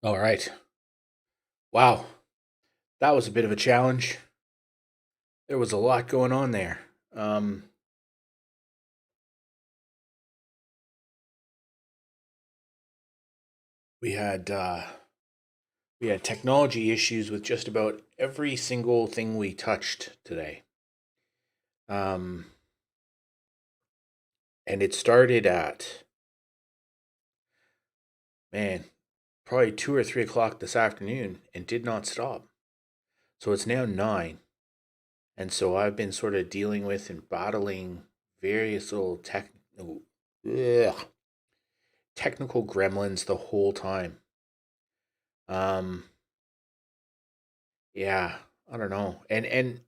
All right. Wow. That was a bit of a challenge. There was a lot going on there. Um, we had uh, we had technology issues with just about every single thing we touched today. Um, and it started at man, probably 2 or 3 o'clock this afternoon, and did not stop. So it's now 9, and so I've been sort of dealing with and battling various little ugh, technical gremlins the whole time. Um, Yeah, I don't know. And it's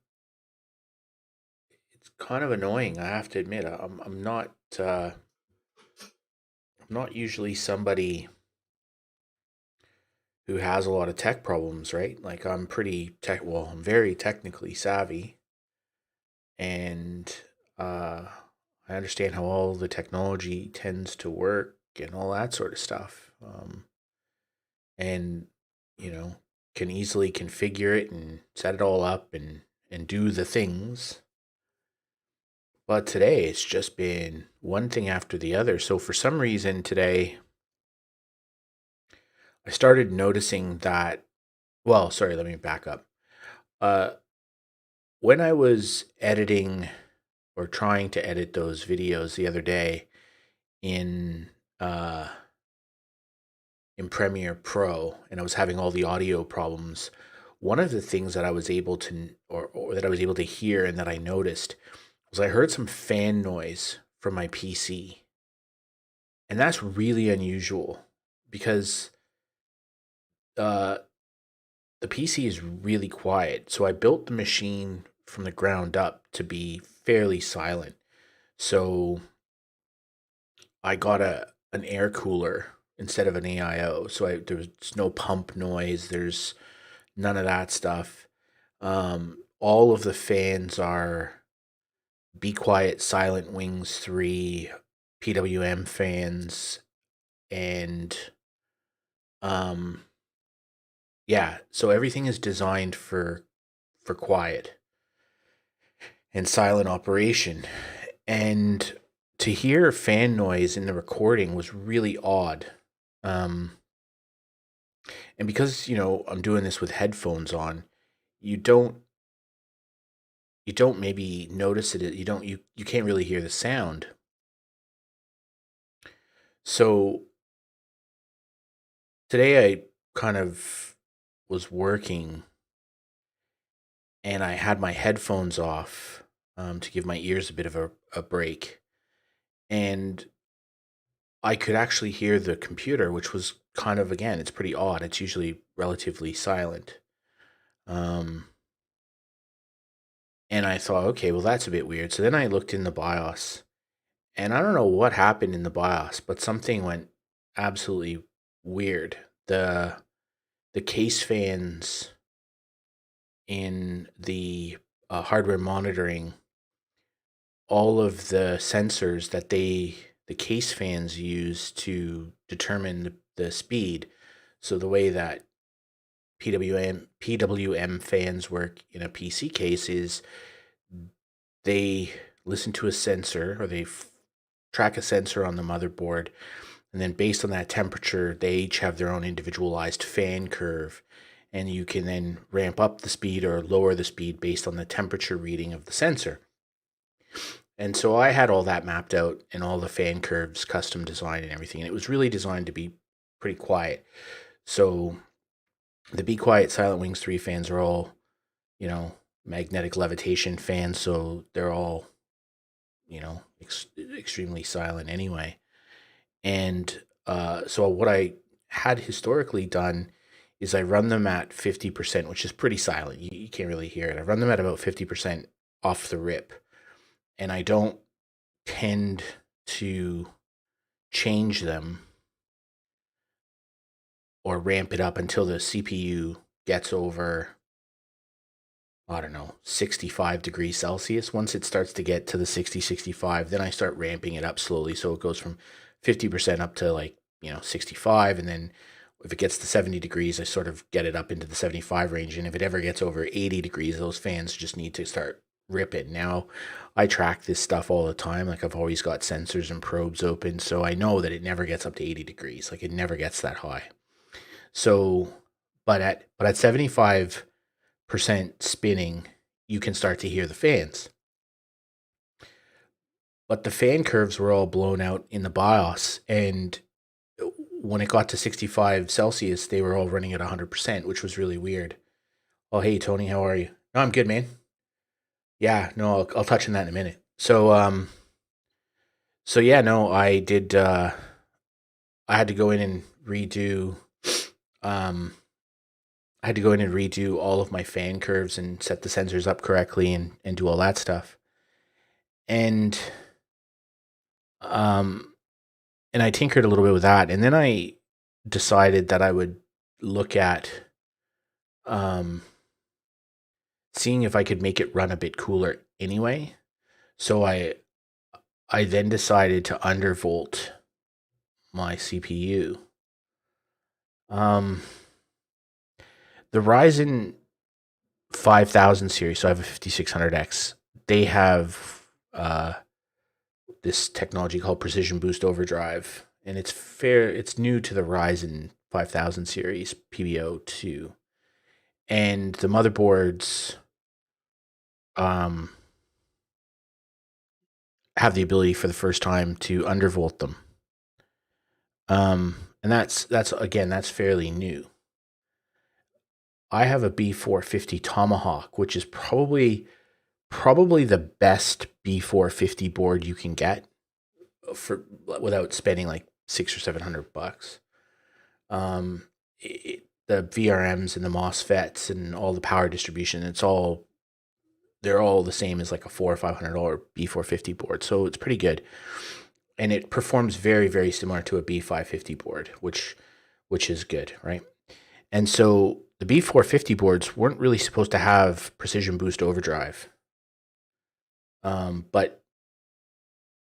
kind of annoying, I have to admit. I'm not usually somebody who has a lot of tech problems, right? Like I'm very technically savvy, and uh I understand how all the technology tends to work and all that sort of stuff. And you know, can easily configure it and set it all up and do the things. But today it's just been one thing after the other. So for some reason today, I started noticing that. Well, sorry, let me back up. Uh, when I was editing or trying to edit those videos the other day in uh, in Premiere Pro, and I was having all the audio problems, one of the things that I was able to or that I was able to hear and that I noticed was I heard some fan noise from my PC. And that's really unusual because uh, the PC is really quiet. So I built the machine from the ground up to be fairly silent. So I got an air cooler instead of an AIO. So there's no pump noise. There's none of that stuff. All of the fans are Be Quiet Silent Wings 3 PWM fans, and um yeah, so everything is designed for quiet and silent operation. And to hear fan noise in the recording was really odd. Um, and because, I'm doing this with headphones on, you don't you don't maybe notice it. You can't really hear the sound. So today I kind of was working, and I had my headphones off, to give my ears a bit of a break. And I could actually hear the computer, which was kind of, again, it's pretty odd. It's usually relatively silent. Um, and I thought, okay, well, that's a bit weird. So then I looked in the BIOS, and I don't know what happened in the BIOS, but something went absolutely weird. The case fans in the hardware monitoring, all of the sensors that the case fans use to determine the speed. So the way that PWM fans work in a PC case is they listen to a sensor, or track a sensor on the motherboard, and then based on that temperature, they each have their own individualized fan curve, and you can then ramp up the speed or lower the speed based on the temperature reading of the sensor. And so I had all that mapped out and all the fan curves custom designed and everything. And it was really designed to be pretty quiet. So the Be Quiet Silent Wings 3 fans are all, magnetic levitation fans. So they're all, extremely silent anyway. And so what I had historically done is I run them at 50%, which is pretty silent. You can't really hear it. I run them at about 50% off the rip. And I don't tend to change them or ramp it up until the CPU gets over, I don't know, 65 degrees Celsius. Once it starts to get to the 60, 65, then I start ramping it up slowly. So it goes from 50% up to, like, 65. And then If it gets to 70 degrees, I sort of get it up into the 75 range. And if it ever gets over 80 degrees, those fans just need to start ripping. Now, I track this stuff all the time. Like I've always got sensors and probes open. So I know that it never gets up to 80 degrees. Like it never gets that high. So, but at 75% spinning, you can start to hear the fans. But the fan curves were all blown out in the BIOS, and when it got to 65 Celsius, they were all running at 100%, which was really weird. Oh, hey, Tony, how are you? No, I'm good, man. Yeah, no, I'll touch on that in a minute. So yeah, no, I did, I had to go in and redo, um, I had to go in and redo all of my fan curves and set the sensors up correctly and do all that stuff. And, um, and I tinkered a little bit with that. And then I decided that I would look at, um, seeing if I could make it run a bit cooler anyway. So I then decided to undervolt my CPU. Um, the Ryzen 5000 series, so I have a 5600X. They have this technology called Precision Boost Overdrive, and it's new to the Ryzen 5000 series PBO2. And the motherboards have the ability for the first time to undervolt them. And that's again, that's fairly new. I have a B450 Tomahawk, which is probably the best B450 board you can get for without spending like $600 or $700. The VRMs and the MOSFETs and all the power distribution, they're all the same as like a $400 or $500 B450 board, so it's pretty good, and it performs very, very similar to a B550 board, which is good, right? And so the B450 boards weren't really supposed to have Precision Boost Overdrive, but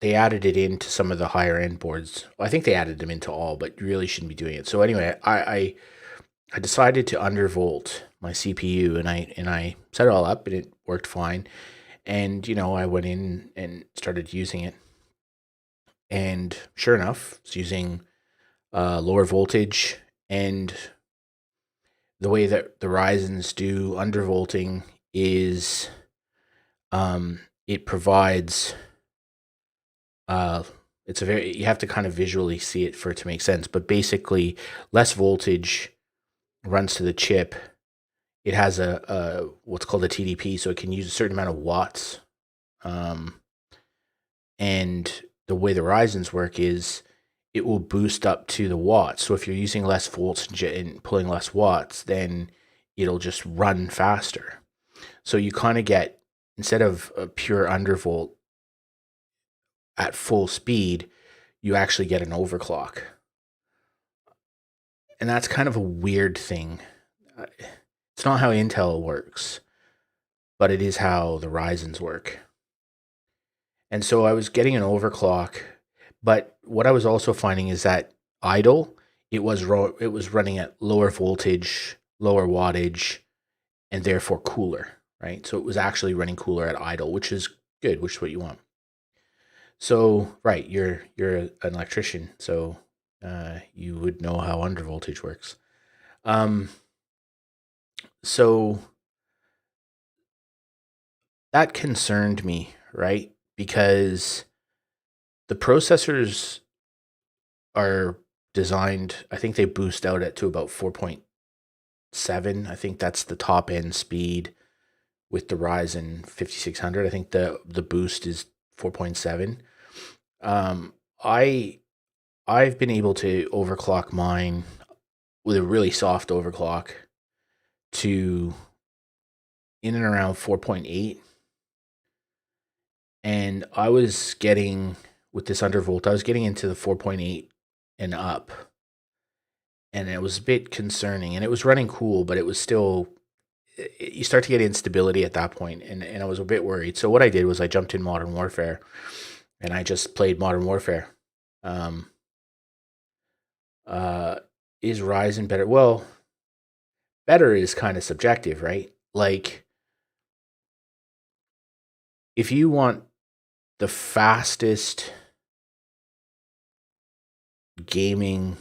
they added it into some of the higher end boards. Well, I think they added them into all, but you really shouldn't be doing it. So anyway, I decided to undervolt my CPU, and I set it all up, and it worked fine. And I went in and started using it, and sure enough, it's using lower voltage. And the way that the Ryzens do undervolting is it provides you have to kind of visually see it for it to make sense, but basically less voltage runs to the chip. It has a what's called a TDP, so it can use a certain amount of watts. And the way the Ryzens work is it will boost up to the watts. So if you're using less volts and pulling less watts, then it'll just run faster. So you kind of get, instead of a pure undervolt at full speed, you actually get an overclock. And that's kind of a weird thing. It's not how Intel works, but it is how the Ryzens work. And so I was getting an overclock, but what I was also finding is that idle, it was running at lower voltage, lower wattage, and therefore cooler, right? So it was actually running cooler at idle, which is good, which is what you want. So, right, you're an electrician, so you would know how undervoltage works. So that concerned me, right? Because the processors are designed, I think they boost out to about 4.7. I think that's the top end speed with the Ryzen 5600. I think the boost is 4.7. I've been able to overclock mine with a really soft overclock to in and around 4.8. And I was getting, with this undervolt, I was getting into the 4.8 and up. And it was a bit concerning. And it was running cool, but it was still, you start to get instability at that point, and I was a bit worried. So what I did was I jumped in Modern Warfare, and I just played Modern Warfare. is Ryzen better? Well, better is kind of subjective, right? Like, if you want the fastest gaming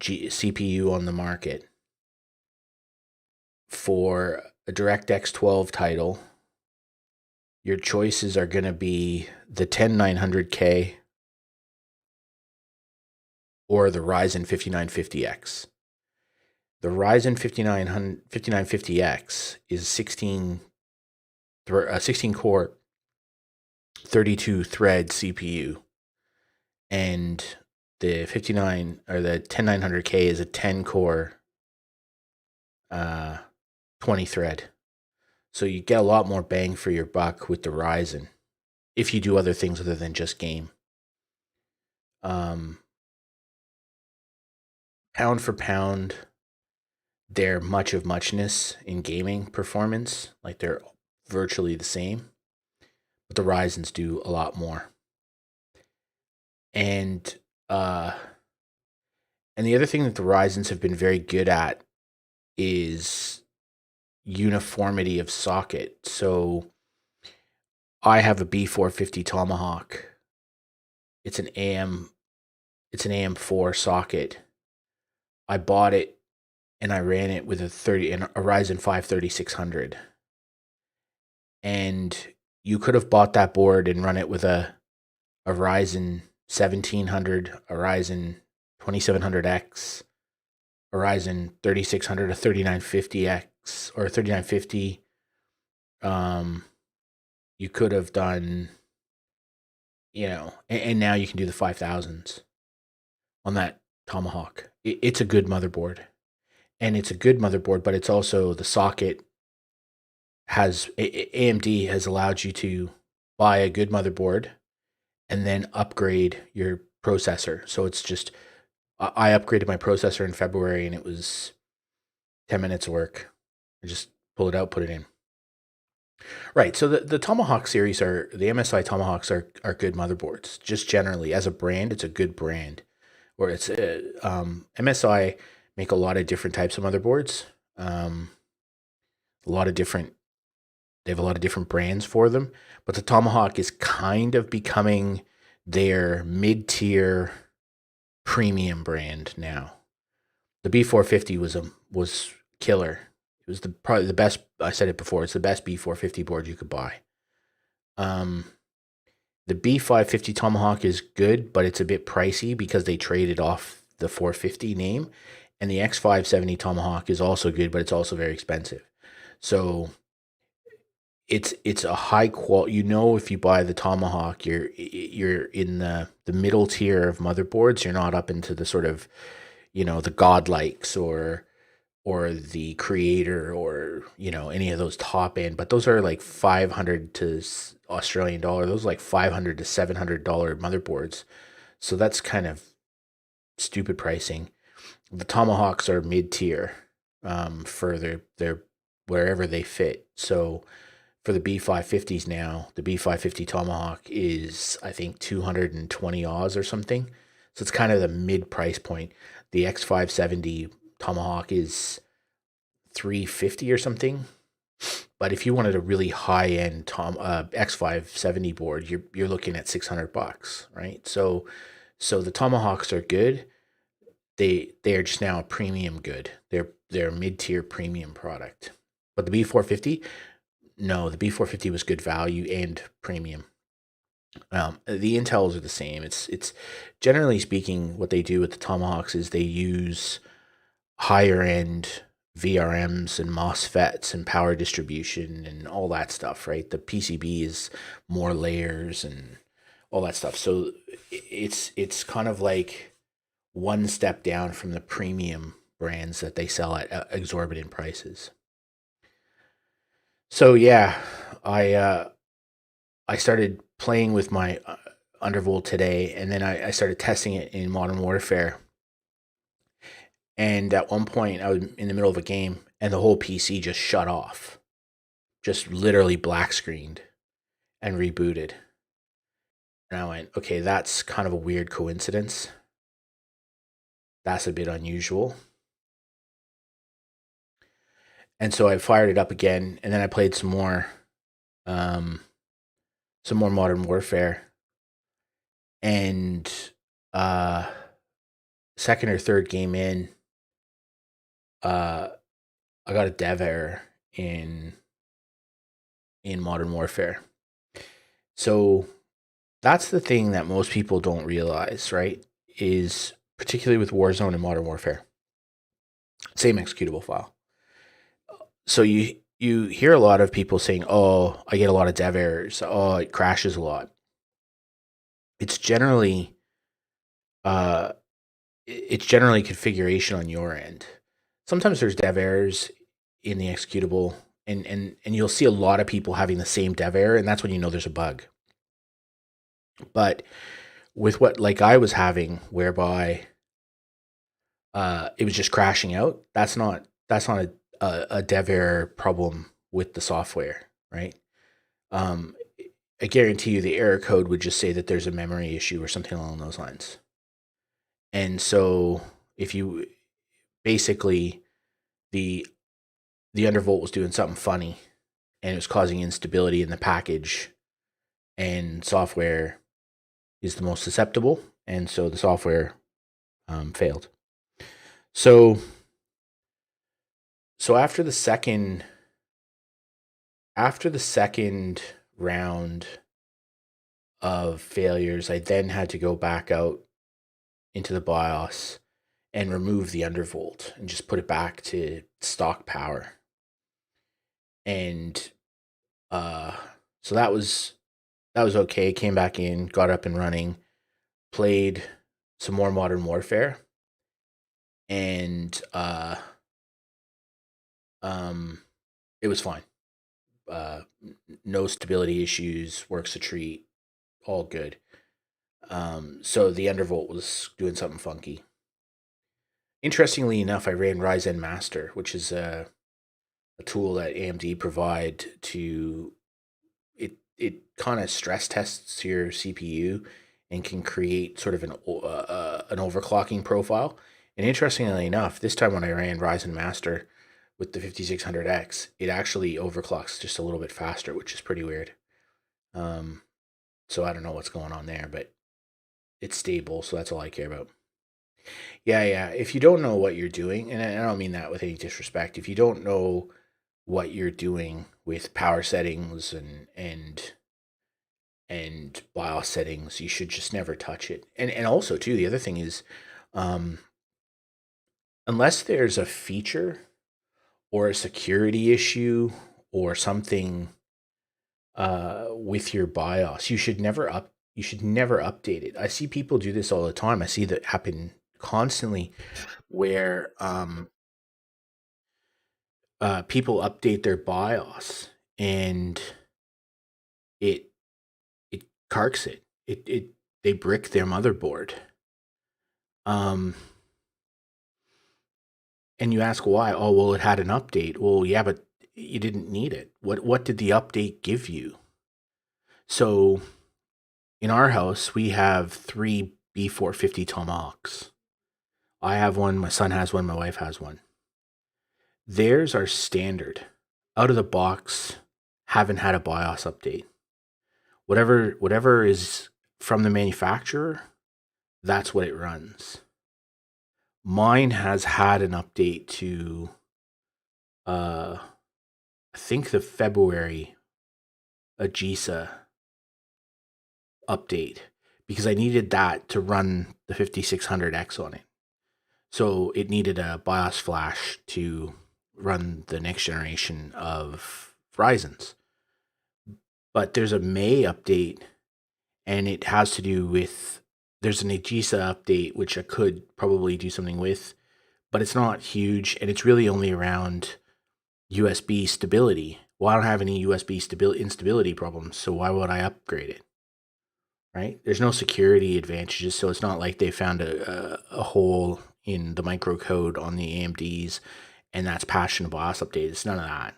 CPU on the market for a DirectX 12 title, your choices are going to be the 10900K or the Ryzen 5950X. The Ryzen 5950X is a 16 core, 32 thread CPU, and the 10900K is a 10 core, 20 thread. So you get a lot more bang for your buck with the Ryzen if you do other things other than just game. Pound for pound, they're much of muchness in gaming performance. Like, they're virtually the same, but the Ryzens do a lot more. And the other thing that the Ryzens have been very good at is uniformity of socket. So I have a B450 Tomahawk. It's an AM4 socket. I bought it and I ran it with a Ryzen 5 3600. And you could have bought that board and run it with a Ryzen 1700, a Ryzen 2700X, a Ryzen 3600, a 3950X, or a 3950. You could have done, and now you can do the 5000s on that Tomahawk. It's a good motherboard. And it's a good motherboard, but it's also the socket AMD has allowed you to buy a good motherboard and then upgrade your processor. So it's just, I upgraded my processor in February and it was 10 minutes of work. I just pull it out, put it in. Right. So the Tomahawk series the MSI Tomahawks are good motherboards. Just generally, as a brand, it's a good brand. Or it's MSI make a lot of different types of motherboards. They have a lot of different brands for them, but the Tomahawk is kind of becoming their mid-tier premium brand now. The B450 was killer. It was probably the best. I said it before. It's the best B450 board you could buy. The B550 Tomahawk is good, but it's a bit pricey because they traded off the 450 name. And the X570 Tomahawk is also good, but it's also very expensive. So it's a high quality. If you buy the Tomahawk, you're in the middle tier of motherboards. You're not up into the sort of, the godlikes or the Creator or any of those top end. But those are like 500 to Australian dollar. Those are like $500 to $700 motherboards. So that's kind of stupid pricing. The Tomahawks are mid tier for their wherever they fit. So for the B550s now, the B550 Tomahawk is, I think, 220 Oz or something. So it's kind of the mid price point. The X570 Tomahawk is 350 or something. But if you wanted a really high end X570 board, you're looking at $600, right? So the Tomahawks are good. They are just now a premium good. They're a mid tier premium product. But the B450, no, the B450 was good value and premium. The Intels are the same. It's generally speaking, what they do with the Tomahawks is they use higher end VRMs and MOSFETs and power distribution and all that stuff, right? The PCB is more layers and all that stuff. So it's kind of like one step down from the premium brands that they sell at exorbitant prices. So yeah, I started playing with my Undervolt today, and then I started testing it in Modern Warfare. And at one point, I was in the middle of a game, and the whole PC just shut off, just literally black screened and rebooted. And I went, okay, that's kind of a weird coincidence. That's a bit unusual. And so I fired it up again, and then I played some more Modern Warfare, and uh, second or third game in, uh, I got a dev error in Modern Warfare. So that's the thing that most people don't realize, right? Is particularly with Warzone and Modern Warfare, same executable file. So you hear a lot of people saying, "Oh, I get a lot of dev errors. Oh, it crashes a lot." It's generally uh it's generally configuration on your end. Sometimes there's dev errors in the executable, and you'll see a lot of people having the same dev error, and that's when you know there's a bug. But with what like I was having, whereby it was just crashing out, that's not a dev error problem with the software, right? Um, I guarantee you the error code would just say that there's a memory issue or something along those lines. And so if you basically the the undervolt was doing something funny and it was causing instability in the package, and software is the most susceptible, and so the software failed. So so after the second round of failures, I then had to go back out into the BIOS and remove the undervolt and just put it back to stock power. And uh, so that was okay. Came back in, got up and running, played some more Modern Warfare, and um, it was fine. No stability issues, works a treat, all good. So the undervolt was doing something funky. Interestingly enough, I ran Ryzen Master, which is a tool that AMD provide to it kind of stress tests your CPU and can create sort of an overclocking profile. And interestingly enough, this time when I ran Ryzen Master with the 5600X, it actually overclocks just a little bit faster, which is pretty weird. Um, so I don't know what's going on there, but it's stable, so that's all I care about. Yeah, yeah. If you don't know what you're doing, and I don't mean that with any disrespect, if you don't know what you're doing with power settings and BIOS settings, you should just never touch it. And also too, the other thing is, um, unless there's a feature or a security issue or something with your BIOS, you should never update it. I see people do this all the time. I see that happen constantly where people update their BIOS and it it carks it. It they brick their motherboard. Um, and you ask why? Oh, well, it had an update. Well, yeah, but you didn't need it. What did the update give you? So in our house, we have three B450 Tomahawks. I have one. My son has one. My wife has one. Theirs are standard, out of the box. Haven't had a BIOS update. Whatever is from the manufacturer, that's what it runs. Mine has had an update to I think the February Agisa update, because I needed that to run the 5600X on it. So it needed a BIOS flash to run the next generation of Ryzen's. But there's a May update, and it has to do with there's an Agisa update which I could probably do something with, but it's not huge, and it's really only around USB stability. Well, I don't have any USB instability problems, so why would I upgrade it? Right? There's no security advantages, so it's not like they found a hole in the microcode on the AMDs and that's patched in the BIOS update. It's none of that.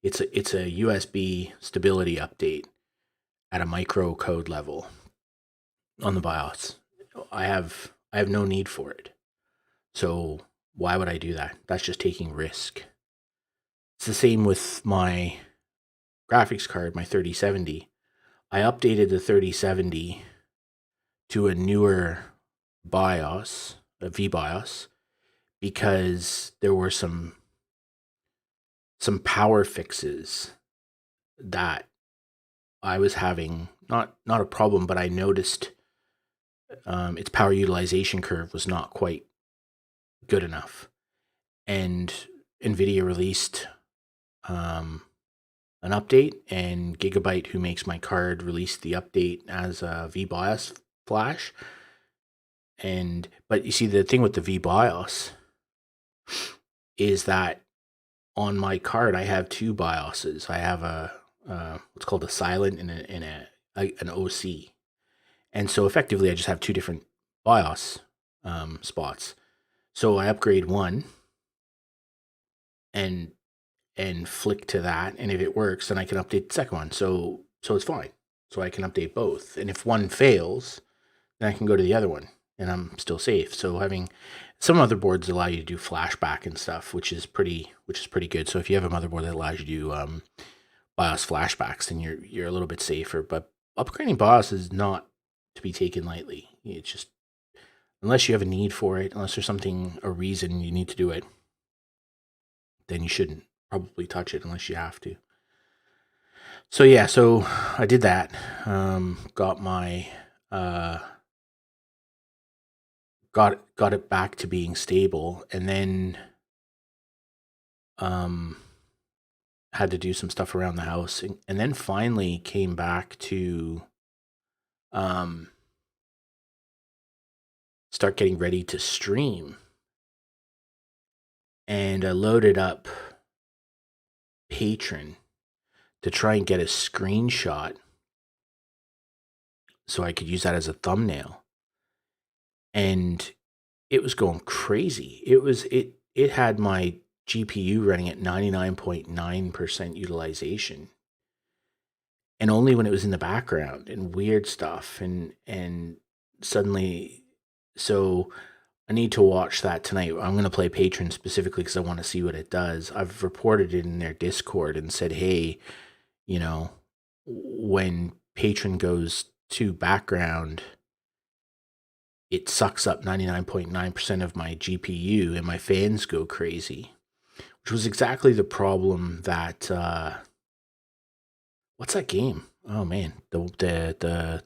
It's a USB stability update at a microcode level on the BIOS. I have no need for it. So why would I do that? That's just taking risk. It's the same with my graphics card, my 3070. I updated the 3070 to a newer BIOS, a VBIOS, because there were some power fixes that I was having, not a problem, but I noticed its power utilization curve was not quite good enough. And NVIDIA released an update, and Gigabyte, who makes my card, released the update as a VBIOS flash. But you see, the thing with the VBIOS is that on my card I have two BIOSes. I have a what's called a silent and an OC, and so effectively I just have two different BIOS spots. So I upgrade one and flick to that, and if it works, then I can update the second one. So it's fine. So I can update both, and if one fails, then I can go to the other one, and I'm still safe. So having some motherboards allow you to do flashback and stuff, which is pretty good. So if you have a motherboard that allows you to do BIOS flashbacks, then you're a little bit safer. But upgrading BIOS is not to be taken lightly. It's just, unless you have a need for it, unless there's a reason you need to do it, then you shouldn't probably touch it unless you have to. So yeah, so I did that. Got my got it back to being stable, and then had to do some stuff around the house, and then finally came back to start getting ready to stream. And I loaded up Patron to try and get a screenshot so I could use that as a thumbnail. And it was going crazy. It had my GPU running at 99.9% utilization. And only when it was in the background and weird stuff, and suddenly, so I need to watch that tonight. I'm going to play Patron specifically because I want to see what it does. I've reported it in their Discord and said, hey, when Patron goes to background, it sucks up 99.9% of my GPU and my fans go crazy, which was exactly the problem that, what's that game? Oh man, the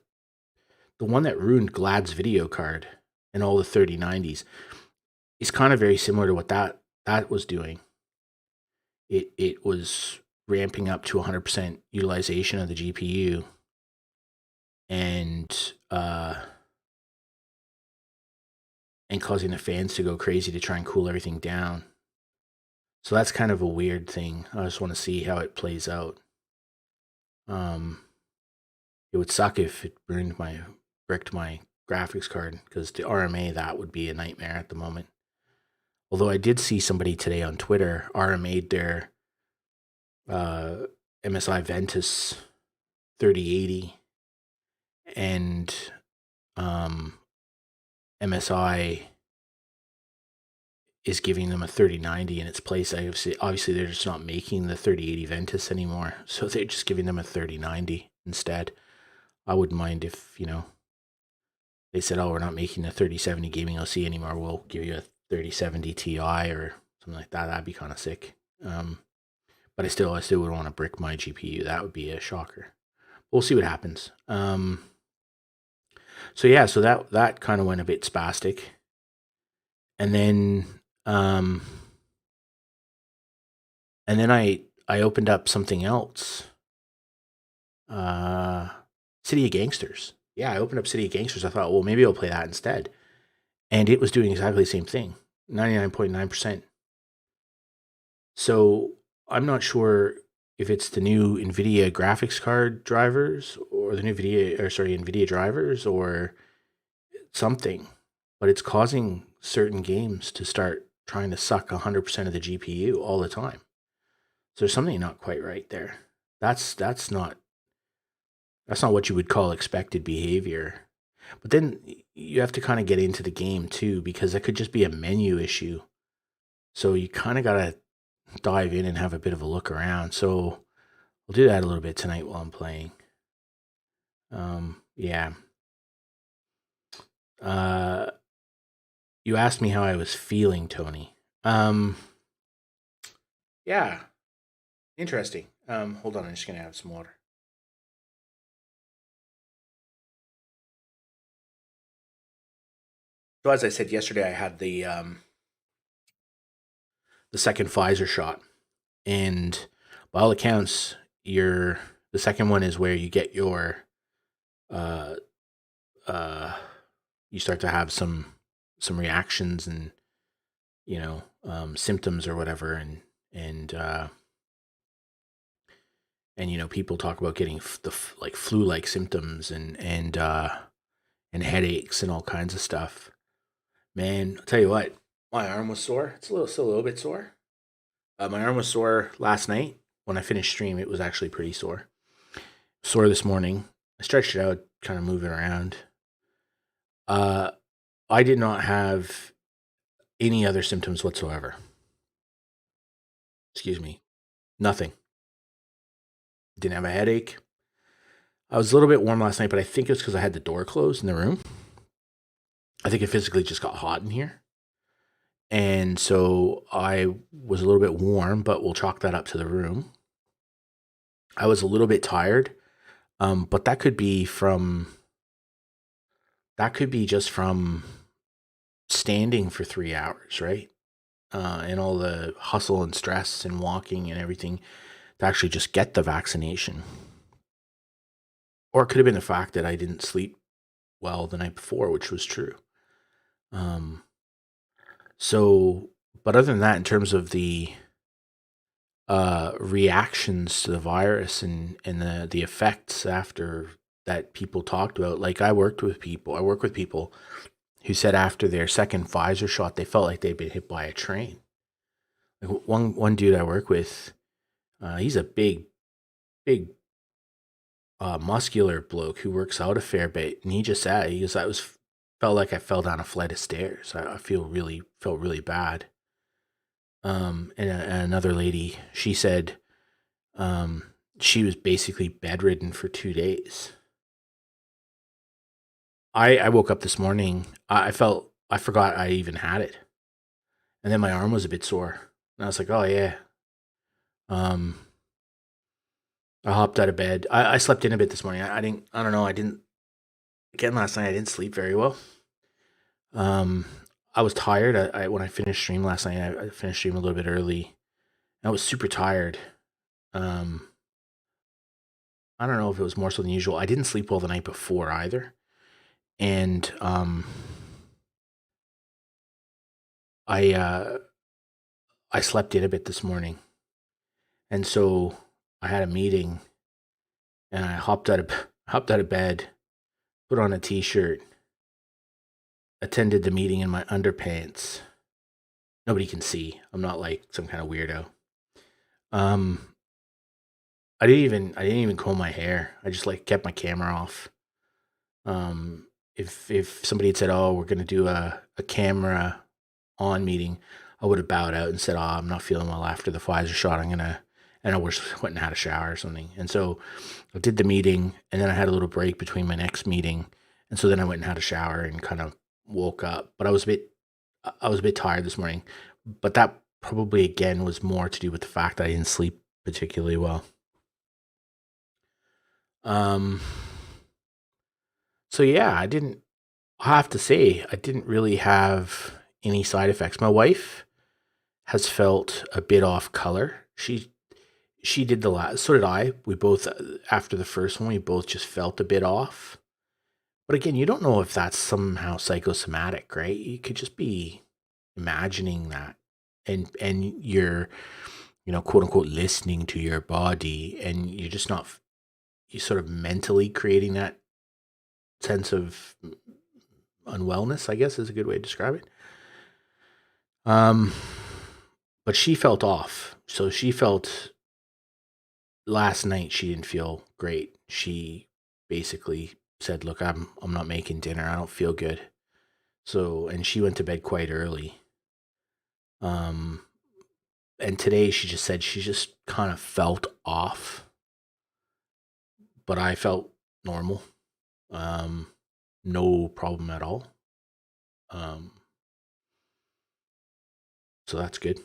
one that ruined Glad's video card and all the 3090s is kind of very similar to what that was doing. It was ramping up to 100% utilization of the GPU, and causing the fans to go crazy to try and cool everything down. So that's kind of a weird thing. I just want to see how it plays out. It would suck if it bricked my graphics card, because the RMA, that would be a nightmare at the moment. Although I did see somebody today on Twitter RMA'd their MSI Ventus 3080, and MSI is giving them a 3090 in its place. Obviously they're just not making the 3080 Ventus anymore, so they're just giving them a 3090 instead. I wouldn't mind if, they said, oh, we're not making the 3070 gaming OC anymore, we'll give you a 3070 Ti or something like that. That'd be kind of sick. But I still would want to brick my GPU. That would be a shocker. We'll see what happens. So yeah, so that kind of went a bit spastic. And then I opened up something else. City of Gangsters. Yeah, I opened up City of Gangsters. I thought, well, maybe I'll play that instead. And it was doing exactly the same thing, 99.9%. So I'm not sure if it's the new NVIDIA graphics card drivers or the new NVIDIA drivers or something, but it's causing certain games to start trying to suck 100% of the GPU all the time. So there's something not quite right there. That's not what you would call expected behavior. But then you have to kind of get into the game too, because that could just be a menu issue. So you kind of gotta dive in and have a bit of a look around. So I'll do that a little bit tonight while I'm playing. Yeah. You asked me how I was feeling, Tony. Yeah, interesting. Hold on, I'm just gonna have some water. So as I said yesterday, I had the second Pfizer shot, and by all accounts, the second one is where you get your uh uh you start to have some reactions and symptoms or whatever, and people talk about getting like flu-like symptoms and headaches and all kinds of stuff. Man, I'll tell you what, my arm was sore. It's still a little bit sore. My arm was sore last night. When I finished stream, it was actually pretty sore. Sore this morning. I stretched it out, kind of moving around. I did not have any other symptoms whatsoever. Excuse me. Nothing. Didn't have a headache. I was a little bit warm last night, but I think it was because I had the door closed in the room. I think it physically just got hot in here. And so I was a little bit warm, but we'll chalk that up to the room. I was a little bit tired, but that could be just from standing for 3 hours, right? And all the hustle and stress and walking and everything to actually just get the vaccination. Or it could have been the fact that I didn't sleep well the night before, which was true. So, but other than that, in terms of the reactions to the virus and the effects after that people talked about, like I work with people who said after their second Pfizer shot, they felt like they'd been hit by a train. Like one dude I work with, he's a big muscular bloke who works out a fair bit, and he just said he goes, felt like I fell down a flight of stairs. I felt really bad. And another lady, she said, she was basically bedridden for 2 days. I woke up this morning. I forgot I even had it, and then my arm was a bit sore, and I was like, oh yeah. I hopped out of bed. I slept in a bit this morning. I don't know. I didn't again last night. I didn't sleep very well. I was tired. When I finished stream last night, I finished stream a little bit early. I was super tired. I don't know if it was more so than usual. I didn't sleep well the night before either, and I slept in a bit this morning, and so I had a meeting, and I hopped out of bed, put on a t-shirt, attended the meeting in my underpants. Nobody can see. I'm not like some kind of weirdo. I didn't even comb my hair. I just like kept my camera off. If somebody had said, "Oh, we're gonna do a camera on meeting," I would have bowed out and said, "Oh, I'm not feeling well after the Pfizer shot. And I went and had a shower or something." And so I did the meeting, and then I had a little break between my next meeting, and so then I went and had a shower and kind of woke up. But I was a bit tired this morning, but that probably again was more to do with the fact that I didn't sleep particularly well. So yeah, I have to say, I didn't really have any side effects. My wife has felt a bit off color. She did the last, so did I. We both, after the first one, we both just felt a bit off. But again, you don't know if that's somehow psychosomatic, right? You could just be imagining that, and you're, quote unquote, listening to your body, and you're just not, you sort of mentally creating that sense of unwellness, I guess is a good way to describe it. But she felt off. So she felt last night she didn't feel great. She basically said, "Look, I'm not making dinner. I don't feel good." So, and she went to bed quite early. Um And today she just said she just kind of felt off, but I felt normal. Um, no problem at all. Um, so that's good.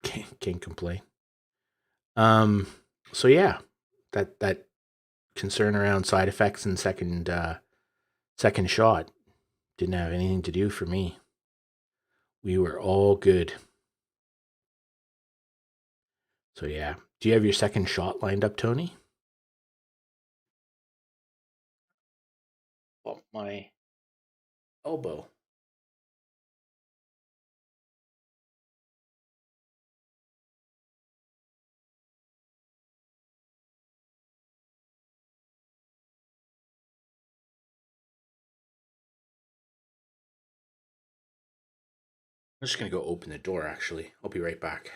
Can't complain. Um, so yeah, that concern around side effects and second shot didn't have anything to do for me. We were all good. So yeah. Do you have your second shot lined up, Tony? Oh, my elbow. I'm just gonna go open the door actually. I'll be right back.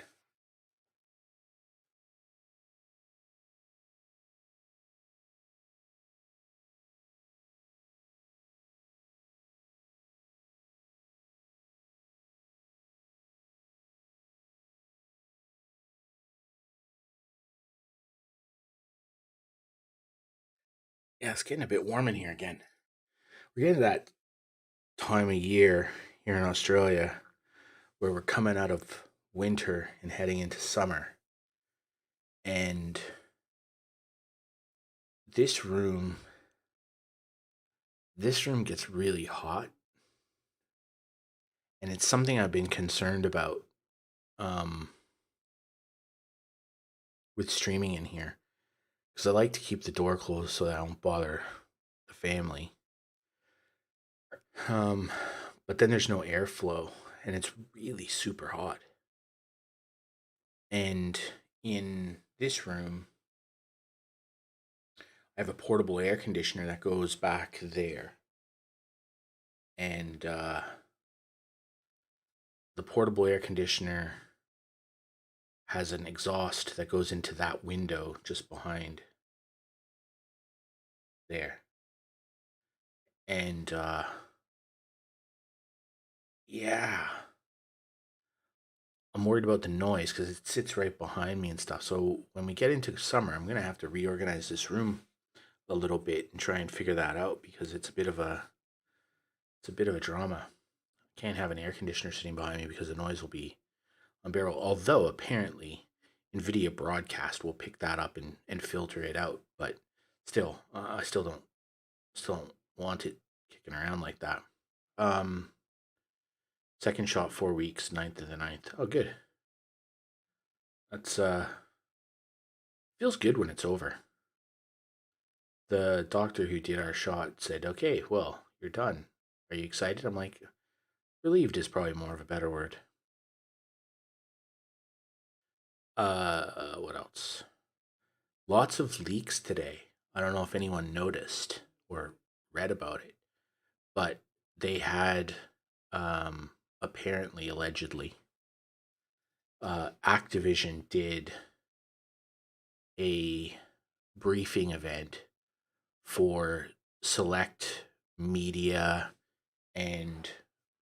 Yeah, it's getting a bit warm in here again. We're getting to that time of year here in Australia where we're coming out of winter and heading into summer. And this room this room gets really hot, and it's something I've been concerned about um with streaming in here because I like to keep the door closed so that I don't bother the family. Um but then there's no airflow and it's really super hot. And in this room, I have a portable air conditioner that goes back there. And the portable air conditioner has an exhaust that goes into that window just behind there. And yeah, I'm worried about the noise because it sits right behind me and stuff. So when we get into summer, I'm gonna have to reorganize this room a little bit and try and figure that out because it's a bit of a drama. Can't have an air conditioner sitting behind me because the noise will be unbearable. Although apparently, NVIDIA broadcast will pick that up and filter it out. But still, I still don't want it kicking around like that. Um, Second shot 4 weeks, 9th of the ninth. Oh, good. That's feels good when it's over. The doctor who did our shot said, "Okay, well, you're done. Are you excited?" I'm like, relieved is probably more of a better word. What else? Lots of leaks today. I don't know if anyone noticed or read about it, but they had um, apparently, allegedly, Activision did a briefing event for select media and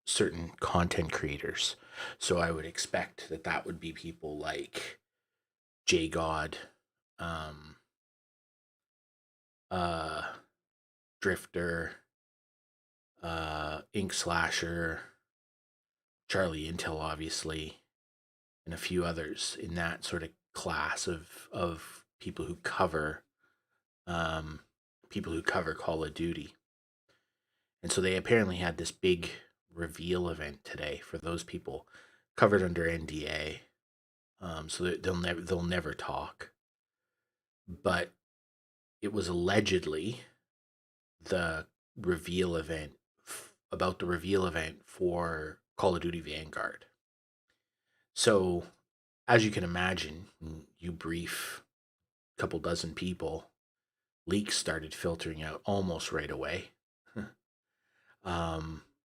certain content creators. So I would expect that that would be people like J God, um, uh, Drifter, Ink Slasher, Charlie Intel, obviously, and a few others in that sort of class of um, people who cover Call of Duty. And so they apparently had this big reveal event today for those people covered under NDA. So they'll never talk. But it was allegedly the reveal event about the reveal event for Call of Duty Vanguard. So as you can imagine, you brief a couple dozen people, leaks started filtering out almost right away.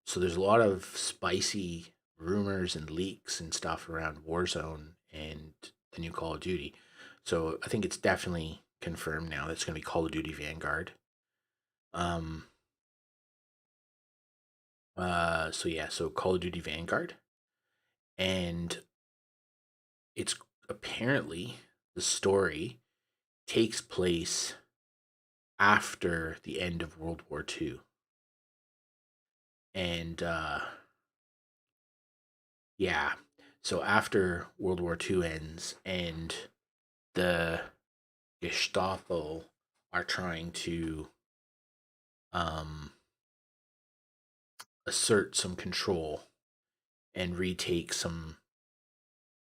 So there's a lot of spicy rumors and leaks and stuff around Warzone and the new Call of Duty. So I think it's definitely confirmed now that it's going to be Call of Duty Vanguard. Um, so yeah, so Call of Duty Vanguard, and it's apparently the story takes place after the end of World War II. And yeah, so after World War II ends and the Gestapo are trying to um, assert some control and retake some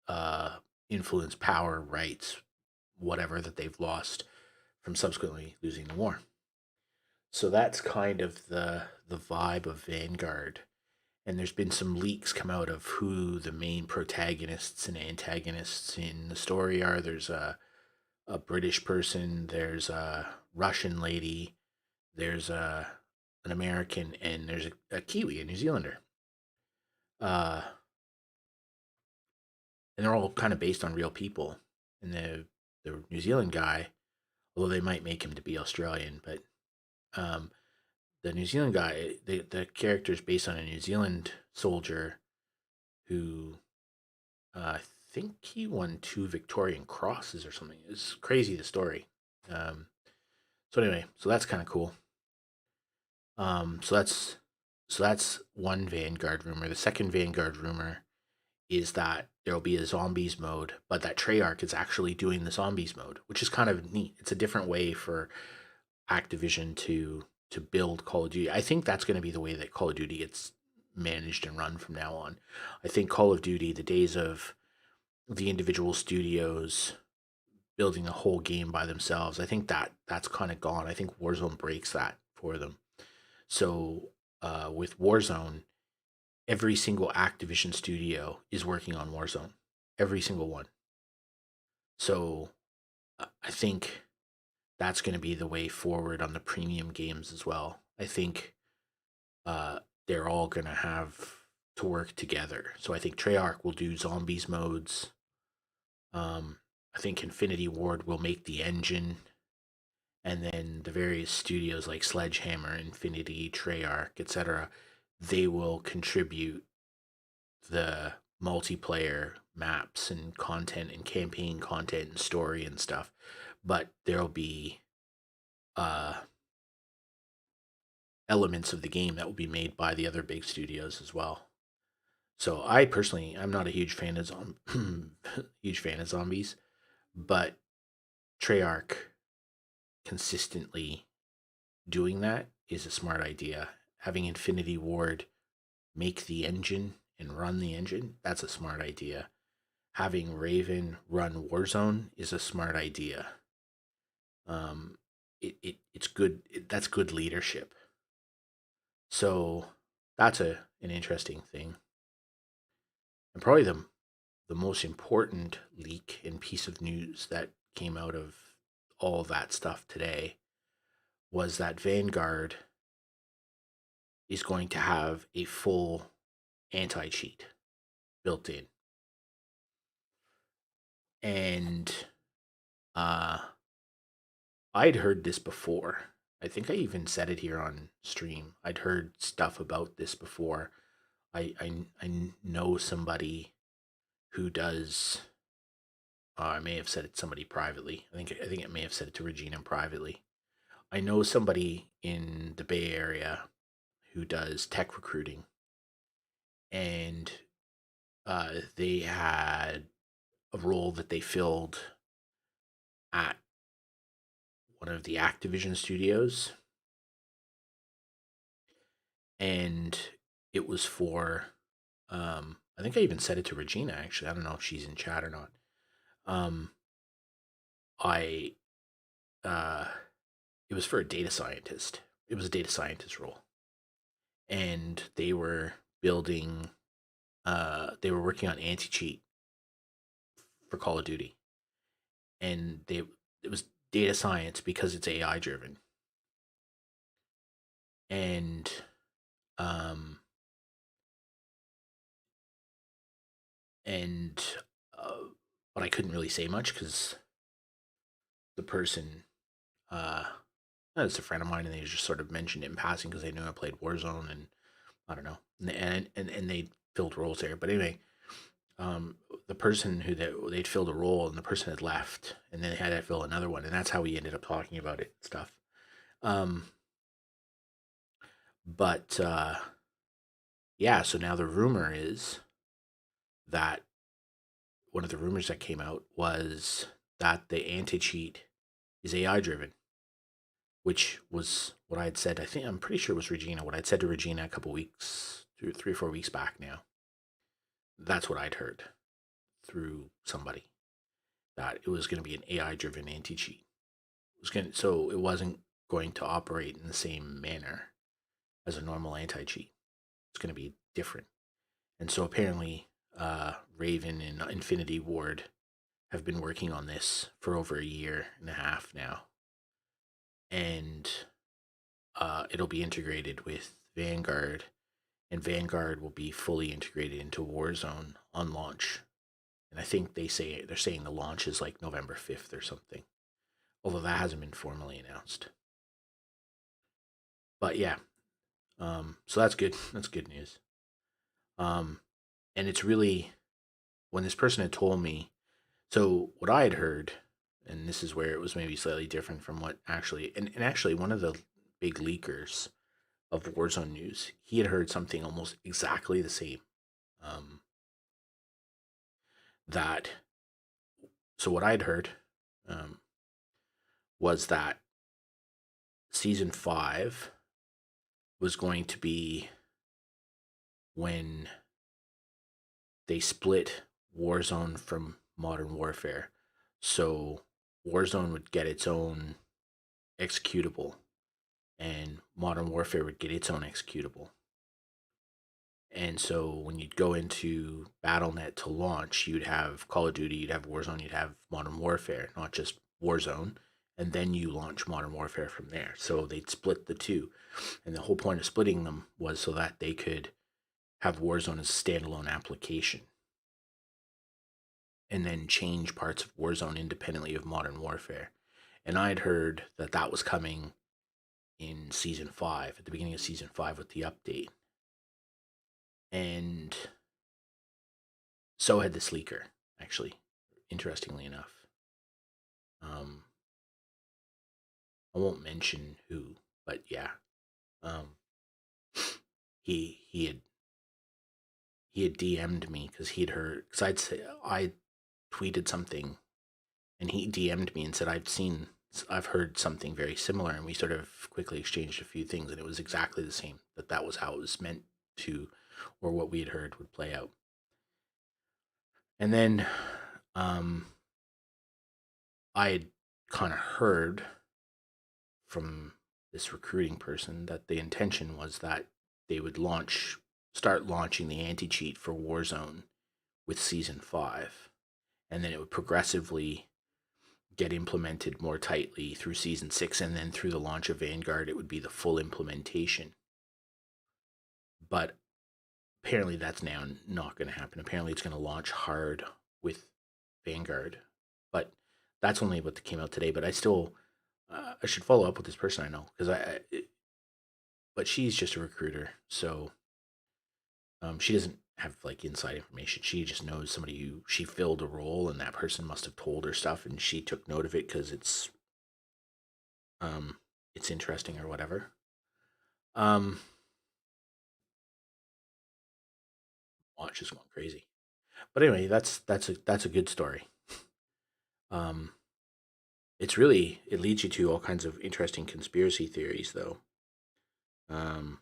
uh, influence, power, rights, whatever that they've lost from subsequently losing the war. So that's kind of the vibe of Vanguard. And there's been some leaks come out of who the main protagonists and antagonists in the story are. There's a British person, there's a Russian lady, there's an American, and there's a Kiwi, a New Zealander. Uh, and they're all kind of based on real people. And the New Zealand guy, although they might make him to be Australian, but um, the New Zealand guy, the character is based on a New Zealand soldier who I think he won two Victorian Crosses or something. It's crazy the story. Um, so anyway, so that's kind of cool. Um, so that's so that's one Vanguard rumor. The second Vanguard rumor is that there'll be a zombies mode, but that Treyarch is actually doing the zombies mode, which is kind of neat. It's a different way for Activision to build Call of Duty. I think that's going to be the way that Call of Duty gets managed and run from now on. I think Call of Duty, the days of the individual studios building a whole game by themselves, I think that's kind of gone. I think Warzone breaks that for them. So with Warzone, every single Activision studio is working on Warzone, every single one. So I think that's going to be the way forward on the premium games as well. I think uh, they're all going to have to work together. So I think Treyarch will do zombies modes. Um, I think Infinity Ward will make the engine, and then the various studios like Sledgehammer, Infinity, Treyarch, etc., they will contribute the multiplayer maps and content and campaign content and story and stuff. But there'll be uh, elements of the game that will be made by the other big studios as well. So I personally, I'm not a huge fan of huge fan of zombies, but Treyarch consistently doing that is a smart idea. Having Infinity Ward make the engine and run the engine, that's a smart idea. Having Raven run Warzone is a smart idea. It's good. That's good leadership. So that's an interesting thing, and probably the most important leak and piece of news that came out of all of that stuff today was that Vanguard is going to have a full anti cheat built in. And uh, I'd heard this before. I think I even said it here on stream. I'd heard stuff about this before. I know somebody who does. I may have said it to somebody privately. I think it may have said it to Regina privately. I know somebody in the Bay Area who does tech recruiting, and they had a role that they filled at one of the Activision studios, and it was for. I think I even said it to Regina. Actually, I don't know if she's in chat or not. Um, I uh, it was for a data scientist. It was a data scientist role, and they were building. They were working on anti cheat for Call of Duty, and it was data science because it's AI driven, and um and uh, but I couldn't really say much because the person uh it's a friend of mine, and they just sort of mentioned it in passing because they knew I played Warzone, and I don't know, and they filled roles there. But anyway, um, the person who they'd filled a role and the person had left, and then they had to fill another one, and that's how we ended up talking about it and stuff. Um, but yeah, so now the rumor is that one of the rumors that came out was that the anti cheat is AI driven, which was what I had said. I'm pretty sure it was Regina. What I'd said to Regina a couple weeks, 3 or 4 weeks back now. That's what I'd heard through somebody, that it was going to be an AI driven anti cheat. So it wasn't going to operate in the same manner as a normal anti cheat. It's going to be different. And so apparently, Raven and Infinity Ward have been working on this for over a year and a half now, and it'll be integrated with Vanguard, and Vanguard will be fully integrated into Warzone on launch. And I think they're saying the launch is like November 5th or something, although that hasn't been formally announced. But yeah, so that's good. That's good news. Um, and it's really, when this person had told me, so what I had heard, and this is where it was maybe slightly different from what actually, and actually one of the big leakers of Warzone news, he had heard something almost exactly the same. Um, that so what I'd heard um, was that season 5 was going to be when they split Warzone from Modern Warfare. So Warzone would get its own executable, and Modern Warfare would get its own executable. And so when you'd go into BattleNet to launch, you'd have Call of Duty, you'd have Warzone, you'd have Modern Warfare, not just Warzone. And then you launch Modern Warfare from there. So they'd split the two. And the whole point of splitting them was so that they could have Warzone as a standalone application and then change parts of Warzone independently of Modern Warfare. And I'd heard that that was coming in season 5, at the beginning of season 5 with the update. And so had this leaker, actually, interestingly enough. Um, I won't mention who, but yeah, um, he had DM'd me because he'd heard, because I tweeted something, and he DM'd me and said I've heard something very similar, and we sort of quickly exchanged a few things, and it was exactly the same, that was how it was meant to, or what we had heard would play out. And then I had kind of heard from this recruiting person that the intention was that they would start launching the anti cheat for Warzone with season 5, and then it would progressively get implemented more tightly through season 6, and then through the launch of Vanguard, it would be the full implementation. But apparently, that's now not going to happen. Apparently, it's going to launch hard with Vanguard, but that's only what came out today. But I should follow up with this person I know, because but she's just a recruiter, so she doesn't have like inside information. She just knows somebody who she filled a role, and that person must have told her stuff, and she took note of it because it's interesting or whatever. Um, Watch is going crazy, but anyway, that's a good story. Um, it leads you to all kinds of interesting conspiracy theories, though. Um,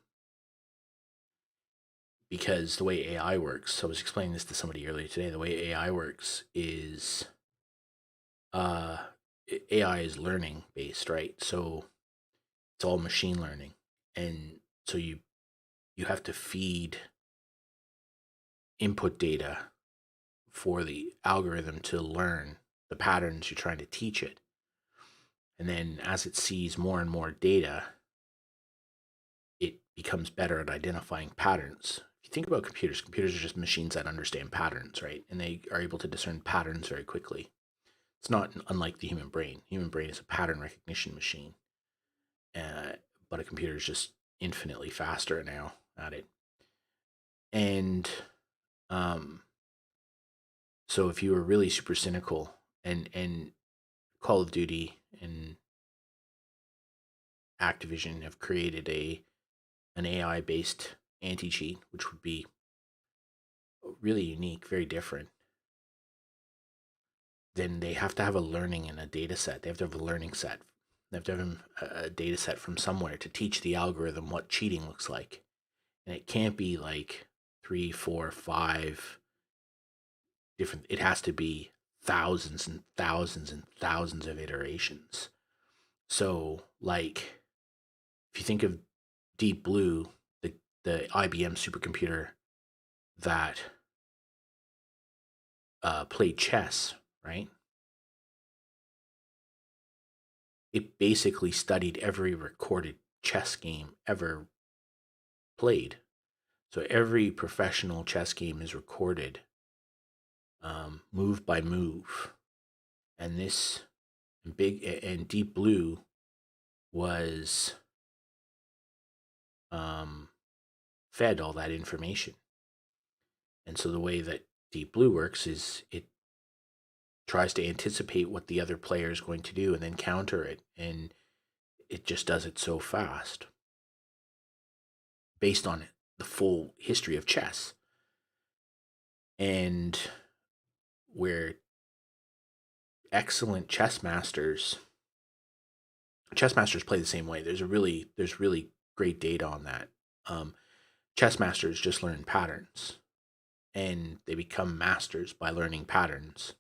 because the way AI works, I was explaining this to somebody earlier today. The way AI works is uh, AI is learning based, right? So it's all machine learning, and so you have to feed input data for the algorithm to learn the patterns you're trying to teach it. And then as it sees more and more data, it becomes better at identifying patterns. If you think about computers are just machines that understand patterns, right? And they are able to discern patterns very quickly. It's not unlike the human brain. Human brain is a pattern recognition machine, uh, but a computer is just infinitely faster now at it. And um, So if you were really super cynical, and Call of Duty and Activision have created an AI based anti cheat, which would be really unique, very different, then they have to have a learning and a data set. They have to have a learning set. They have to have a data set from somewhere to teach the algorithm what cheating looks like. And it can't be like three, four, five different, it has to be thousands and thousands and thousands of iterations. So, like, if you think of Deep Blue, the IBM supercomputer that played chess, right? It basically studied every recorded chess game ever played. So every professional chess game is recorded, move by move. And this big and Deep Blue was um, fed all that information. And so the way that Deep Blue works is it tries to anticipate what the other player is going to do and then counter it. And it just does it so fast based on the full history of chess. And where excellent chess masters play the same way. There's really great data on that. Um, Chess masters just learn patterns, and they become masters by learning patterns.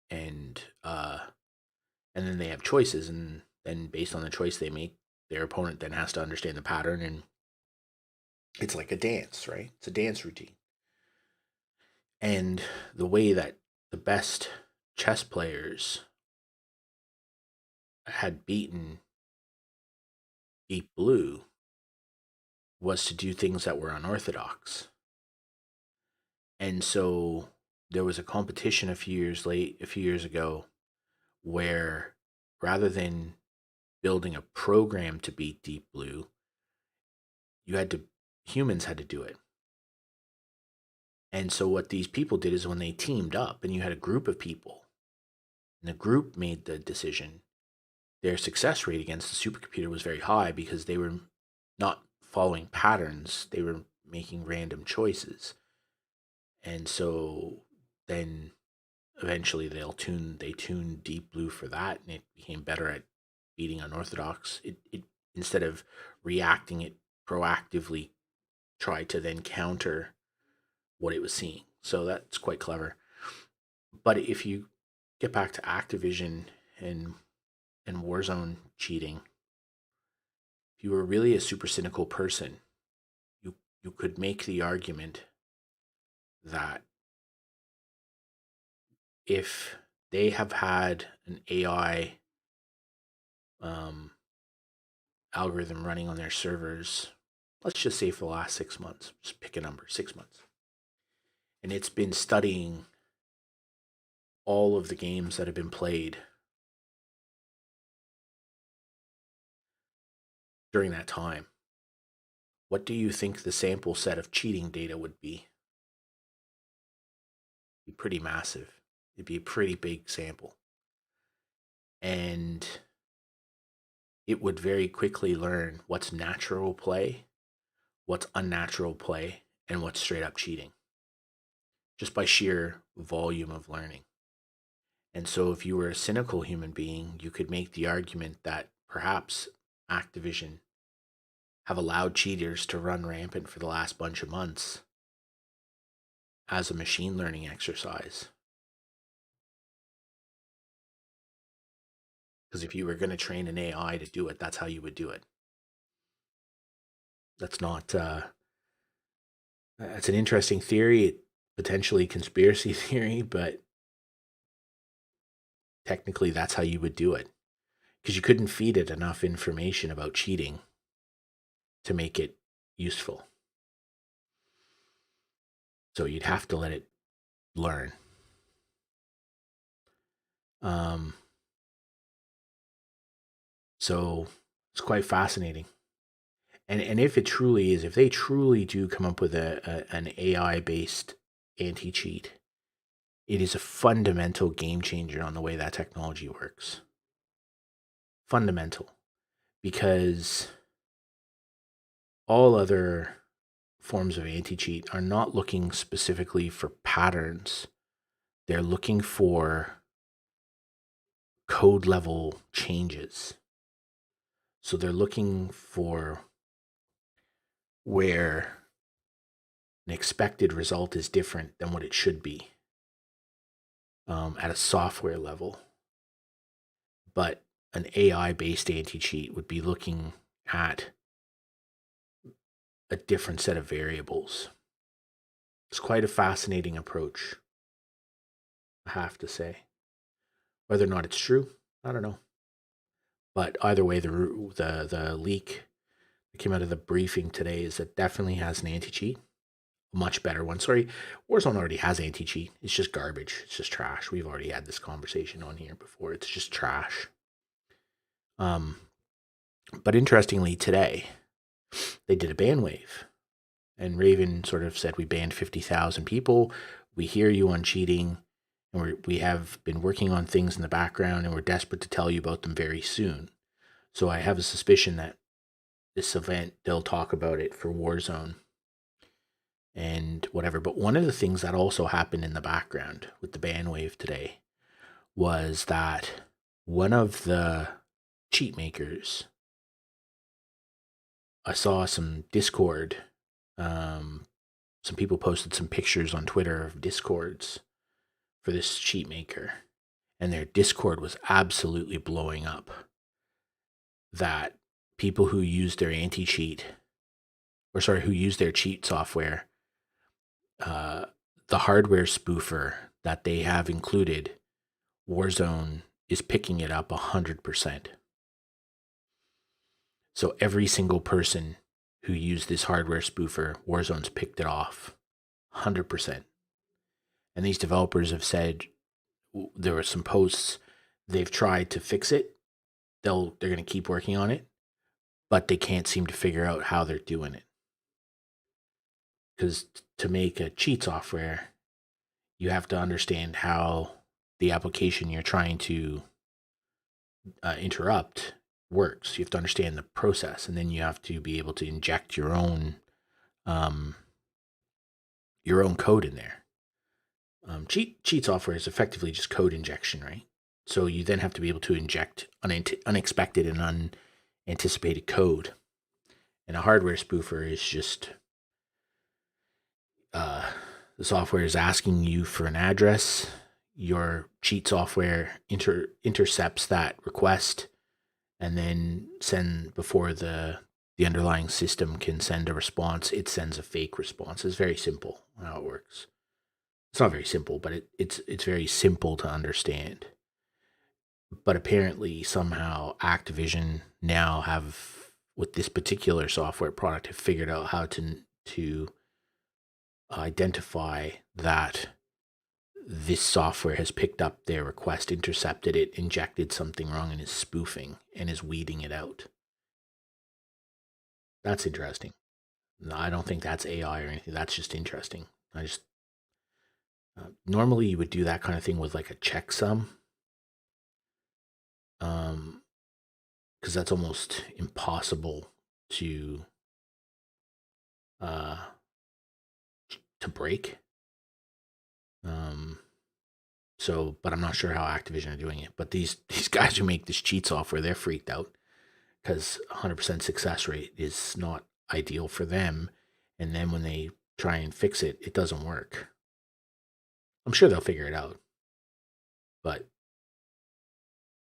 And and then they have choices, and then based on the choice they make, their opponent then has to understand the pattern, and it's like a dance, right? It's a dance routine. And the way that the best chess players had beaten Deep Blue was to do things that were unorthodox. And so there was a competition a few years ago, where rather than building a program to beat Deep Blue, you had to humans had to do it. And so what these people did is when they teamed up and you had a group of people and the group made the decision, their success rate against the supercomputer was very high because they were not following patterns, they were making random choices. And so then eventually they tuned Deep Blue for that, and it became better at beating unorthodox. It instead of reacting, it proactively tried to then counter what it was seeing. So that's quite clever. But if you get back to Activision and Warzone cheating, if you were really a super cynical person, you could make the argument that if they have had an AI um, algorithm running on their servers, let's just say for the last 6 months, just pick a number, 6 months, and it's been studying all of the games that have been played during that time, what do you think the sample set of cheating data would be? It'd be pretty massive. It'd be a pretty big sample. And it would very quickly learn what's natural play, what's unnatural play, and what's straight up cheating, just by sheer volume of learning. And so, if you were a cynical human being, you could make the argument that perhaps Activision have allowed cheaters to run rampant for the last bunch of months as a machine learning exercise. Because if you were going to train an AI to do it, that's how you would do it. That's not, that's an interesting theory, potentially conspiracy theory, but technically that's how you would do it. Because you couldn't feed it enough information about cheating to make it useful. So you'd have to let it learn. Um, so it's quite fascinating. And if it truly is, if they truly do come up with an AI based anti-cheat, it is a fundamental game changer on the way that technology works. Fundamental. Because all other forms of anti-cheat are not looking specifically for patterns. They're looking for code level changes. So they're looking for where an expected result is different than what it should be at a software level. But an AI-based anti-cheat would be looking at a different set of variables. It's quite a fascinating approach, I have to say. Whether or not it's true, I don't know. But either way, the leak that came out of the briefing today is that definitely has an anti-cheat, a much better one. Sorry, Warzone already has anti-cheat. It's just garbage. It's just trash. We've already had this conversation on here before. It's just trash. But interestingly, today they did a ban wave, and Raven sort of said, we banned 50,000 people. We hear you on cheating, and we have been working on things in the background, and we're desperate to tell you about them very soon. So I have a suspicion that this event, they'll talk about it for Warzone and whatever. But one of the things that also happened in the background with the ban wave today was that one of the cheat makers, I saw some Discord, some people posted some pictures on Twitter of Discords for this cheat maker, and their Discord was absolutely blowing up. That people who use their anti-cheat, who use their cheat software, the hardware spoofer that they have included, Warzone is picking it up 100%. So every single person who used this hardware spoofer, Warzone's picked it off 100%. And these developers have said, there were some posts, they've tried to fix it. They're going to keep working on it, but they can't seem to figure out how they're doing it. Because to make a cheat software, you have to understand how the application you're trying to interrupt works. You have to understand the process, and then you have to be able to inject your own code in there. Cheat software is effectively just code injection, right? So you then have to be able to inject unexpected and unanticipated code. And a hardware spoofer is just the software is asking you for an address. Your cheat software intercepts that request, and then before the underlying system can send a response, it sends a fake response. It's very simple how it works. It's not very simple, but it's very simple to understand. But apparently, somehow, Activision now have, with this particular software product, have figured out how to identify that this software has picked up their request, intercepted it, injected something wrong, and is spoofing and is weeding it out. That's interesting. No, I don't think that's AI or anything. That's just interesting. Normally you would do that kind of thing with like a checksum, because that's almost impossible to break. So, but I'm not sure how Activision are doing it. But these guys who make this cheat software, they're freaked out because 100% success rate is not ideal for them. And then when they try and fix it, it doesn't work. I'm sure they'll figure it out, but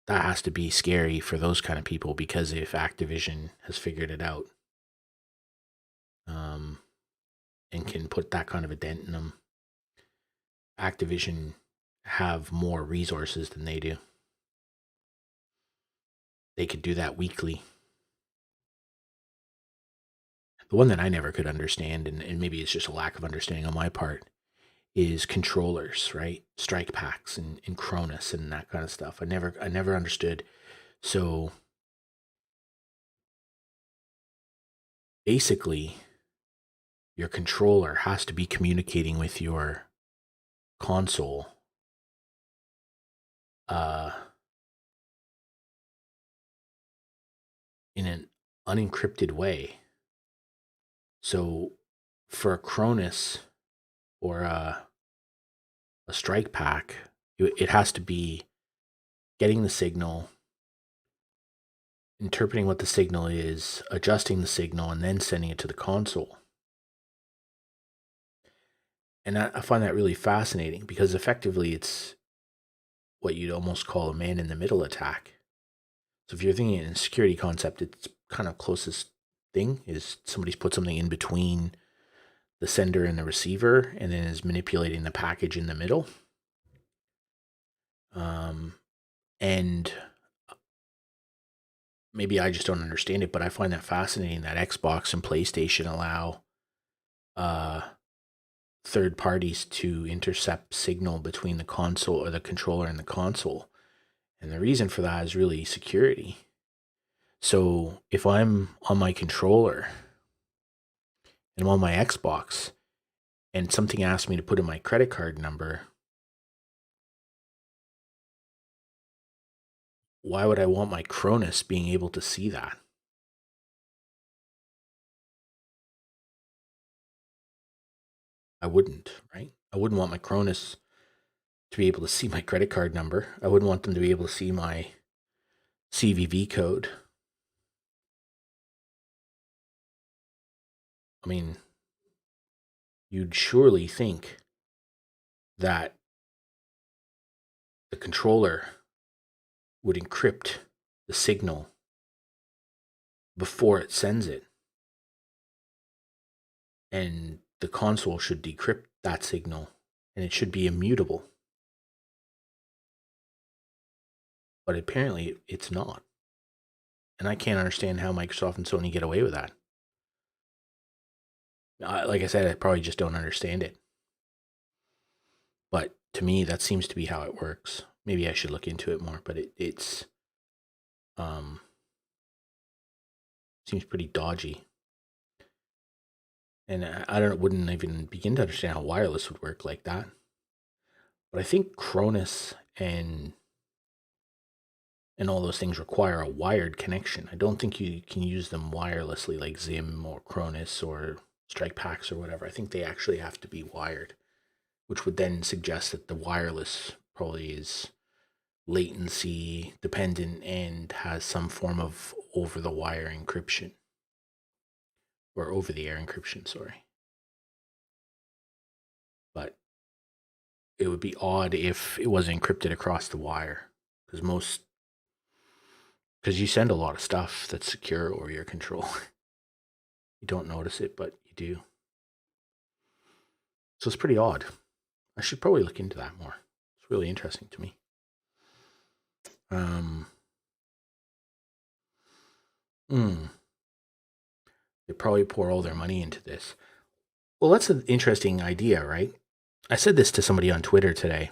that has to be scary for those kind of people, because if Activision has figured it out, and can put that kind of a dent in them, Activision have more resources than they do. They could do that weekly. The one that I never could understand, and maybe it's just a lack of understanding on my part, is controllers, right? Strike packs and Cronus and that kind of stuff. I never understood. So basically, your controller has to be communicating with your console uh, in an unencrypted way. So for a Cronus or a strike pack, it has to be getting the signal, interpreting what the signal is, adjusting the signal, and then sending it to the console. And I find that really fascinating because effectively it's what you'd almost call a man in the middle attack. So if you're thinking in a security concept, it's kind of closest thing is somebody's put something in between the sender and the receiver and then is manipulating the package in the middle. And maybe I just don't understand it, but I find that fascinating that Xbox and PlayStation allow third parties to intercept signal between the console or the controller and the console. And the reason for that is really security. So if I'm on my controller and I'm on my Xbox and something asks me to put in my credit card number, why would I want my Cronus being able to see that? I wouldn't, right? I wouldn't want my Cronus to be able to see my credit card number. I wouldn't want them to be able to see my CVV code. I mean, you'd surely think that the controller would encrypt the signal before it sends it. And the console should decrypt that signal and it should be immutable. But apparently it's not. And I can't understand how Microsoft and Sony get away with that. Like I said, I probably just don't understand it. But to me, that seems to be how it works. Maybe I should look into it more, but it's seems pretty dodgy. And wouldn't even begin to understand how wireless would work like that. But I think Cronus and all those things require a wired connection. I don't think you can use them wirelessly like Zim or Cronus or Strike Packs or whatever. I think they actually have to be wired, which would then suggest that the wireless probably is latency dependent and has some form of over the wire encryption or over the air encryption, sorry. But it would be odd if it was encrypted across the wire because you send a lot of stuff that's secure over your control. You don't notice it, but you do. So it's pretty odd. I should probably look into that more. It's really interesting to me. They probably pour all their money into this. Well, that's an interesting idea, right? I said this to somebody on Twitter today.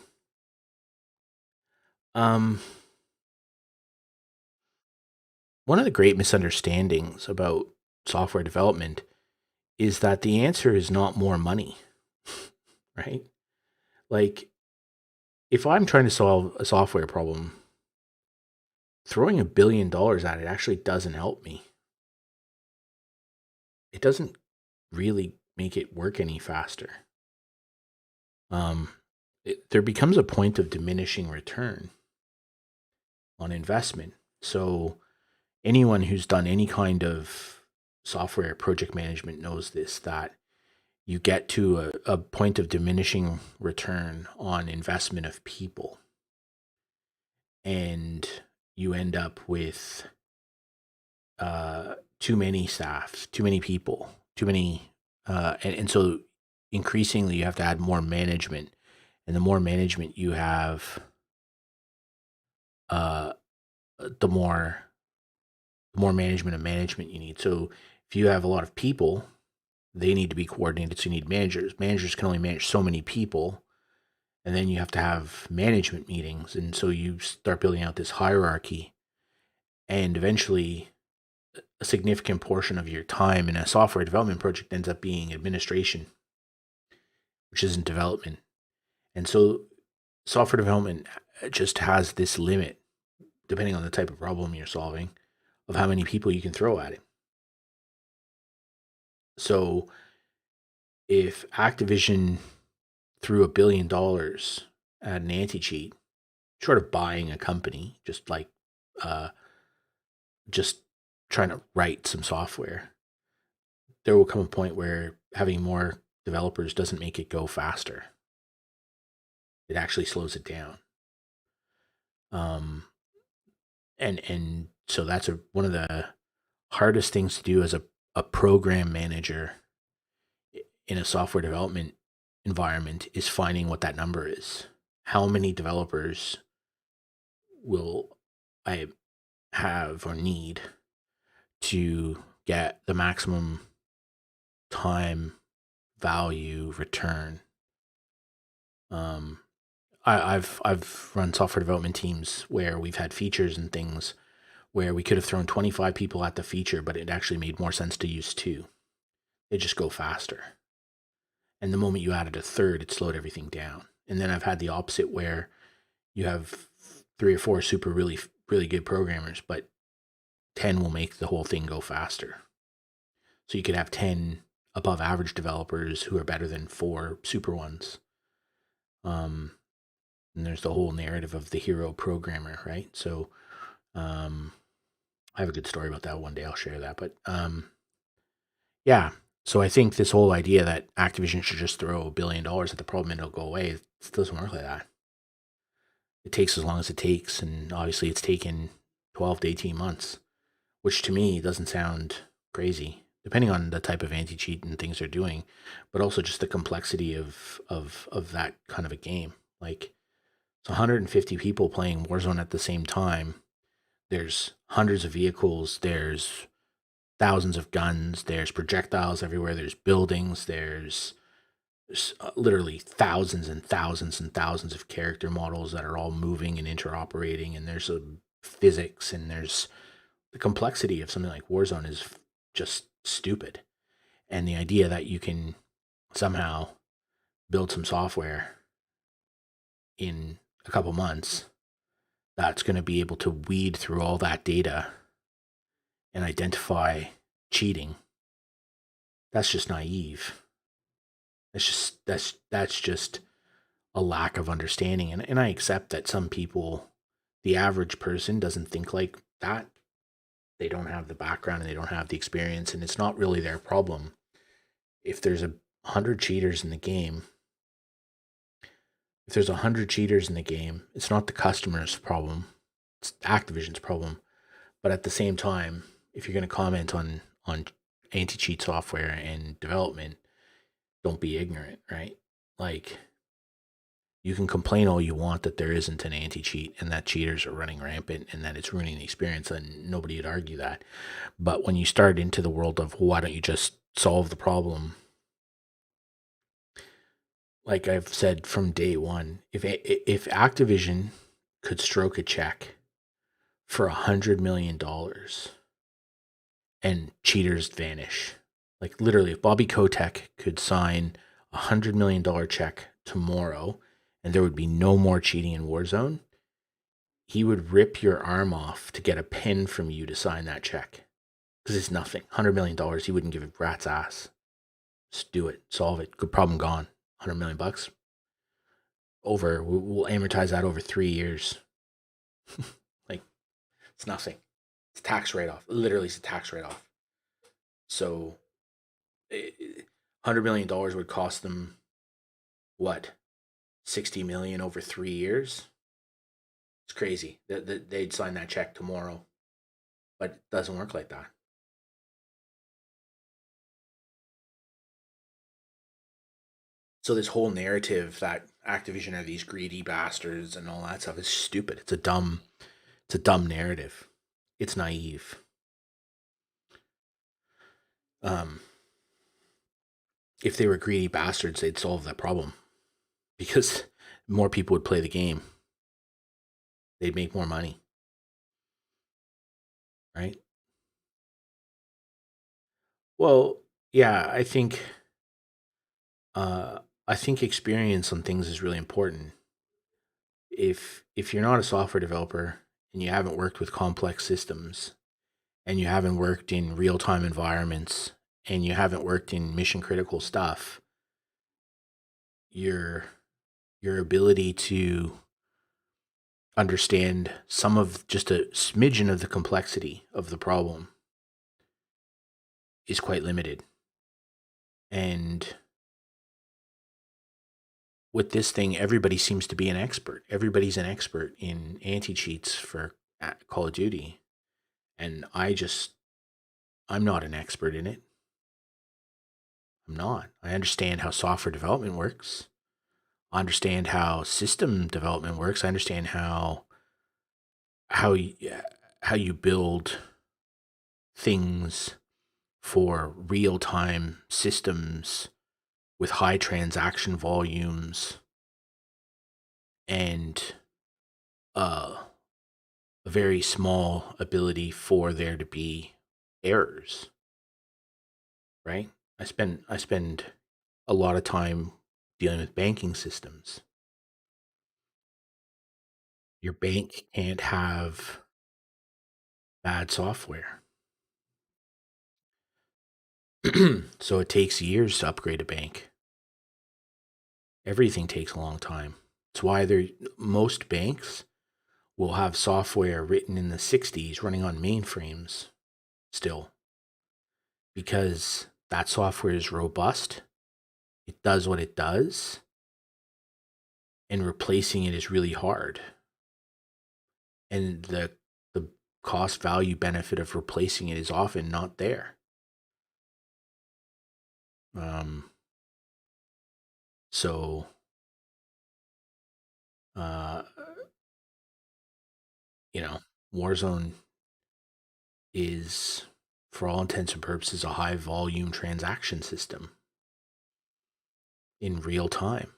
One of the great misunderstandings about software development is that the answer is not more money, right? Like, if I'm trying to solve a software problem, throwing $1 billion at it actually doesn't help me. It doesn't really make it work any faster. There becomes a point of diminishing return on investment. So anyone who's done any kind of software project management knows this, that you get to a point of diminishing return on investment of people. And you end up with too many staff, too many people, too many, and so increasingly you have to add more management, and the more management you have, the more management of management you need. So if you have a lot of people, they need to be coordinated. So you need managers. Managers can only manage so many people, and then you have to have management meetings, and so you start building out this hierarchy, and eventually a significant portion of your time in a software development project ends up being administration, which isn't development. And so software development just has this limit, depending on the type of problem you're solving, of how many people you can throw at it. So if Activision threw $1 billion at an anti-cheat, short of buying a company, uh, just trying to write some software, there will come a point where having more developers doesn't make it go faster. It actually slows it down. Um, and so that's one of the hardest things to do as a program manager in a software development environment is finding what that number is. How many developers will I have or need to get the maximum time value return? Um, I've run software development teams where we've had features and things where we could have thrown 25 people at the feature, but it actually made more sense to use two. They just go faster. And the moment you added a third, it slowed everything down. And then I've had the opposite where you have three or four really good programmers, but 10 will make the whole thing go faster. So you could have 10 above average developers who are better than four super ones. And there's the whole narrative of the hero programmer, right? So um, I have a good story about that one day. I'll share that. But yeah, so I think this whole idea that Activision should just throw $1 billion at the problem and it'll go away, it doesn't work like that. It takes as long as it takes, and obviously it's taken 12 to 18 months, which to me doesn't sound crazy, depending on the type of anti-cheat and things they're doing, but also just the complexity of that kind of a game. Like, it's 150 people playing Warzone at the same time. There's hundreds of vehicles. There's thousands of guns. There's projectiles everywhere. There's buildings. There's literally thousands and thousands and thousands of character models that are all moving and interoperating. And there's a physics, and there's the complexity of something like Warzone is just stupid. And the idea that you can somehow build some software in a couple months that's going to be able to weed through all that data and identify cheating, that's just naive. That's just a lack of understanding. And I accept that some people, the average person, doesn't think like that. They don't have the background and they don't have the experience, and it's not really their problem. If there's 100 cheaters in the game, if there's 100 cheaters in the game, it's not the customer's problem. It's Activision's problem. But at the same time, if you're going to comment on anti-cheat software and development, don't be ignorant, right? Like, you can complain all you want that there isn't an anti-cheat and that cheaters are running rampant and that it's ruining the experience, and nobody would argue that. But when you start into the world of, well, why don't you just solve the problem? Like I've said from day one, if Activision could stroke a check for $100 million and cheaters vanish, like literally, if Bobby Kotick could sign $100 million check tomorrow and there would be no more cheating in Warzone, he would rip your arm off to get a pen from you to sign that check. Because it's nothing. $100 million, he wouldn't give a rat's ass. Just do it. Solve it. Good problem gone. 100 million bucks. Over. We'll amortize that over 3 years. Like, it's nothing. It's a tax write-off. Literally, it's a tax write-off. So, $100 million would cost them, what, 60 million over 3 years? It's crazy. They'd sign that check tomorrow. But it doesn't work like that. So this whole narrative that Activision are these greedy bastards and all that stuff is stupid. It's a dumb narrative. It's naive. Um, if they were greedy bastards, they'd solve that problem because more people would play the game. They'd make more money, right? Well, yeah, I think I think experience on things is really important. If you're not a software developer and you haven't worked with complex systems and you haven't worked in real-time environments and you haven't worked in mission critical stuff, your your ability to understand some of just a smidgen of the complexity of the problem is quite limited. And with this thing, everybody seems to be an expert. Everybody's an expert in anti-cheats for Call of Duty. And I'm not an expert in it. I'm not. I understand how software development works. I understand how system development works. I understand how you, how you build things for real-time systems with high transaction volumes and a very small ability for there to be errors, right? I spend a lot of time dealing with banking systems. Your bank can't have bad software. So it takes years to upgrade a bank. Everything takes a long time. It's why most banks will have software written in the 60s running on mainframes still, because that software is robust. It does what it does, and replacing it is really hard. And the cost value benefit of replacing it is often not there. Um, so, uh, you know, Warzone is, for all intents and purposes, a high volume transaction system in real time.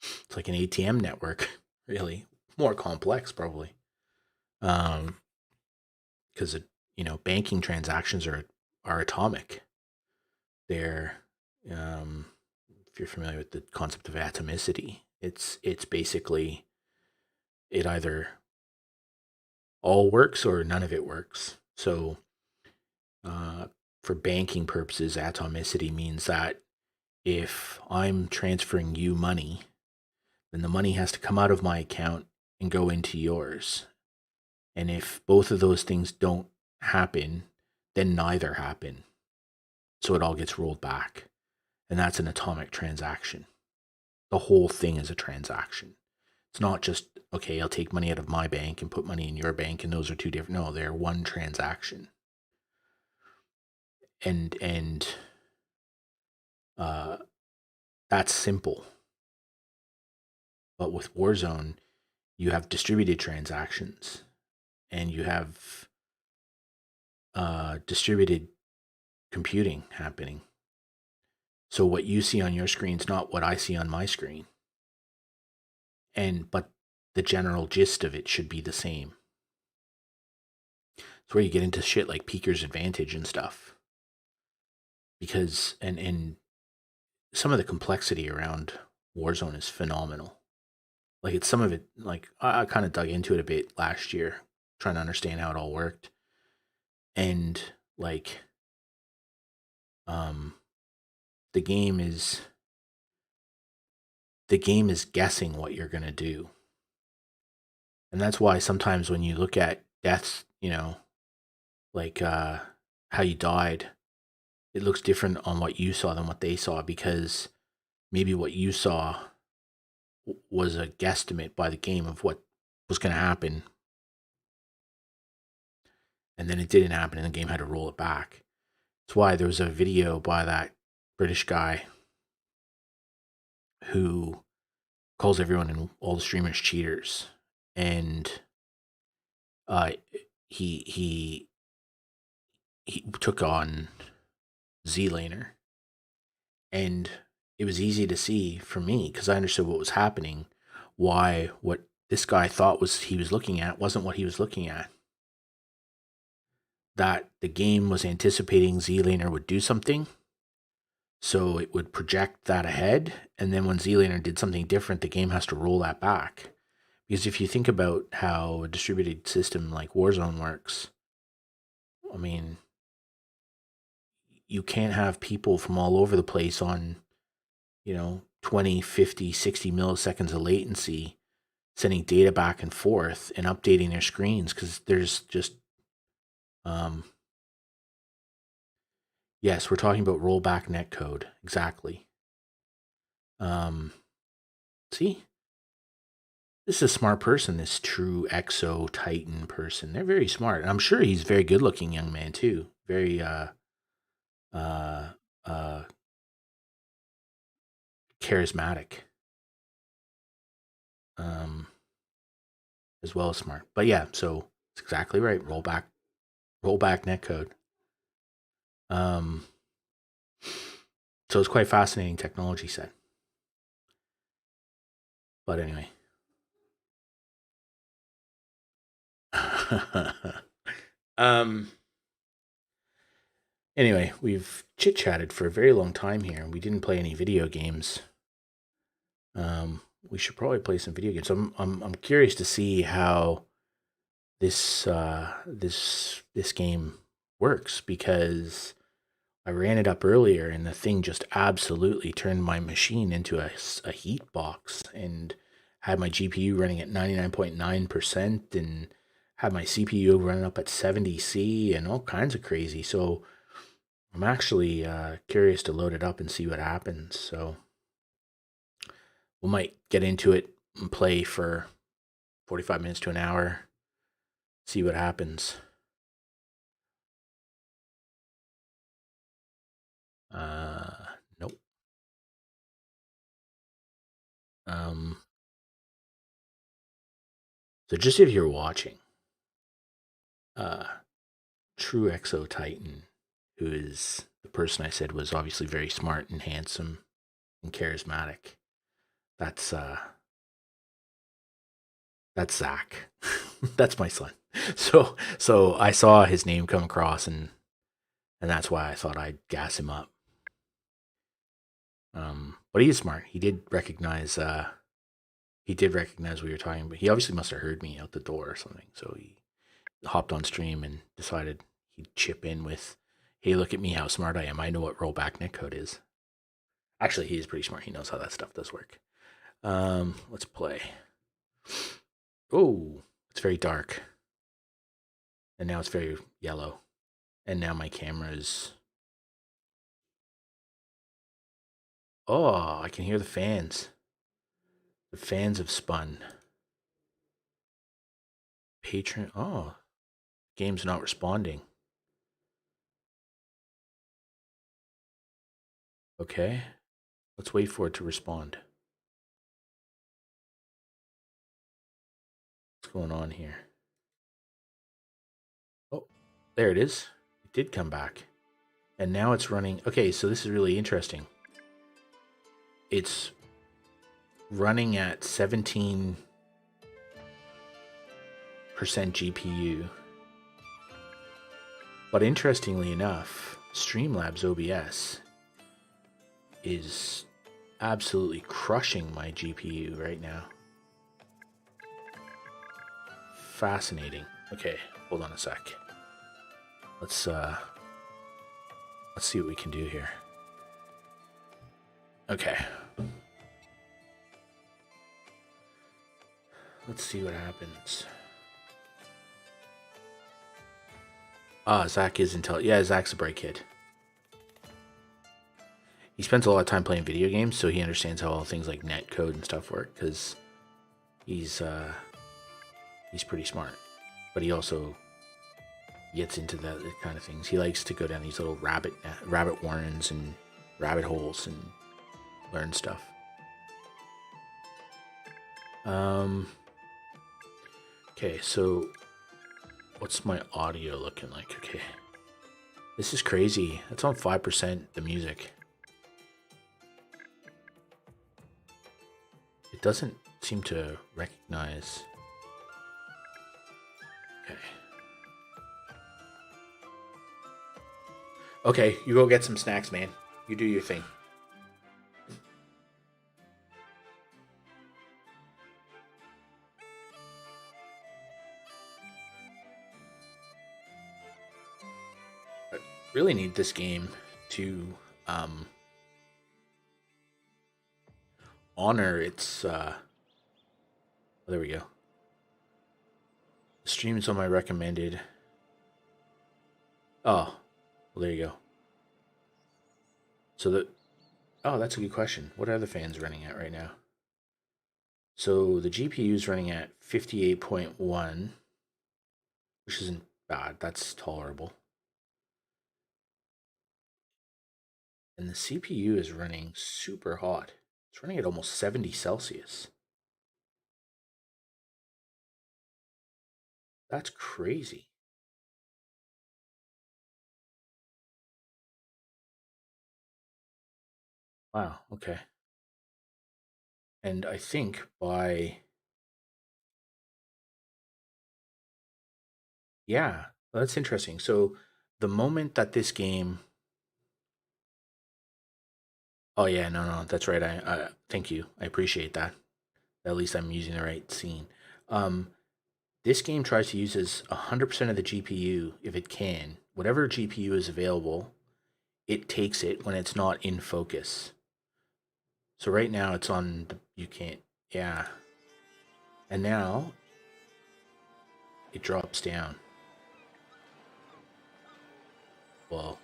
It's like an ATM network, really. More complex, probably. Because banking transactions are atomic. They're if you're familiar with the concept of atomicity, it's basically it either all works or none of it works. So for banking purposes, atomicity means that if I'm transferring you money, then the money has to come out of my account and go into yours. And if both of those things don't happen, then neither happen. So it all gets rolled back. And that's an atomic transaction. The whole thing is a transaction. It's not just, okay, I'll take money out of my bank and put money in your bank, and those are two different. No, they're one transaction. And that's simple. But with Warzone, you have distributed transactions, and you have distributed computing happening. So what you see on your screen is not what I see on my screen. But the general gist of it should be the same. It's where you get into shit like Peeker's Advantage and stuff. Because and some of the complexity around Warzone is phenomenal. Like it's some of it, like I kind of dug into it a bit last year, trying to understand how it all worked. And like the game is guessing what you're gonna do. And that's why sometimes when you look at deaths, like how you died, it looks different on what you saw than what they saw, because maybe what you saw was a guesstimate by the game of what was going to happen, and then it didn't happen and the game had to roll it back. That's why there was a video by that British guy who calls everyone and all the streamers cheaters, and he took on Z-Laner, and it was easy to see for me, because I understood what was happening, why what this guy thought he was looking at wasn't what he was looking at. That the game was anticipating Z-Laner would do something, So it would project that ahead, and then when ZLaner did something different, the game has to roll that back. Because if you think about how a distributed system like Warzone works, I mean, you can't have people from all over the place on, 20, 50, 60 milliseconds of latency sending data back and forth and updating their screens because there's just, um, yes, we're talking about rollback netcode. Exactly. See? This is a smart person, this true exo titan person. They're very smart. And I'm sure he's a very good looking young man too. Very uh uh charismatic. Um as well as smart. But yeah, so it's exactly right. Rollback netcode. Um so it's quite fascinating technology set. But anyway. um Anyway, we've chit-chatted for a very long time here. We didn't play any video games. We should probably play some video games. I'm curious to see how this game works because I ran it up earlier and the thing just absolutely turned my machine into a heat box and had my GPU running at 99.9% and had my CPU running up at 70C and all kinds of crazy. So I'm actually curious to load it up and see what happens. So we might get into it and play for 45 minutes to an hour, see what happens. Nope. Um, so just if you're watching, uh, True Exo Titan, who is the person I said was obviously very smart and handsome and charismatic. That's that's Zach. That's my son. So I saw his name come across and that's why I thought I'd gas him up. But he is smart. He did recognize we were talking, but he obviously must have heard me out the door or something. So he hopped on stream and decided he'd chip in with, "Hey, look at me, how smart I am. I know what rollback netcode is." Actually, he is pretty smart. He knows how that stuff does work. Let's play. Oh, it's very dark, and now it's very yellow, and now my camera is. Oh, I can hear the fans. The fans have spun. Patron. Oh, game's not responding. Okay, let's wait for it to respond. What's going on here? Oh, there it is. It did come back. And now it's running. Okay, so this is really interesting. It's running at 17% GPU. But interestingly enough, Streamlabs OBS is absolutely crushing my GPU right now. Fascinating. Okay, hold on a sec. Let's see what we can do here. Okay. Let's see what happens. Zach is intelligent. Yeah, Zach's a bright kid. He spends a lot of time playing video games, so he understands how all things like netcode and stuff work, because he's pretty smart. But he also gets into that kind of things. He likes to go down these little rabbit warrens and rabbit holes and learn stuff. Okay, so what's my audio looking like? Okay, this is crazy. It's on 5%, the music. It doesn't seem to recognize. Okay. Okay, you go get some snacks, man. You do your thing. I really need this game to um, honor its. There we go. The streams on my recommended. Oh, well, there you go. So the. Oh, that's a good question. What are the fans running at right now? So the GPU is running at 58.1, which isn't bad. That's tolerable. And the CPU is running super hot. It's running at almost 70 Celsius. That's crazy. Wow, okay. And I think by, yeah, that's interesting. So the moment that this game, oh yeah, no, that's right. I thank you. I appreciate that. At least I'm using the right scene. Um, this game tries to uses 100% of the GPU if it can. Whatever GPU is available, it takes it when it's not in focus. So right now it's on the, you can't, yeah. And now it drops down. Well,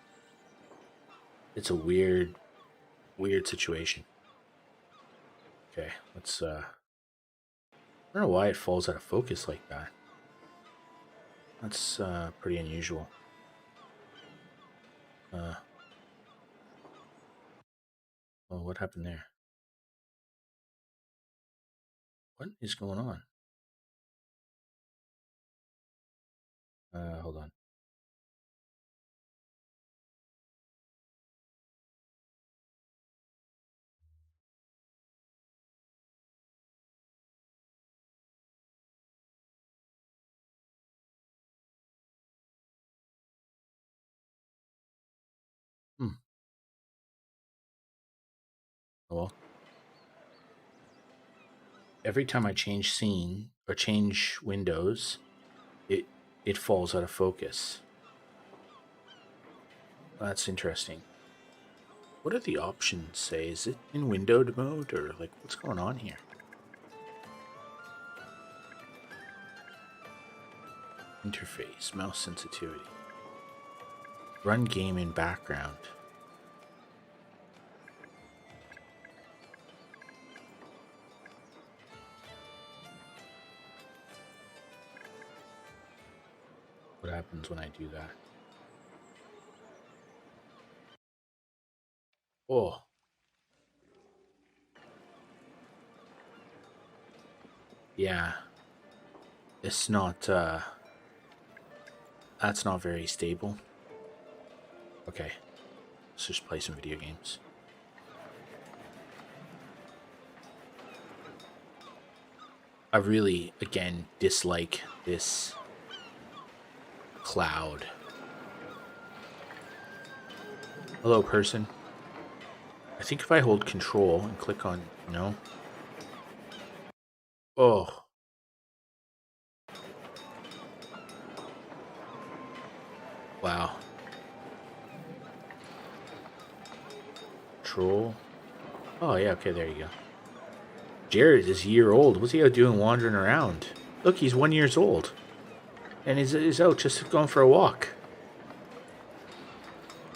it's a weird situation. Okay, let's I don't know why it falls out of focus like that. That's pretty unusual. Uh, well, what happened there? What is going on? Hold on. Hmm. Well, every time I change scene or change windows, it it falls out of focus. That's interesting. What do the options say? Is it in windowed mode or like what's going on here? Interface, mouse sensitivity. Run game in background. What happens when I do that? Oh, yeah. It's not that's not very stable. Okay. Let's just play some video games. I really again dislike this cloud. Hello person. I think if I hold control and click on no. Oh, wow. Control. Oh yeah, okay, there you go. Jared is a year old. What's he out doing wandering around? Look, he's 1 year old. And he's out just going for a walk.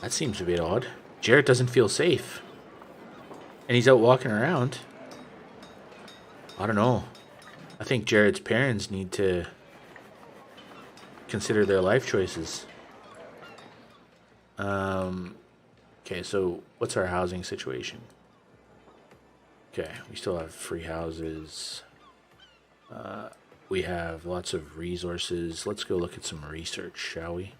That seems a bit odd. Jared doesn't feel safe. And he's out walking around. I don't know. I think Jared's parents need to consider their life choices. Okay, so what's our housing situation? Okay, we still have free houses. We have lots of resources. Let's go look at some research, shall we?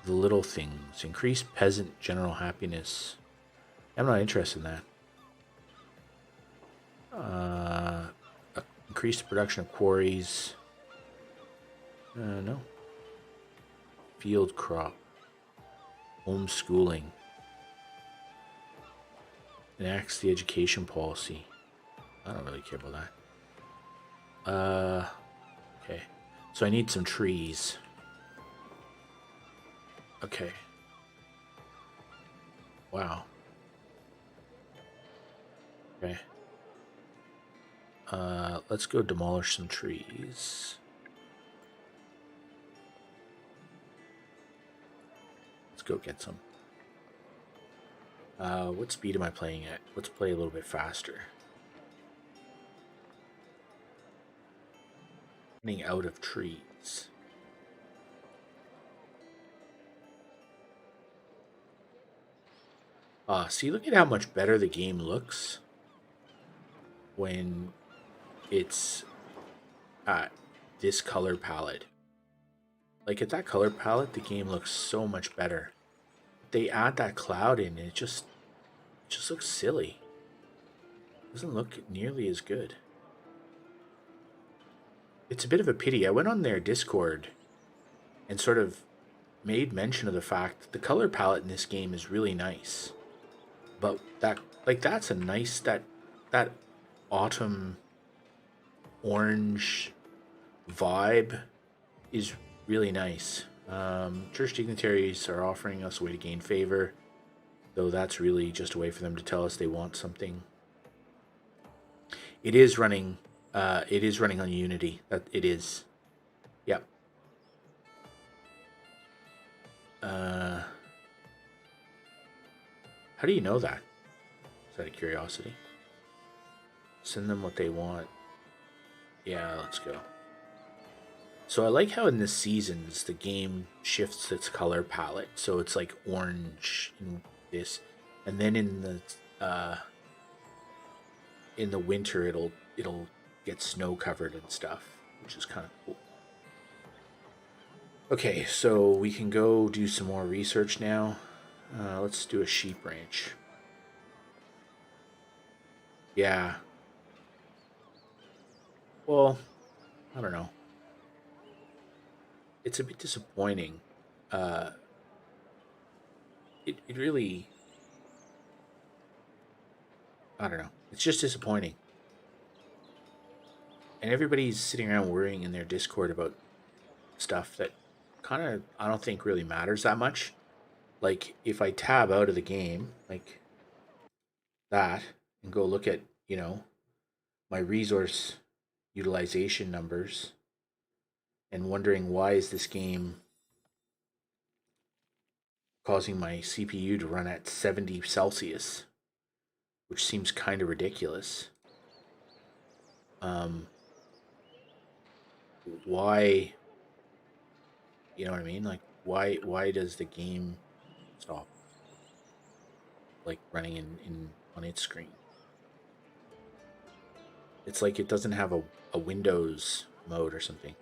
The little things. Increase peasant general happiness. I'm not interested in that. Increase the production of quarries. No. Field crop. Homeschooling. Enacts the education policy. I don't really care about that. Okay. So I need some trees. Okay. Wow. Okay. Let's go demolish some trees. Let's go get some. What speed am I playing at? Let's play a little bit faster. Running out of trees. See, look at how much better the game looks when it's at this color palette. Like at that color palette, the game looks so much better. They add that cloud in, and it just looks silly. It doesn't look nearly as good. It's a bit of a pity. I went on their Discord and sort of made mention of the fact that the color palette in this game is really nice. But that's a nice that autumn orange vibe is really nice. Church dignitaries are offering us a way to gain favor, though that's really just a way for them to tell us they want something. It is running. It is running on Unity. That it is. Yep. How do you know that? Is that a curiosity? Send them what they want. Yeah, let's go. So I like how in the seasons the game shifts its color palette. So it's like orange in this, and then in the winter it'll get snow covered and stuff, which is kind of cool. Okay, so we can go do some more research now. Let's do a sheep ranch. Yeah. Well, I don't know. It's a bit disappointing. Uh, it really, I don't know. It's just disappointing. And everybody's sitting around worrying in their Discord about stuff that kind of, I don't think really matters that much. Like, if I tab out of the game, like that, and go look at, my resource utilization numbers, and wondering why is this game causing my CPU to run at 70 Celsius, which seems kind of ridiculous. Why, you know what I mean? Like, why does the game stop, like, running in on its screen? It's like it doesn't have a Windows mode or something.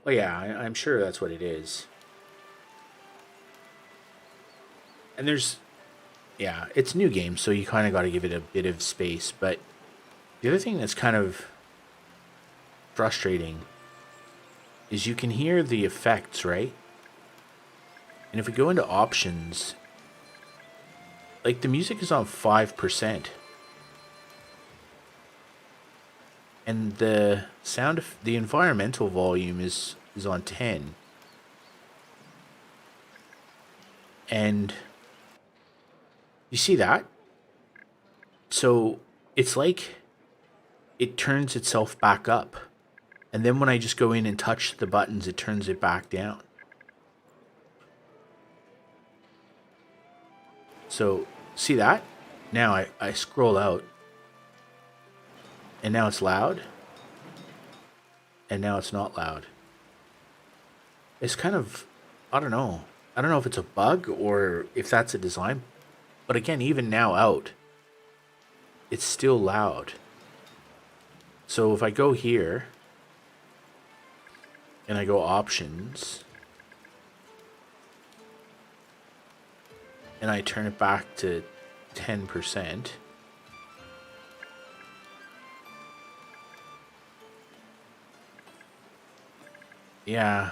Oh yeah, I'm sure that's what it is. And yeah, it's a new game, so you kind of got to give it a bit of space. But the other thing that's kind of frustrating is you can hear the effects, right? And if we go into options, like the music is on 5%. And the the environmental volume is on 10. And you see that? So it's like it turns itself back up. And then when I just go in and touch the buttons, it turns it back down. So see that? Now I scroll out. And now it's loud. And now it's not loud. It's kind of, I don't know. I don't know if it's a bug or if that's a design. But again, even now out, it's still loud. So if I go here and I go options and I turn it back to 10%, yeah,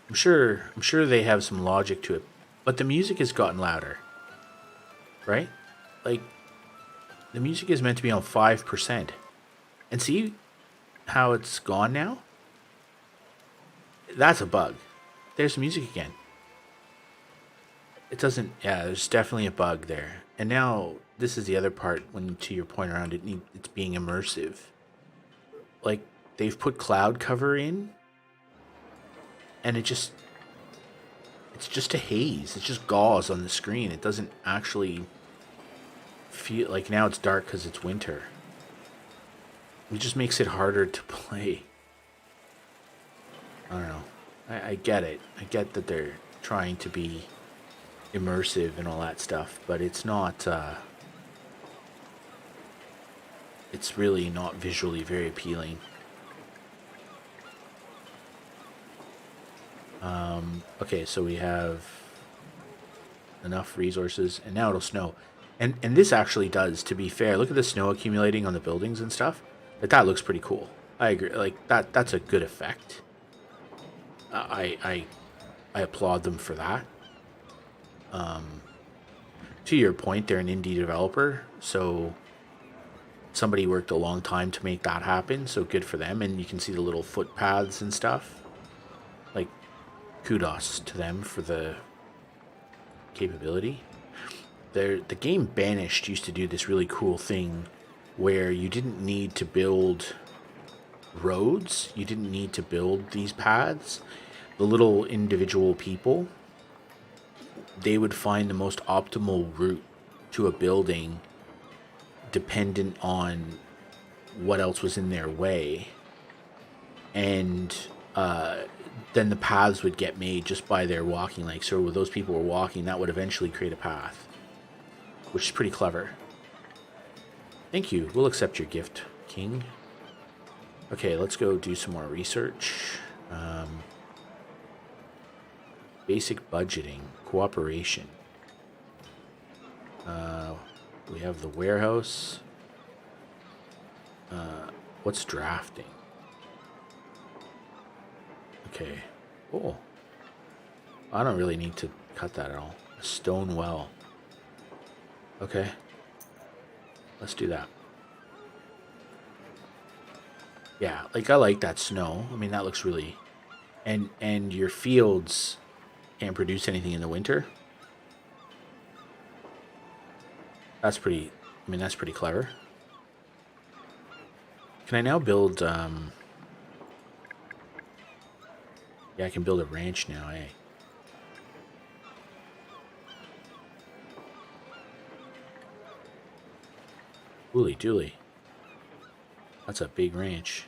I'm sure they have some logic to it, but the music has gotten louder, right? Like The music is meant to be on 5%. And see how it's gone now? That's a bug. There's music again. It doesn't... Yeah, there's definitely a bug there. And now, this is the other part, when to your point around it's being immersive. Like, they've put cloud cover in, and it's just a haze. It's just gauze on the screen. It doesn't actually feel like now it's dark because it's winter. It just makes it harder to play. I don't know. I get it. I get that they're trying to be immersive and all that stuff, but it's not, it's really not visually very appealing. Okay, so we have enough resources, and now it'll snow. And this actually does, to be fair. Look at the snow accumulating on the buildings and stuff. Like, that looks pretty cool. I agree. Like, that's a good effect. I applaud them for that. To your point, they're an indie developer, so somebody worked a long time to make that happen, so good for them. And you can see the little footpaths and stuff. Like, kudos to them for the capability. The game Banished used to do this really cool thing where you didn't need to build roads. You didn't need to build these paths. The little individual people, they would find the most optimal route to a building dependent on what else was in their way. And then the paths would get made just by their walking. Like, so where those people were walking, that would eventually create a path, which is pretty clever. Thank you. We'll accept your gift, King. Okay, let's go do some more research. Basic budgeting, cooperation. We have the warehouse. What's drafting? Okay. Oh. I don't really need to cut that at all. A stone well. Okay. Let's do that. Yeah, like, I like that snow. I mean, that looks really... And your fields can't produce anything in the winter. That's pretty... I mean, that's pretty clever. Can I now build... Yeah, I can build a ranch now, eh? Ooly dooly. That's a big ranch.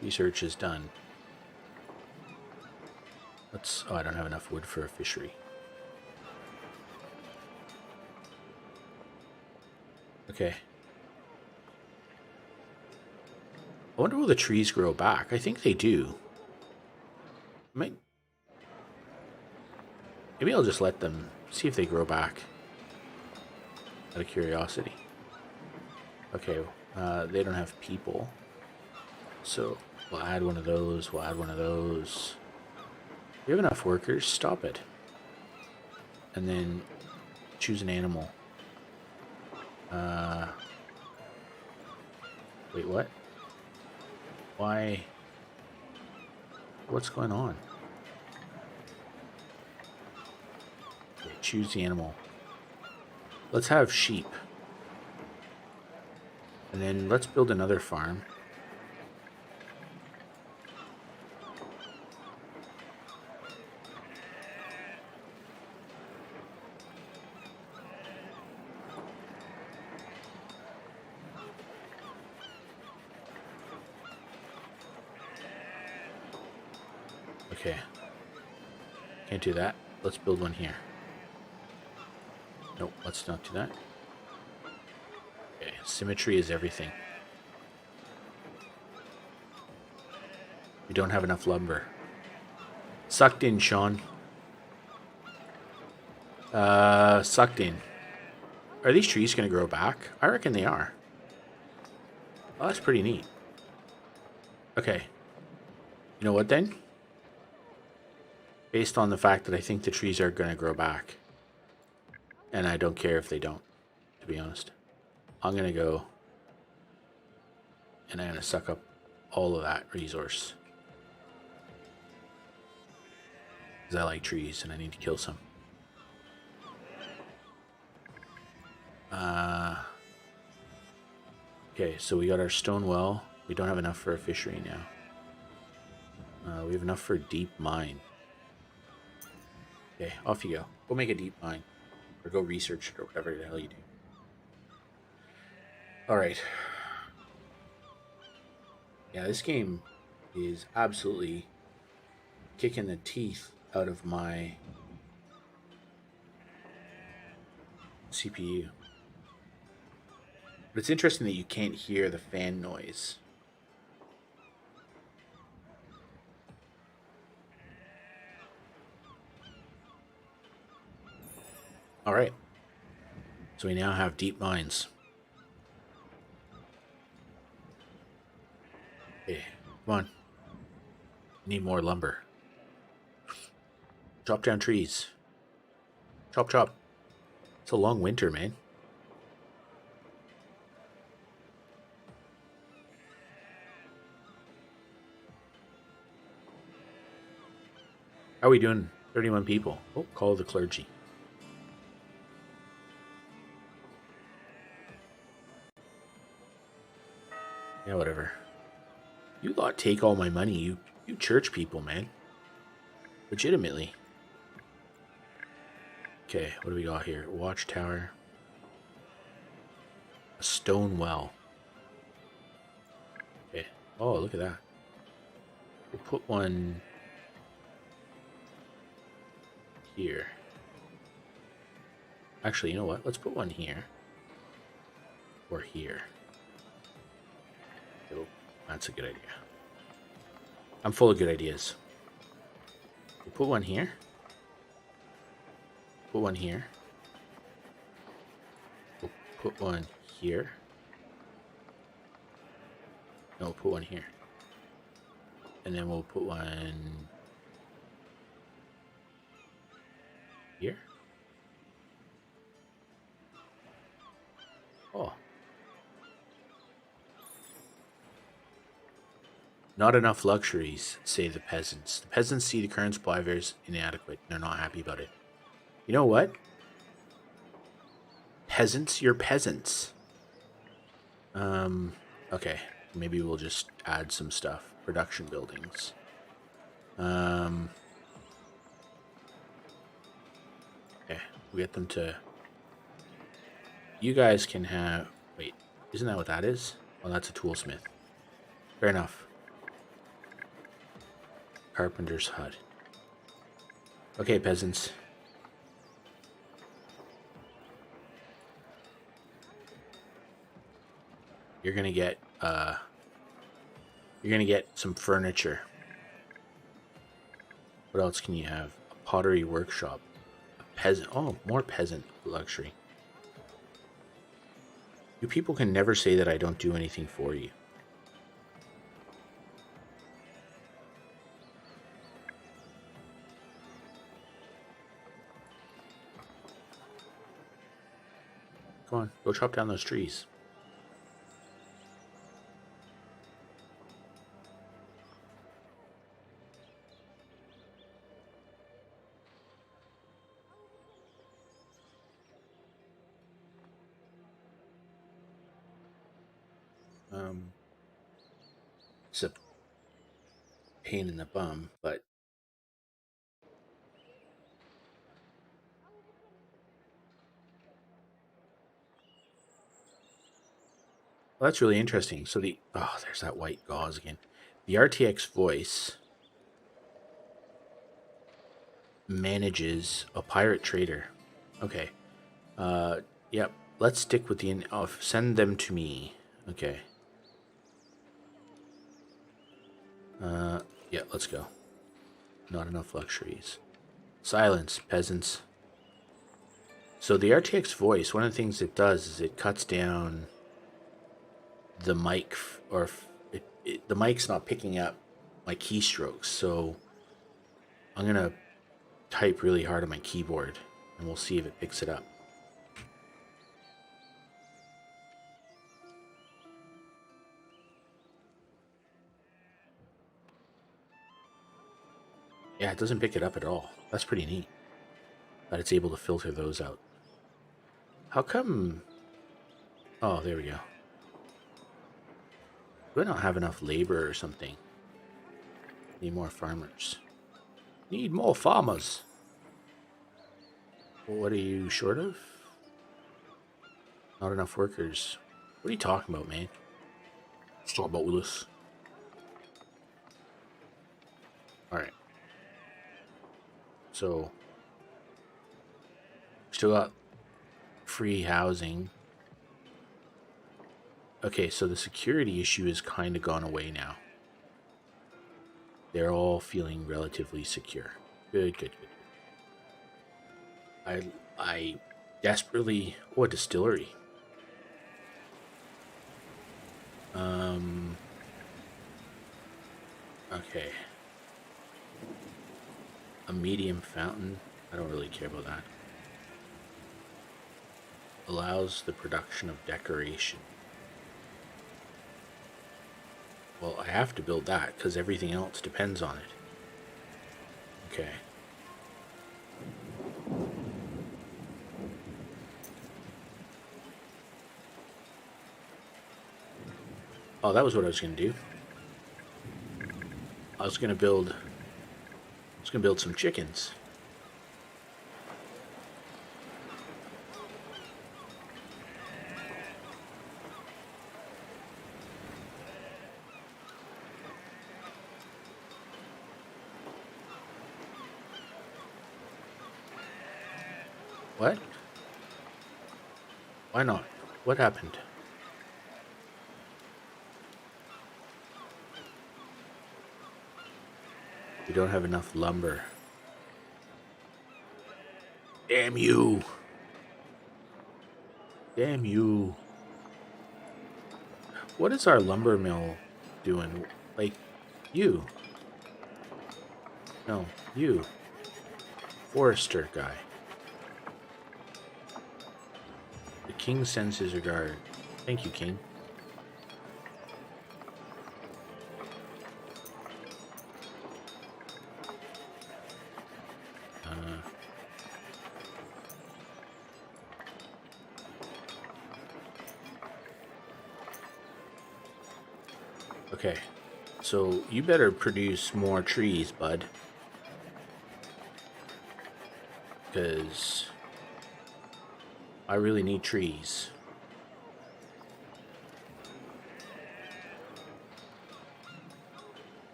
Research is done. Let's... Oh, I don't have enough wood for a fishery. Okay. I wonder will the trees grow back? I think they do. Maybe I'll just let them see if they grow back. Out of curiosity. Okay, they don't have people. So we'll add one of those, we'll add one of those. We have enough workers, stop it. And then choose an animal. Wait, what? Why? What's going on? Okay, choose the animal. Let's have sheep. And then let's build another farm. Okay. Can't do that. Let's build one here. Nope, let's not do that. Okay, symmetry is everything. We don't have enough lumber. Sucked in, Sean. Sucked in. Are these trees going to grow back? I reckon they are. Oh, that's pretty neat. Okay. You know what then? based on the fact that I think the trees are going to grow back. And I don't care if they don't, to be honest. I'm going to go and I'm going to suck up all of that resource. Because I like trees and I need to kill some. Okay, so we got our stone well. We don't have enough for a fishery now. We have enough for a deep mine. Okay, off you go. Go make a deep mine. Or go research it or whatever the hell you do. Alright. Yeah, this game is absolutely kicking the teeth out of my CPU. But it's interesting that you can't hear the fan noise. Alright. So we now have deep mines. Okay, come on. We need more lumber. Chop down trees. Chop, chop. It's a long winter, man. How are we doing? 31 people. Oh, call the clergy. Yeah, whatever. You lot take all my money, you church people, man. Legitimately. Okay, what do we got here? Watchtower. A stone well. Okay. Oh, look at that. We'll put one here. Actually, you know what? Let's put one here. Or here. Oh, that's a good idea. I'm full of good ideas. We'll put one here. Put one here. We'll put one here. No, we'll put one here. And then we'll put one here. Oh. Not enough luxuries, say the peasants. The peasants see the current supply is inadequate. They're not happy about it. You know what? Peasants, you're peasants. Okay. Maybe we'll just add some stuff. Production buildings. Okay. We'll get them to... You guys can have... Wait, isn't that what that is? Oh, that's a toolsmith. Fair enough. Carpenter's hut. Okay, peasants. You're gonna get some furniture. What else can you have? A pottery workshop. A peasant. Oh, more peasant luxury. You people can never say that I don't do anything for you. Come on, go chop down those trees. It's a pain in the bum, but well, that's really interesting. So there's that white gauze again. The RTX voice manages a pirate trader. Okay. Yep. Let's stick with the send them to me. Okay. Yeah, let's go. Not enough luxuries. Silence, peasants. So the RTX voice, one of the things it does is it cuts down the mic, the mic's not picking up my keystrokes. So I'm gonna type really hard on my keyboard, and we'll see if it picks it up. Yeah, it doesn't pick it up at all. That's pretty neat that it's able to filter those out. How come... Oh, there we go. Do I not have enough labor or something? Need more farmers. Need more farmers. Well, what are you short of? Not enough workers. What are you talking about, man? Let's talk about this. Alright. So, still got free housing. Okay, so the security issue has kind of gone away now. They're all feeling relatively secure. Good, good, good. I desperately... Oh, a distillery. Okay. A medium fountain. I don't really care about that. Allows the production of decoration. Well, I have to build that because everything else depends on it. Okay. Oh, that was what I was going to do. I was going to build some chickens. What? Why not? What happened? We don't have enough lumber. Damn you! Damn you! What is our lumber mill doing? Like, you. No, you. Forester guy. The king sends his regard. Thank you, king. Okay, so you better produce more trees, bud. Because I really need trees.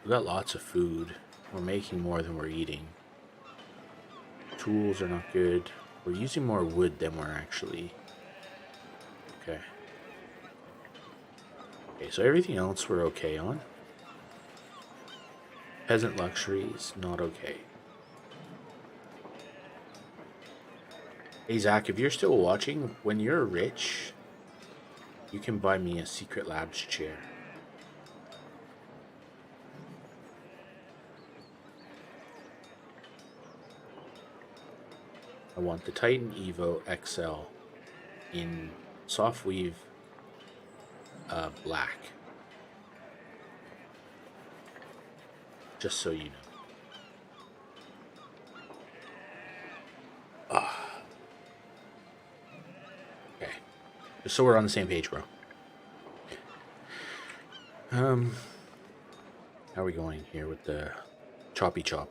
We got lots of food. We're making more than we're eating. Tools are not good. We're using more wood than we're actually... Okay. Okay, so everything else we're okay on. Peasant luxuries, not okay. Hey Zach, if you're still watching, when you're rich, you can buy me a Secret Labs chair. I want the Titan Evo XL in soft weave black. Just so you know. Okay. Just so we're on the same page, bro. How are we going here with the choppy chop?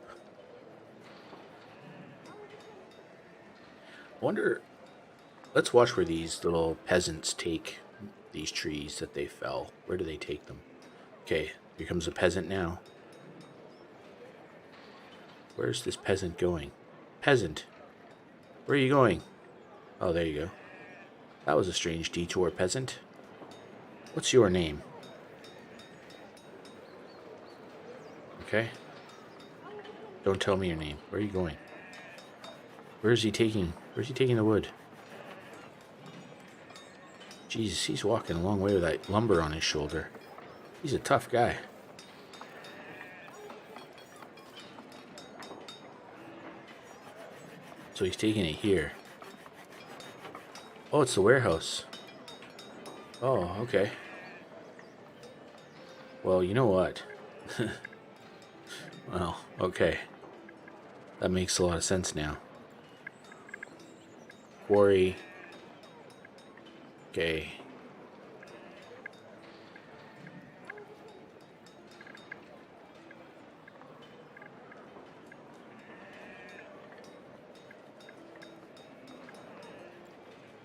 I wonder... Let's watch where these little peasants take these trees that they fell. Where do they take them? Okay, here comes a peasant now. Where's this peasant going? Peasant, where are you going? Oh, there you go. That was a strange detour, peasant. What's your name? Okay. Don't tell me your name. Where are you going? Where's he taking the wood? Jesus, he's walking a long way with that lumber on his shoulder. He's a tough guy. So he's taking it here. Oh, it's the warehouse. Oh, okay. Well, you know what? Well, okay. That makes a lot of sense now. Quarry. Okay.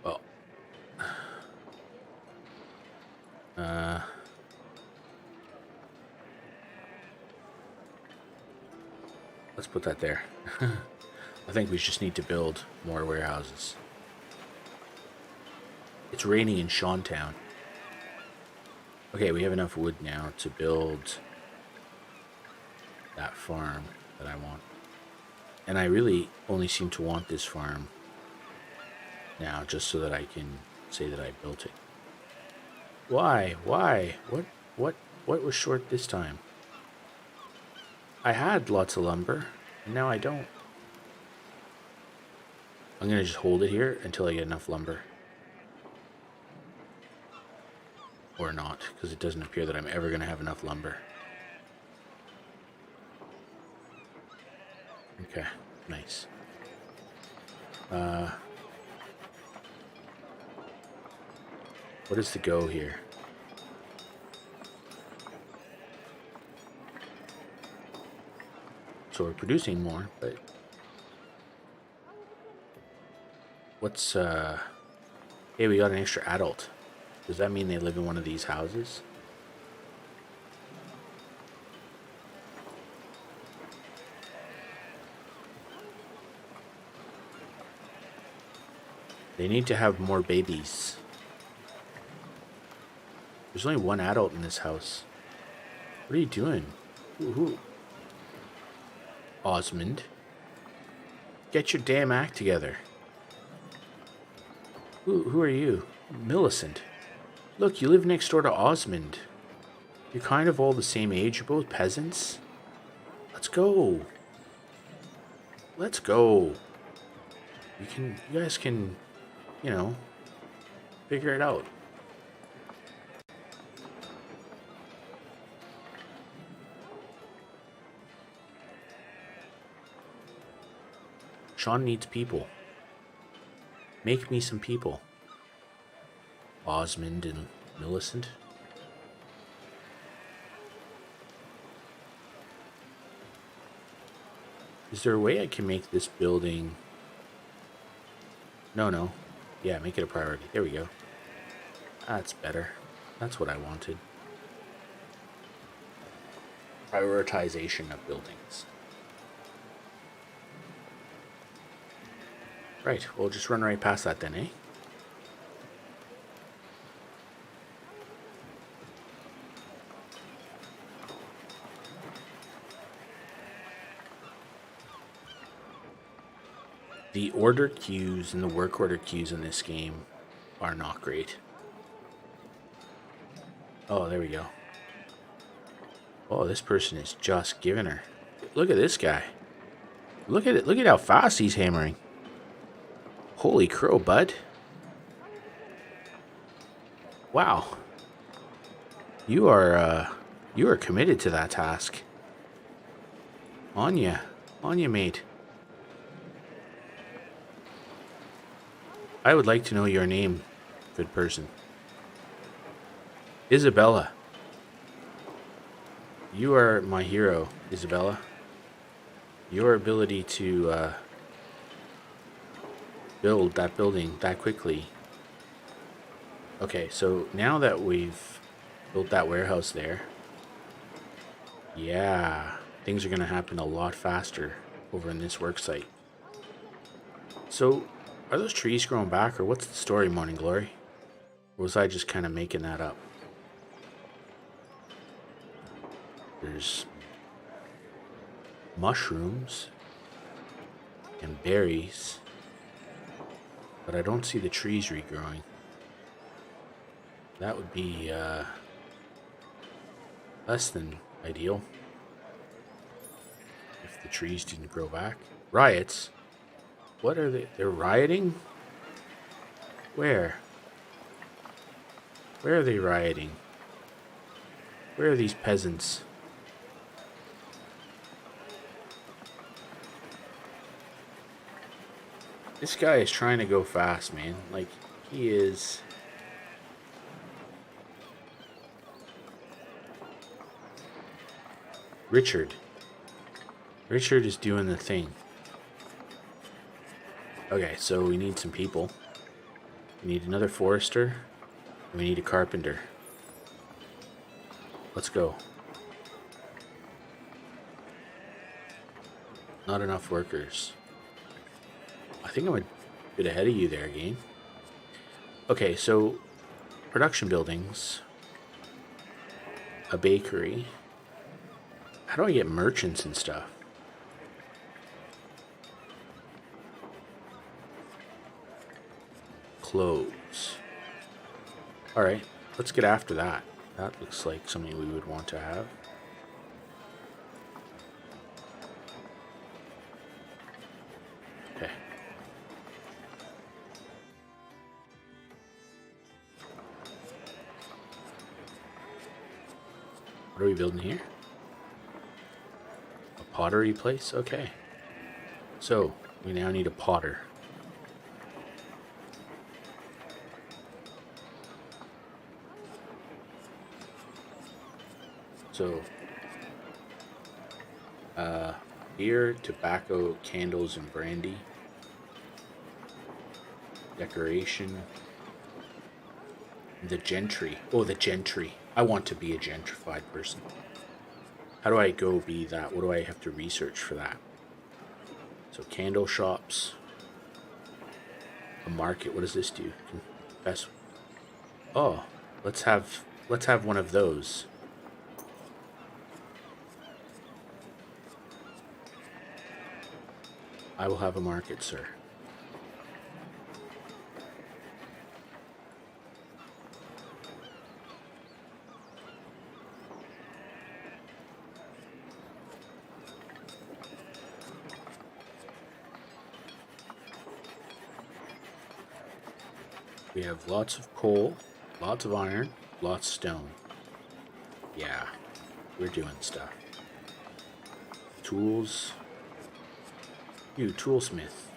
Well. Let's put that there. I think we just need to build more warehouses. It's raining in Seantown. Okay, we have enough wood now to build that farm that I want. And I really only seem to want this farm now just so that I can say that I built it. Why? Why? What was short this time? I had lots of lumber, and now I don't. I'm gonna just hold it here until I get enough lumber. Or not, because it doesn't appear that I'm ever gonna have enough lumber. Okay, nice. What is the go here? So we're producing more, but what's hey, we got an extra adult. Does that mean they live in one of these houses? They need to have more babies. There's only one adult in this house. What are you doing? Who? Osmond. Get your damn act together. Who are you? Millicent. Look, you live next door to Osmond. You're kind of all the same age. You're both peasants. Let's go. Let's go. You guys can, you know, figure it out. Sean needs people. Make me some people. Osmond and Millicent. Is there a way I can make this building... No. Yeah, make it a priority. There we go. That's better. That's what I wanted. Prioritization of buildings. Right, we'll just run right past that then, eh? The order queues and the work order queues in this game are not great. Oh, there we go. Oh, this person is just giving her. Look at this guy. Look at it. Look at how fast he's hammering. Holy crow, bud. Wow. You are committed to that task. On ya, mate. I would like to know your name, good person. Isabella. You are my hero, Isabella. Your ability to build that building that quickly. Okay, so now that we've built that warehouse there, yeah, things are going to happen a lot faster over in this work site. So, are those trees growing back, or what's the story, Morning Glory? Or was I just kind of making that up? There's mushrooms and berries, but I don't see the trees regrowing. That would be less than ideal if the trees didn't grow back. Riots? What are they? They're rioting? Where? Where are they rioting? Where are these peasants? This guy is trying to go fast, man. Like, he is... Richard. Richard is doing the thing. Okay, so we need some people. We need another forester. And we need a carpenter. Let's go. Not enough workers. I think I'm a bit ahead of you there, game. Okay, so production buildings, a bakery. How do I get merchants and stuff? Clothes. Alright, let's get after that. That looks like something we would want to have. Okay. What are we building here? A pottery place? Okay. So, we now need a potter. So, beer, tobacco, candles, and brandy. Decoration. The gentry. Oh, the gentry. I want to be a gentrified person. How do I go be that? What do I have to research for that? So, candle shops. A market. What does this do? Best. Oh, let's have one of those. I will have a market, sir. We have lots of coal, lots of iron, lots of stone. Yeah, we're doing stuff. Tools. You, toolsmith.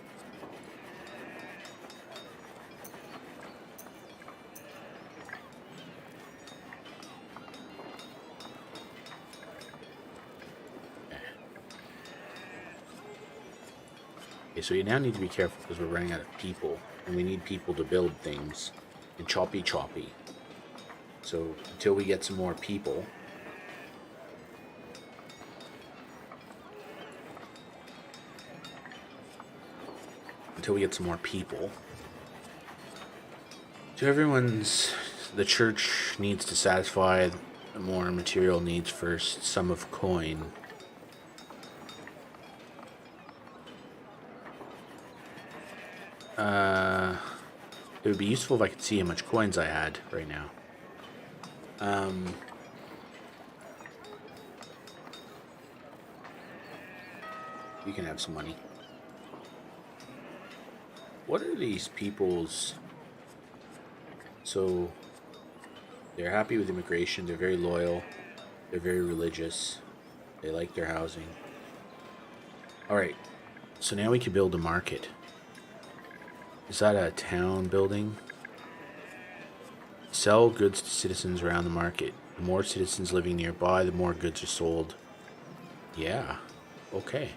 Okay, so you now need to be careful because we're running out of people, and we need people to build things and choppy. So until we get some more people, the church needs to satisfy the more material needs first. Sum of coin. It would be useful if I could see how much coins I had right now. You can have some money. What are these people's... So, they're happy with immigration, they're very loyal, they're very religious, they like their housing. Alright, so now we can build a market. Is that a town building? Sell goods to citizens around the market. The more citizens living nearby, the more goods are sold. Yeah, okay.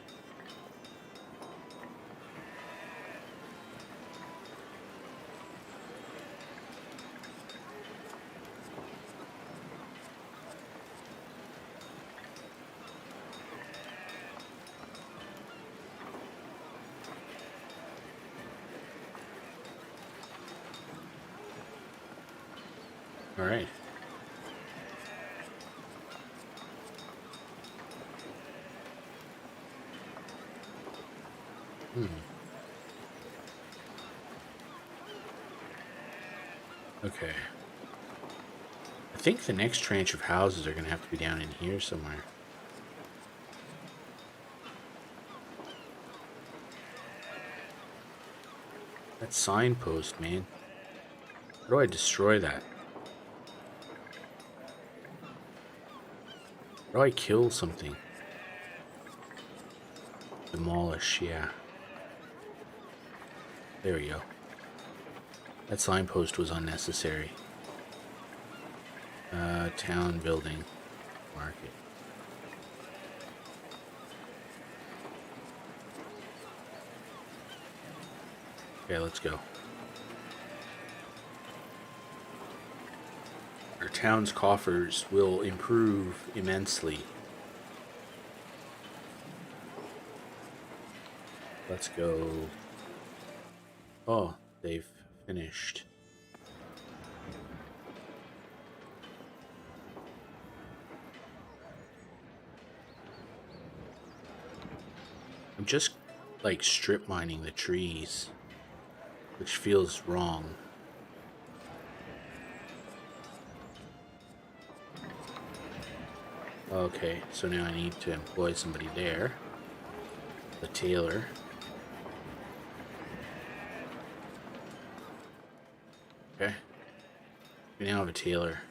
All right. Okay. I think the next tranche of houses are going to have to be down in here somewhere. That signpost, man. How do I destroy that? How do I kill something? Demolish, yeah. There we go. That signpost was unnecessary. Town building. Market. Okay, let's go. Our town's coffers will improve immensely. Let's go. Oh, they've finished. I'm just like strip mining the trees, which feels wrong. Okay, so now I need to employ somebody there. The tailor. Okay. We now have a tailor.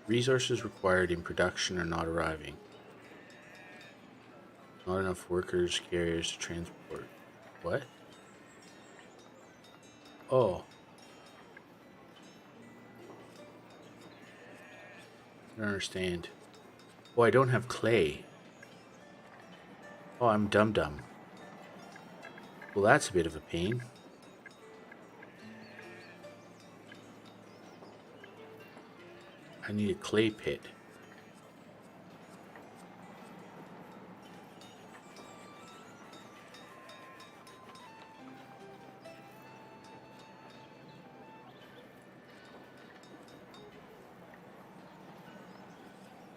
Resources required in production are not arriving. Not enough workers, carriers to transport. What? Oh. I don't understand. Oh, I don't have clay. Oh, I'm dum-dum. Well, that's a bit of a pain. I need a clay pit.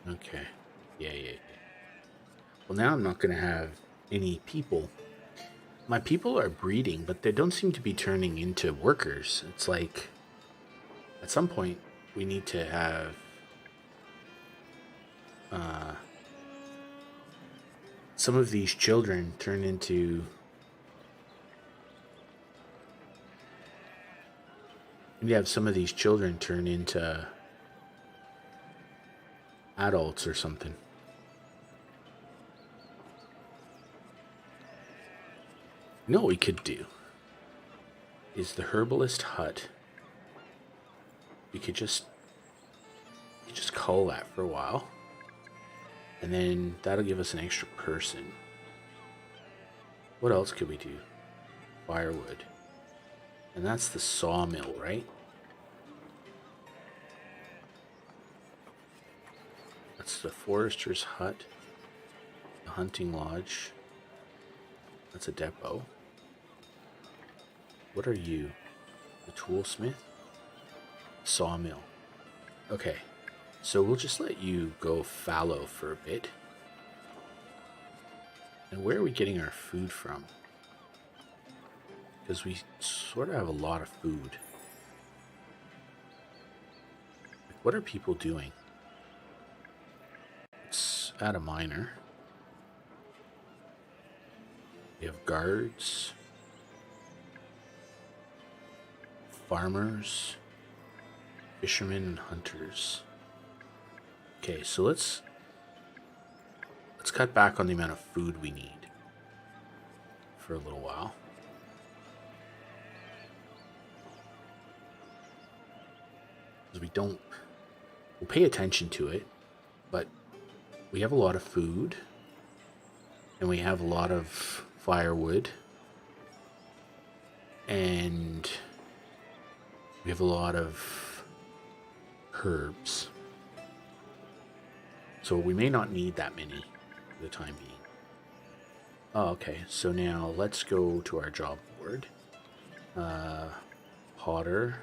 Okay. Yeah. Well, now I'm not going to have any people. My people are breeding, but they don't seem to be turning into workers. It's like, at some point, we need to have some of these children turn into... We need to have some of these children turn into adults or something. You know what we could do is the herbalist hut. We could just cull that for a while, and then that'll give us an extra person. What else could we do? Firewood. And that's the sawmill, right? That's the forester's hut. The hunting lodge. That's a depot. What are you? The toolsmith? Sawmill. Okay, so we'll just let you go fallow for a bit. And where are we getting our food from? Because we sort of have a lot of food. Like, what are people doing? Let's add a miner. We have guards. Farmers. Fishermen and hunters. Okay, so let's cut back on the amount of food we need for a little while. Because we'll pay attention to it, but we have a lot of food, and we have a lot of firewood, and we have a lot of herbs. So we may not need that many for the time being. Oh, okay, so now let's go to our job board. Potter.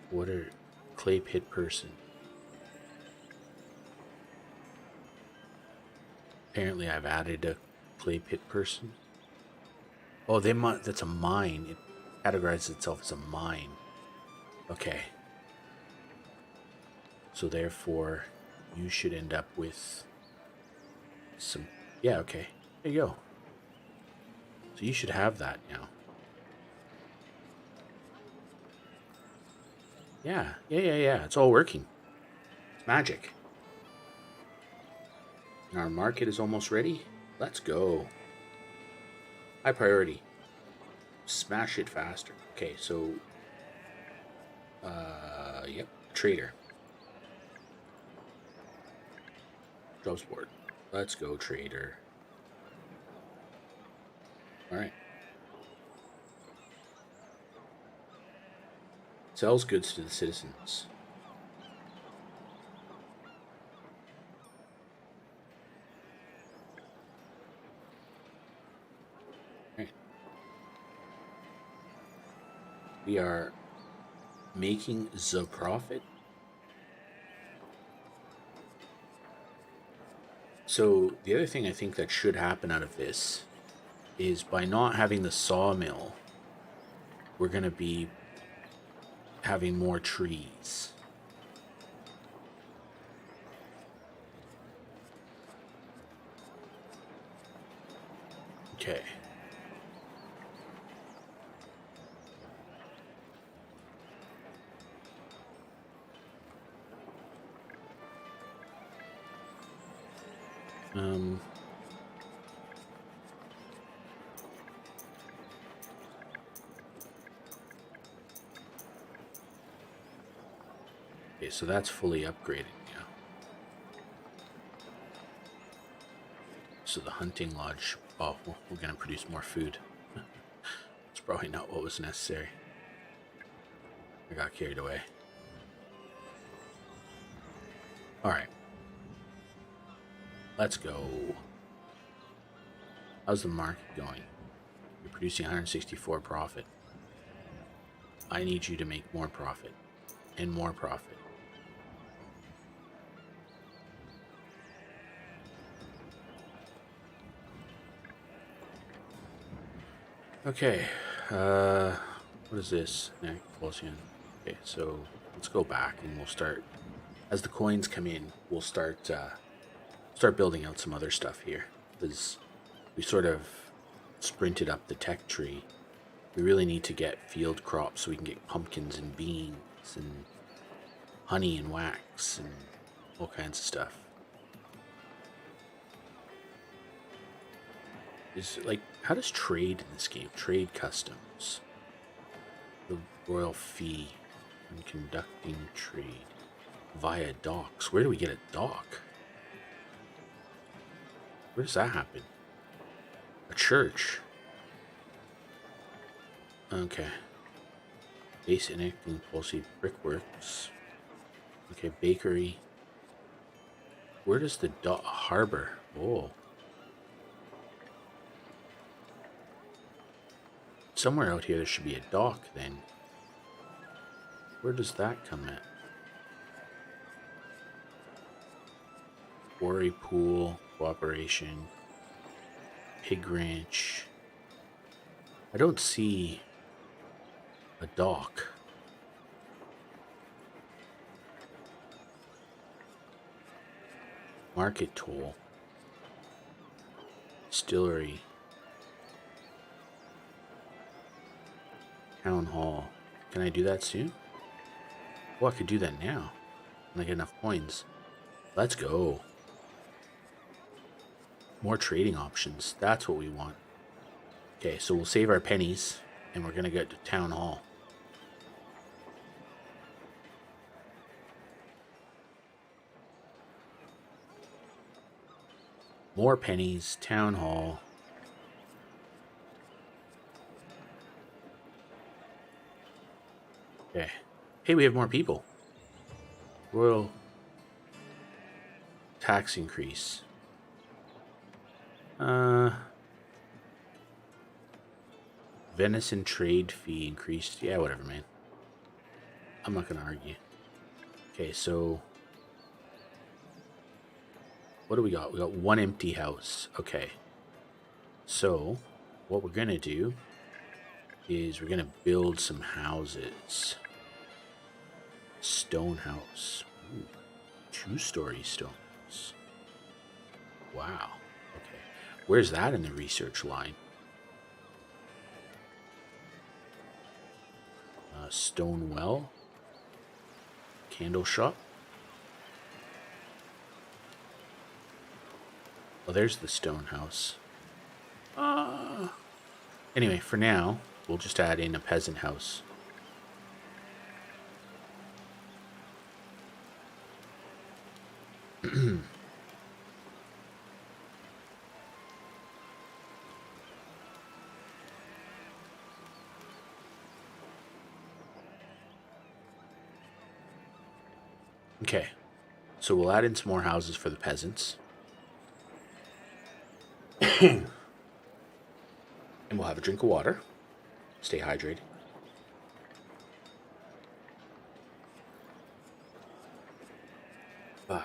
What are... Clay pit person. Apparently I've added a clay pit person. Oh, that's a mine. It categorizes itself as a mine. Okay. So therefore, you should end up with some... Yeah, okay. There you go. So So you should have that now. Yeah. It's all working. It's magic. And our market is almost ready. Let's go. High priority. Smash it faster. Okay, so... yep. Trader. Jobs board. Let's go, trader. Alright. Sells goods to the citizens. Right. We are making the profit. So the other thing I think that should happen out of this is by not having the sawmill, we're going to be having more trees. Okay. Okay, so that's fully upgraded now. So the hunting lodge, oh, we're going to produce more food. It's probably not what was necessary. I got carried away. Alright. Let's go. How's the market going? You're producing 164 profit. I need you to make more profit. And more profit. Okay. What is this? Okay, so let's go back and we'll start. As the coins come in, we'll start building out some other stuff here. Because we sort of sprinted up the tech tree. We really need to get field crops so we can get pumpkins and beans and honey and wax and all kinds of stuff. Is like, how does trade in this game? Trade customs. The royal fee and conducting trade via docks. Where do we get a dock? Where does that happen? A church. Okay. Base enacting policy brickworks. Okay, bakery. Where does the dock harbor? Oh. Somewhere out here there should be a dock then. Where does that come at? Quarry pool, cooperation, pig ranch. I don't see a dock. Market toll. Distillery. Town hall. Can I do that soon? Oh, I could do that now. When I get enough coins. Let's go. More trading options. That's what we want. Okay, so we'll save our pennies and we're going to get to town hall. More pennies, town hall. Okay. Hey, we have more people. Royal tax increase. Venison trade fee increased. Yeah, whatever, man. I'm not gonna argue. Okay, so what do we got? We got one empty house. Okay. So what we're gonna do is we're gonna build some houses. Stone house. Ooh, 2-story stones. Wow. Okay. Where's that in the research line? stone well. Candle shop. Oh, there's the stone house. Anyway, for now, we'll just add in a peasant house. Okay, so we'll add in some more houses for the peasants. And we'll have a drink of water. Stay hydrated. Okay,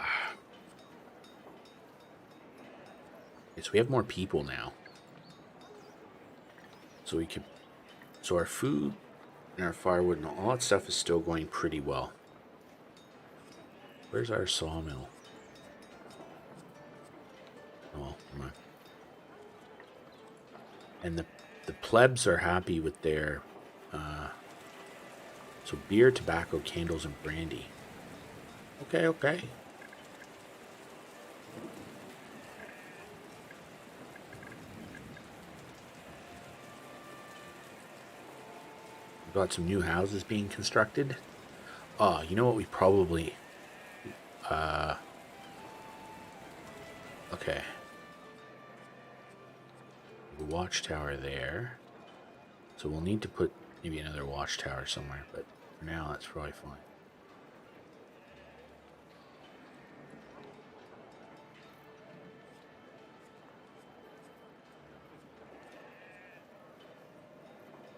so we have more people now. So we can... So our food and our firewood and all that stuff is still going pretty well. Where's our sawmill? Oh, come on. And the plebs are happy with their... so beer, tobacco, candles, and brandy. Okay, okay. We've got some new houses being constructed. Oh, you know what we probably... okay. The watchtower there. So we'll need to put maybe another watchtower somewhere, but for now that's probably fine.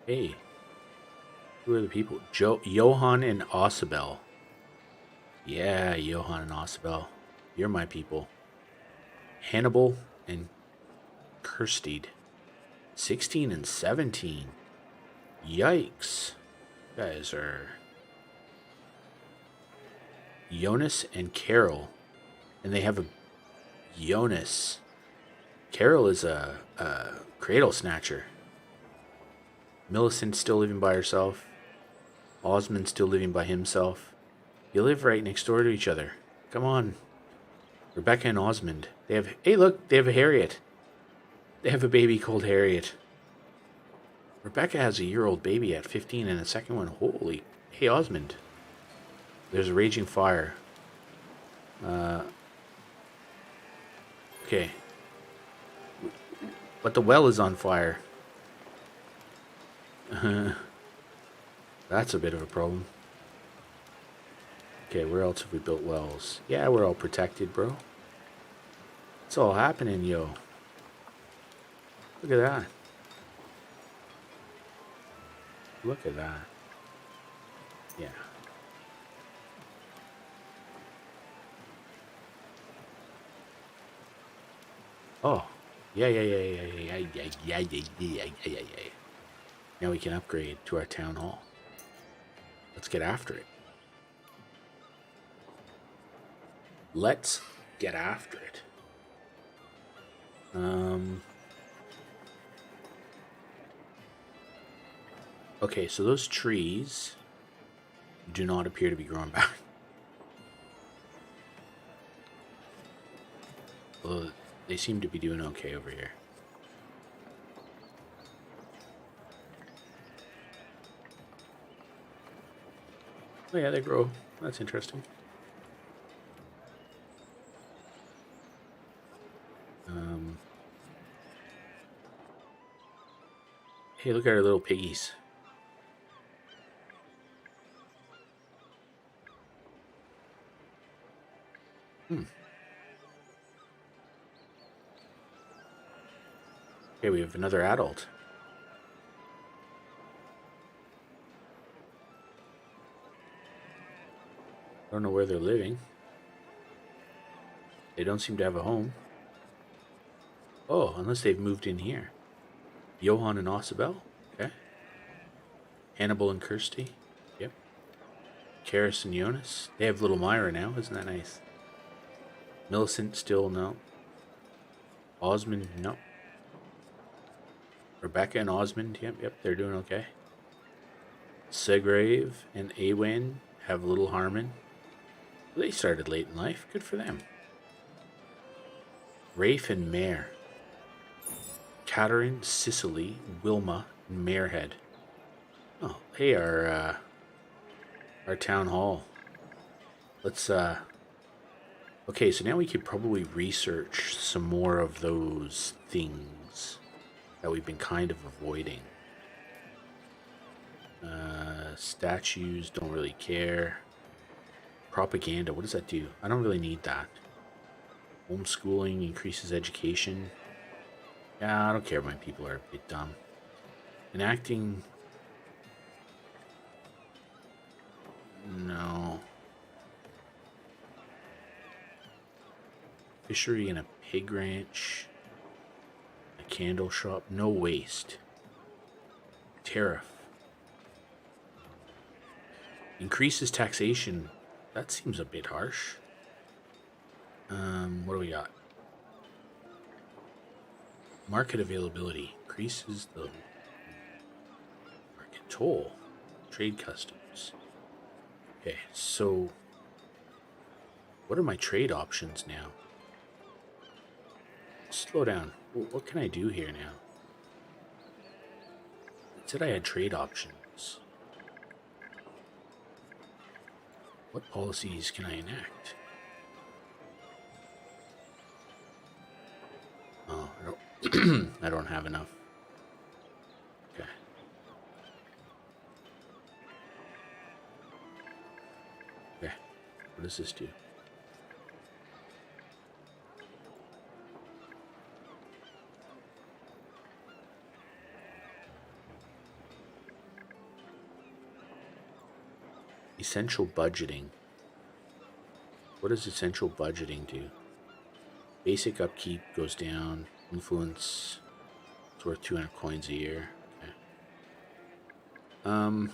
Hey, who are the people? Johan and Osabel. Yeah, Johan and Osabel. You're my people. Hannibal and Kirsteed. 16 and 17. Yikes. You guys are... Jonas and Carol. And they have a... Jonas. Carol is a cradle snatcher. Millicent's still living by herself. Osmond's still living by himself. You live right next door to each other. Come on. Rebecca and Osmond. They have... Hey, look. They have a Harriet. They have a baby called Harriet. Rebecca has a year-old baby at 15 and a second one. Holy... Hey, Osmond. There's a raging fire. Okay. But the well is on fire. That's a bit of a problem. Okay, where else have we built wells? Yeah, we're all protected, bro. It's all happening, yo. Look at that. Look at that. Yeah. Oh. Yeah. Now we can upgrade to our town hall. Let's get after it. Let's get after it. Okay, so those trees do not appear to be growing back. Although they seem to be doing okay over here. Oh yeah, they grow. That's interesting. Hey, look at our little piggies. Okay, we have another adult. I don't know where they're living. They don't seem to have a home. Oh, unless they've moved in here. Johan and Osabel? Okay. Hannibal and Kirsty? Yep. Karis and Jonas? They have little Myra now, isn't that nice? Millicent still no. Osmond, no. Rebecca and Osmond, yep, they're doing okay. Segrave and Awen have little Harmon. They started late in life. Good for them. Rafe and Mare. Katerin, Sicily, Wilma, and Marehead. Oh, hey, our town hall. Let's okay, so now we could probably research some more of those things that we've been kind of avoiding. Statues, don't really care. Propaganda, what does that do? I don't really need that. Homeschooling increases education. Yeah, I don't care when people are a bit dumb. Enacting. No. Fishery and a pig ranch. A candle shop. No waste. Tariff. Increases taxation. That seems a bit harsh. What do we got? Market availability. Increases the market toll. Trade customs. Okay, so what are my trade options now? Slow down. What can I do here now? It said I had trade options. What policies can I enact? Oh, I don't have enough. Okay. Okay. What does this do? Essential budgeting. What does essential budgeting do? Basic upkeep goes down. Influence. It's worth 200 coins a year. Okay.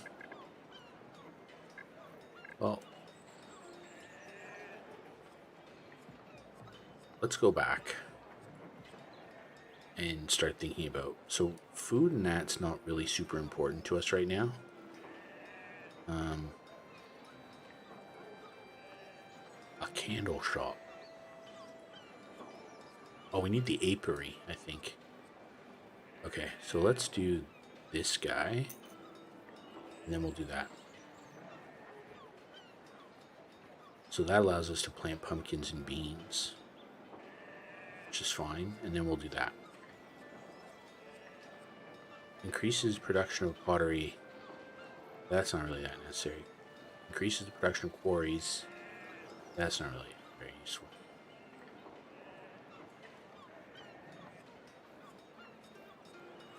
Well, let's go back and start thinking about. So food and that's not really super important to us right now. A candle shop. Oh, we need the apiary, I think. Okay, so let's do this guy, and then we'll do that. So that allows us to plant pumpkins and beans, which is fine, and then we'll do that. Increases production of pottery. That's not really that necessary. Increases the production of quarries. That's not really very useful.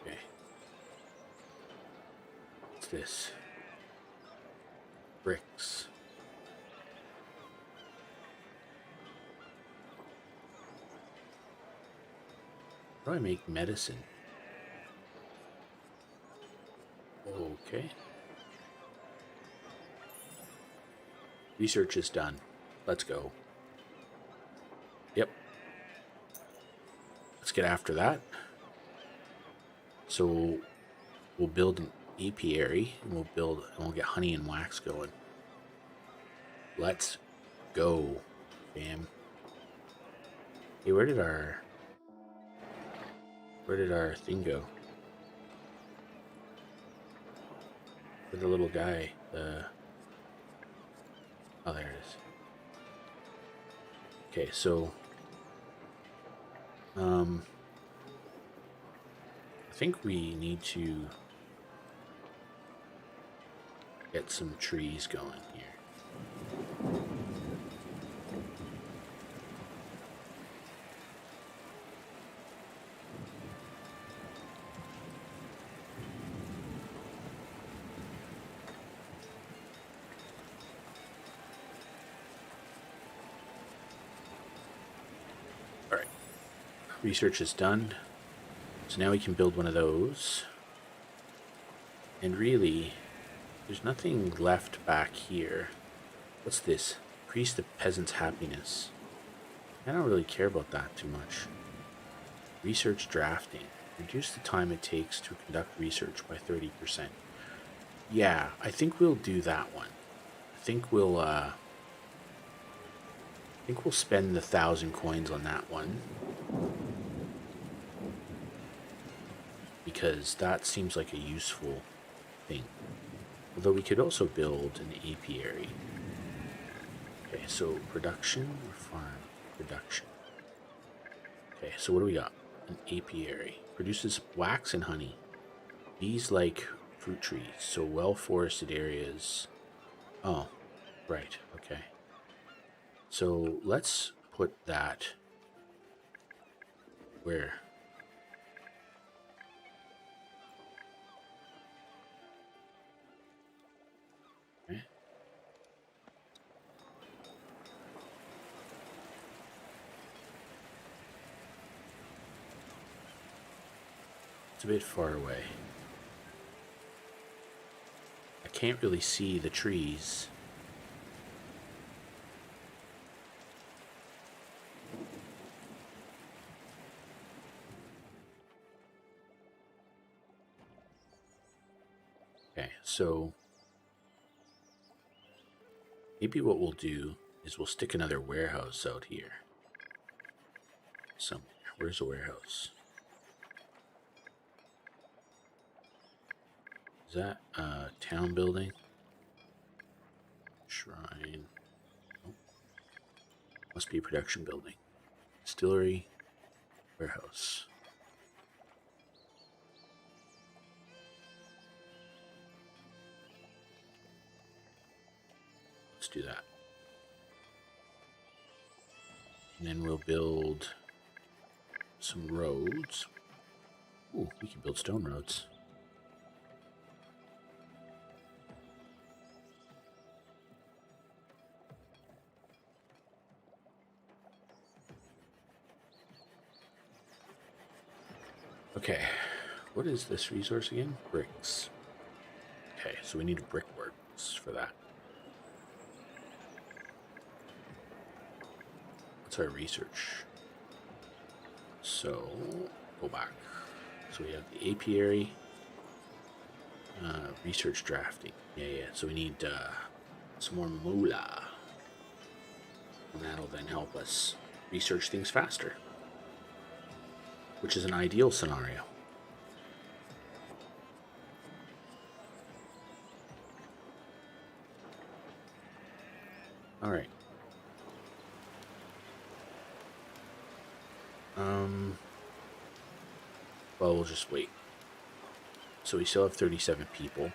Okay. What's this? Bricks. How do I make medicine? Okay. Research is done. Let's go. Yep. Let's get after that. So we'll build an apiary and we'll get honey and wax going. Let's go, fam. Hey, where did our thing go? Where'd the little guy? Oh, there it is. Okay, so I think we need to get some trees going here. Research is done. So now we can build one of those. And really, there's nothing left back here. What's this? Increase the peasant's happiness. I don't really care about that too much. Research drafting. Reduce the time it takes to conduct research by 30%. Yeah, I think we'll do that one. I think we'll spend the 1,000 coins on that one. Because that seems like a useful thing. Although we could also build an apiary. Okay, so production or farm? Production. Okay, so what do we got? An apiary. Produces wax and honey. Bees like fruit trees, so well-forested areas. Oh, right, okay. So let's put that where? Okay. It's a bit far away. I can't really see the trees. Okay, so maybe what we'll do is we'll stick another warehouse out here. Somewhere. Where's the warehouse? Is that a town building? Shrine. Oh, must be a production building. Distillery. Warehouse. Let's do that. And then we'll build some roads. Ooh, we can build stone roads. Okay, what is this resource again? Bricks. Okay, so we need brickworks for that. What's our research? So, go back. So we have the apiary, research drafting. Yeah. So we need some more moolah. And that'll then help us research things faster, which is an ideal scenario. All right. Well, we'll just wait. So we still have 37 people.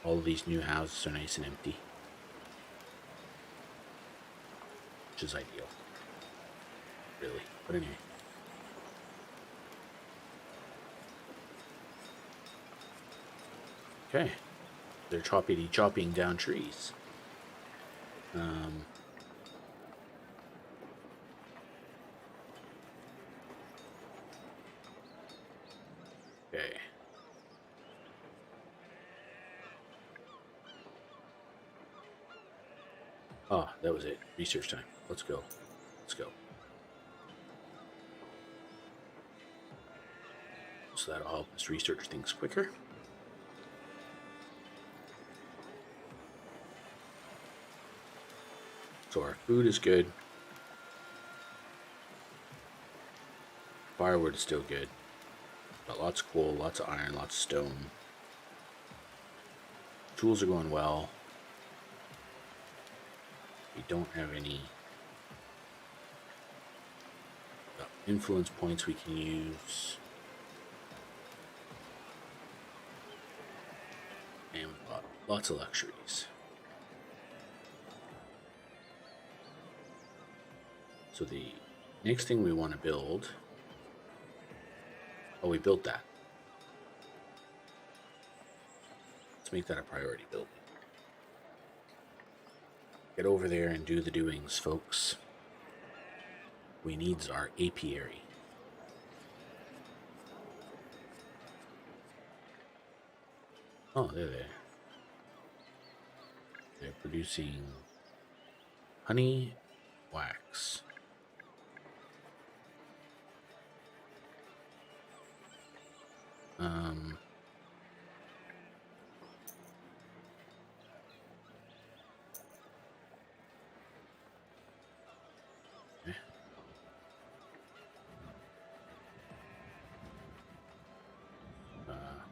All of these new houses are nice and empty, which is ideal. Really. But anyway. Okay. They're chopping down trees. Okay. Oh, that was it. Research time. Let's go. Let's go. So that'll help us research things quicker. So our food is good. Firewood is still good. Got lots of coal, lots of iron, lots of stone. Tools are going well. We don't have any influence points we can use. And we've got lots of luxuries. So the next thing we want to build... Oh, we built that. Let's make that a priority building. Get over there and do the doings, folks. We need our apiary. Oh, they're there. They're producing honey, wax.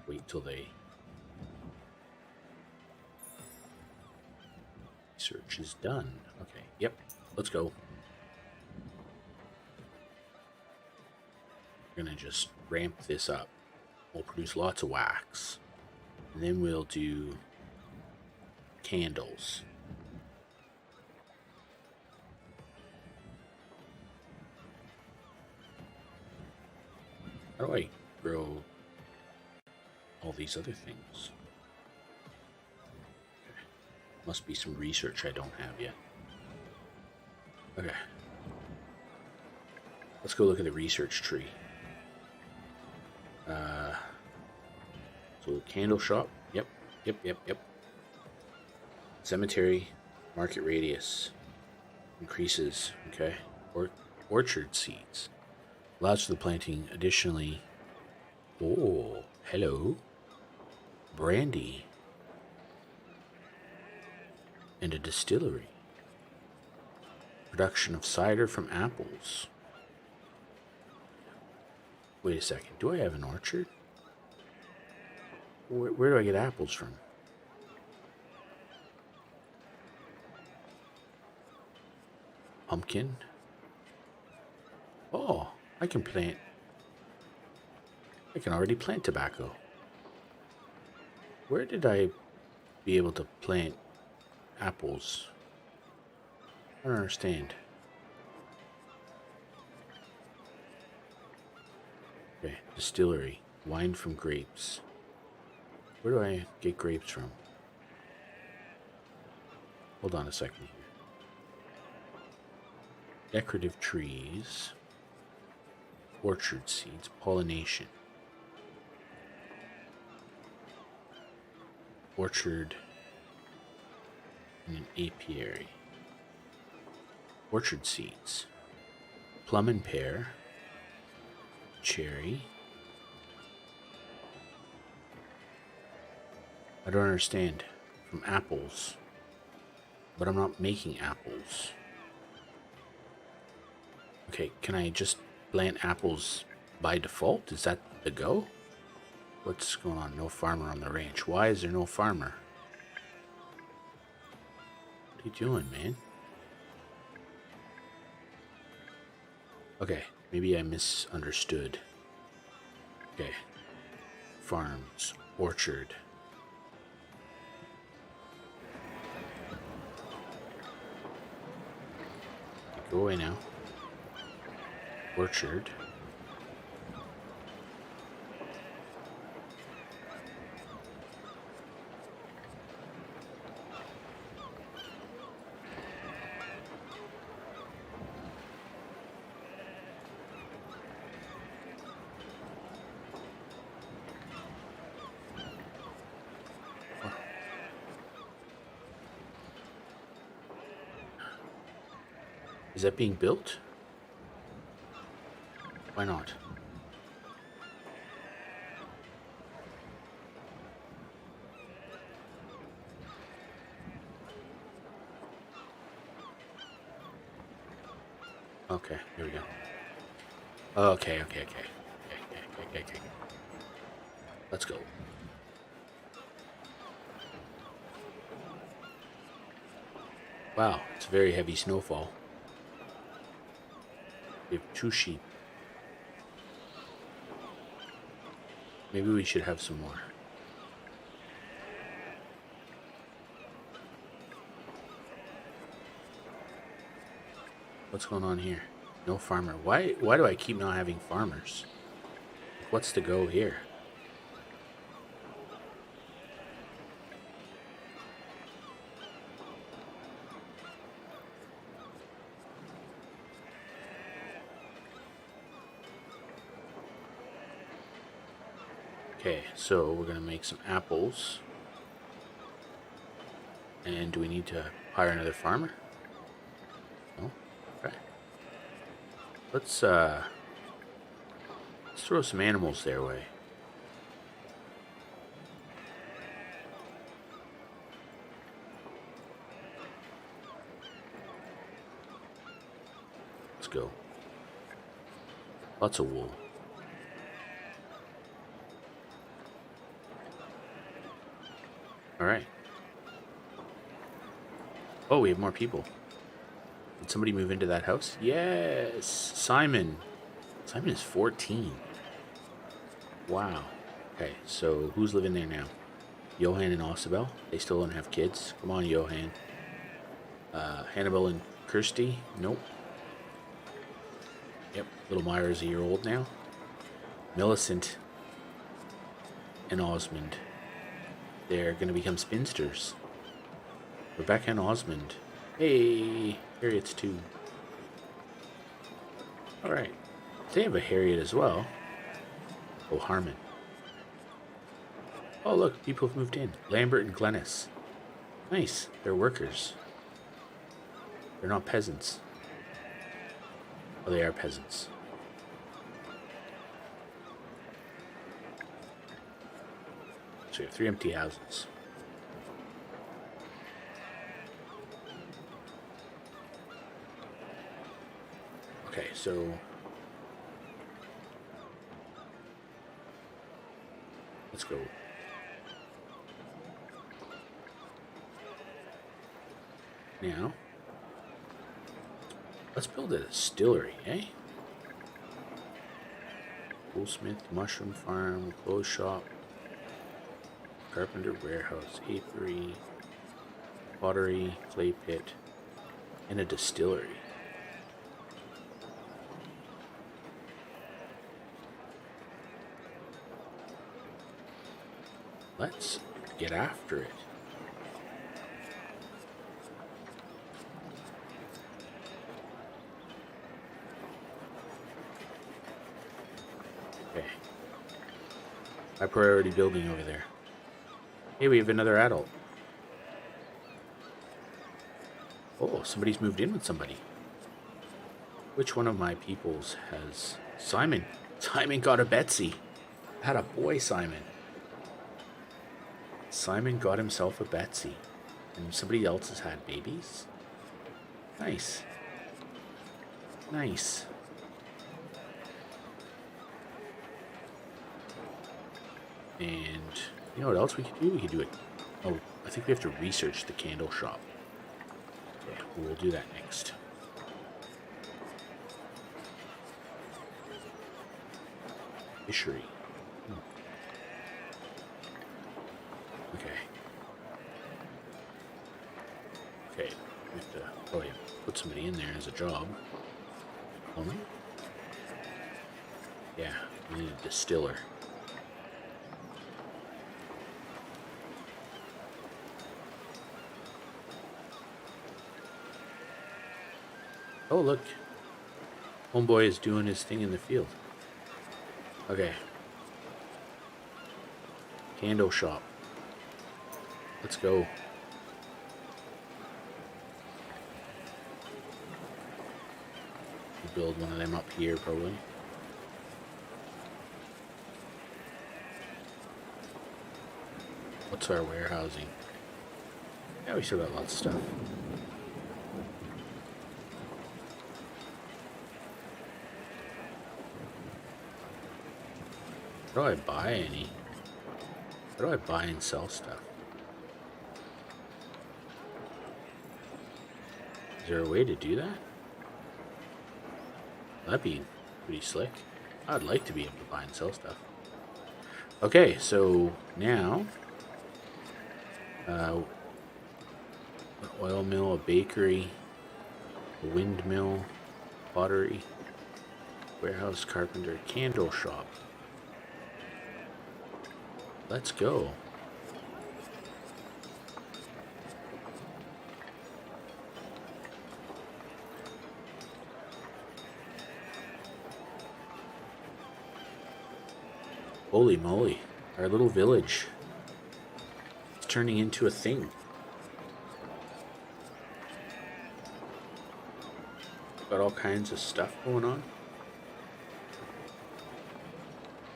wait till they... Research is done. Okay, yep, let's go. We're gonna just ramp this up. We'll produce lots of wax. And then we'll do candles. How do I grow all these other things? Okay. Must be some research I don't have yet. Okay. Let's go look at the research tree. So candle shop. Yep. Cemetery. Market radius. Increases. Okay. Orchard seeds. Allows for the planting. Additionally. Oh, hello. Brandy. And a distillery. Production of cider from apples. Wait a second. Do I have an orchard? Where do I get apples from? Pumpkin. Oh, I can plant. I can already plant tobacco. Where did I be able to plant apples? I don't understand. Okay, distillery. Wine from grapes. Where do I get grapes from? Hold on a second here. Decorative trees. Orchard seeds. Pollination. Orchard. And an apiary. Orchard seeds. Plum and pear. Cherry. I don't understand. From apples. But I'm not making apples. Okay, can I just plant apples by default? Is that the go? What's going on? No farmer on the ranch. Why is there no farmer? What are you doing, man? Okay, maybe I misunderstood. Okay. Farms. Orchard. Go away now. Orchard. Is that being built? Why not? Okay, here we go. Okay. Let's go. Wow, it's a very heavy snowfall. We have 2 sheep. Maybe we should have some more. What's going on here? No farmer. Why do I keep not having farmers? What's the go here? Okay, so we're gonna make some apples. And do we need to hire another farmer? No? Okay. Let's throw some animals their way. Let's go. Lots of wool. All right. Oh, we have more people. Did somebody move into that house? Yes, Simon. Simon is 14. Wow. Okay, so who's living there now? Johan and Osabel. They still don't have kids. Come on, Johan. Hannibal and Kirsty. Nope. Yep, little Myra's a year old now. Millicent and Osmond. They're going to become spinsters. Rebecca and Osmond. Hey, Harriet's 2. Alright. They have a Harriet as well. Oh, Harmon. Oh, look, people have moved in. Lambert and Glennis. Nice. They're workers. They're not peasants. Oh, they are peasants. So we have 3 empty houses. Okay, so let's go. Now, let's build a distillery, eh? Goldsmith, mushroom farm, clothes shop, carpenter warehouse, apiary, pottery, clay pit, and a distillery. Let's get after it. Okay. High priority building over there. Hey, we have another adult. Oh, somebody's moved in with somebody. Which one of my peoples has... Simon. Simon got a Betsy. Had a boy, Simon. Simon got himself a Betsy. And somebody else has had babies? Nice. Nice. And you know what else we could do? We could do it. Oh, I think we have to research the candle shop. Okay, we'll do that next. Fishery. Okay. Okay, we have to probably put somebody in there as a job. Only? Yeah, we need a distiller. Oh, look. Homeboy is doing his thing in the field. Okay. Candle shop. Let's go. We'll build one of them up here, probably. What's our warehousing? Yeah, we still got lots of stuff. How do I buy any? How do I buy and sell stuff? Is there a way to do that? That'd be pretty slick. I'd like to be able to buy and sell stuff. Okay, so now... an oil mill, a bakery, a windmill, pottery, warehouse, carpenter, candle shop. Let's go. Holy moly, our little village is turning into a thing. Got all kinds of stuff going on.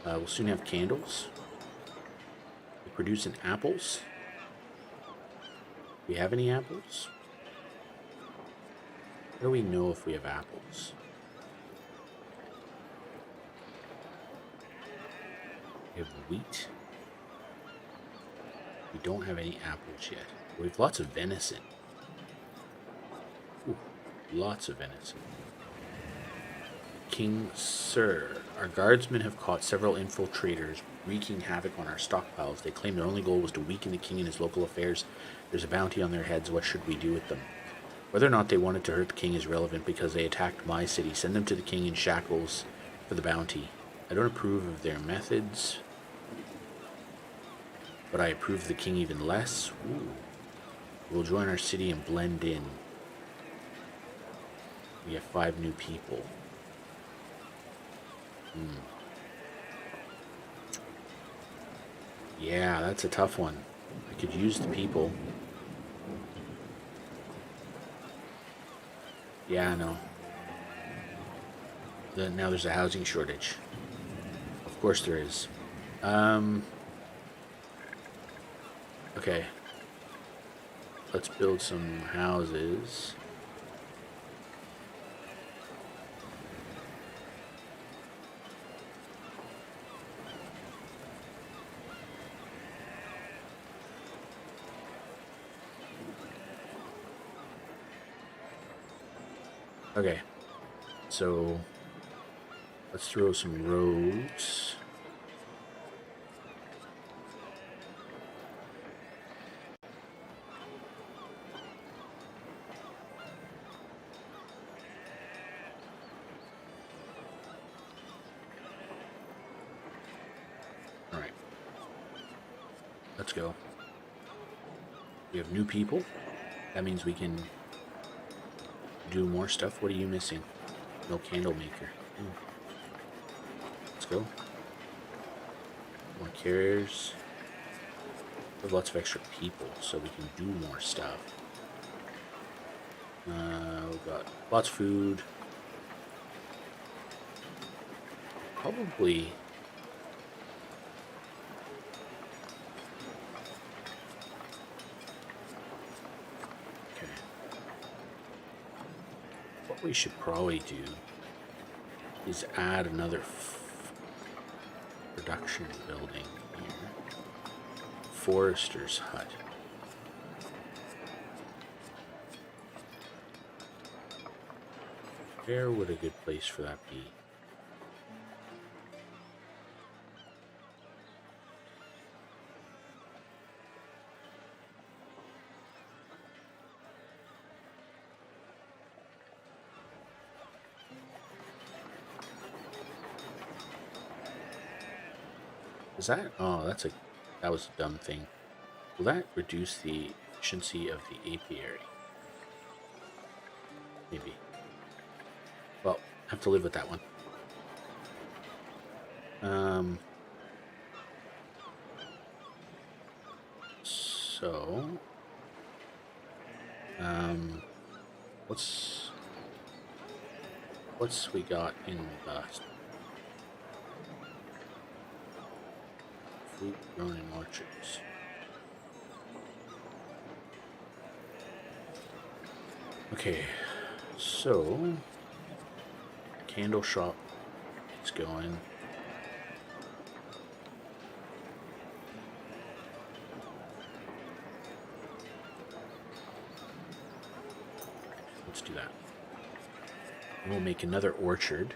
We'll soon have candles. Producing apples. Do we have any apples? How do we know if we have apples? We have wheat. We don't have any apples yet. We have lots of venison. Ooh, lots of venison. King, sir, our guardsmen have caught several infiltrators wreaking havoc on our stockpiles. They claim their only goal was to weaken the king in his local affairs. There's a bounty on their heads. What should we do with them? Whether or not they wanted to hurt the king is relevant because they attacked my city. Send them to the king in shackles for the bounty. I don't approve of their methods, but I approve of the king even less. Ooh. We'll join our city and blend in. We have 5 new people. Yeah, that's a tough one. I could use the people. Yeah, I know. Now there's a housing shortage. Of course there is. Okay. Let's build some houses. Okay, so let's throw some roads. All right, let's go. We have new people. That means we can do more stuff. What are you missing? No candle maker. Let's go. More carriers. We have lots of extra people, so we can do more stuff. We've got lots of food. Probably. What we should probably do is add another production building here. Forester's hut. Where would a good place for that be? Is that? Oh, that was a dumb thing. Will that reduce the efficiency of the apiary? Maybe. Well, I have to live with that one. So, what's we got in the fruit grown in orchards? Okay, so candle shop is going. Let's do that. And we'll make another orchard.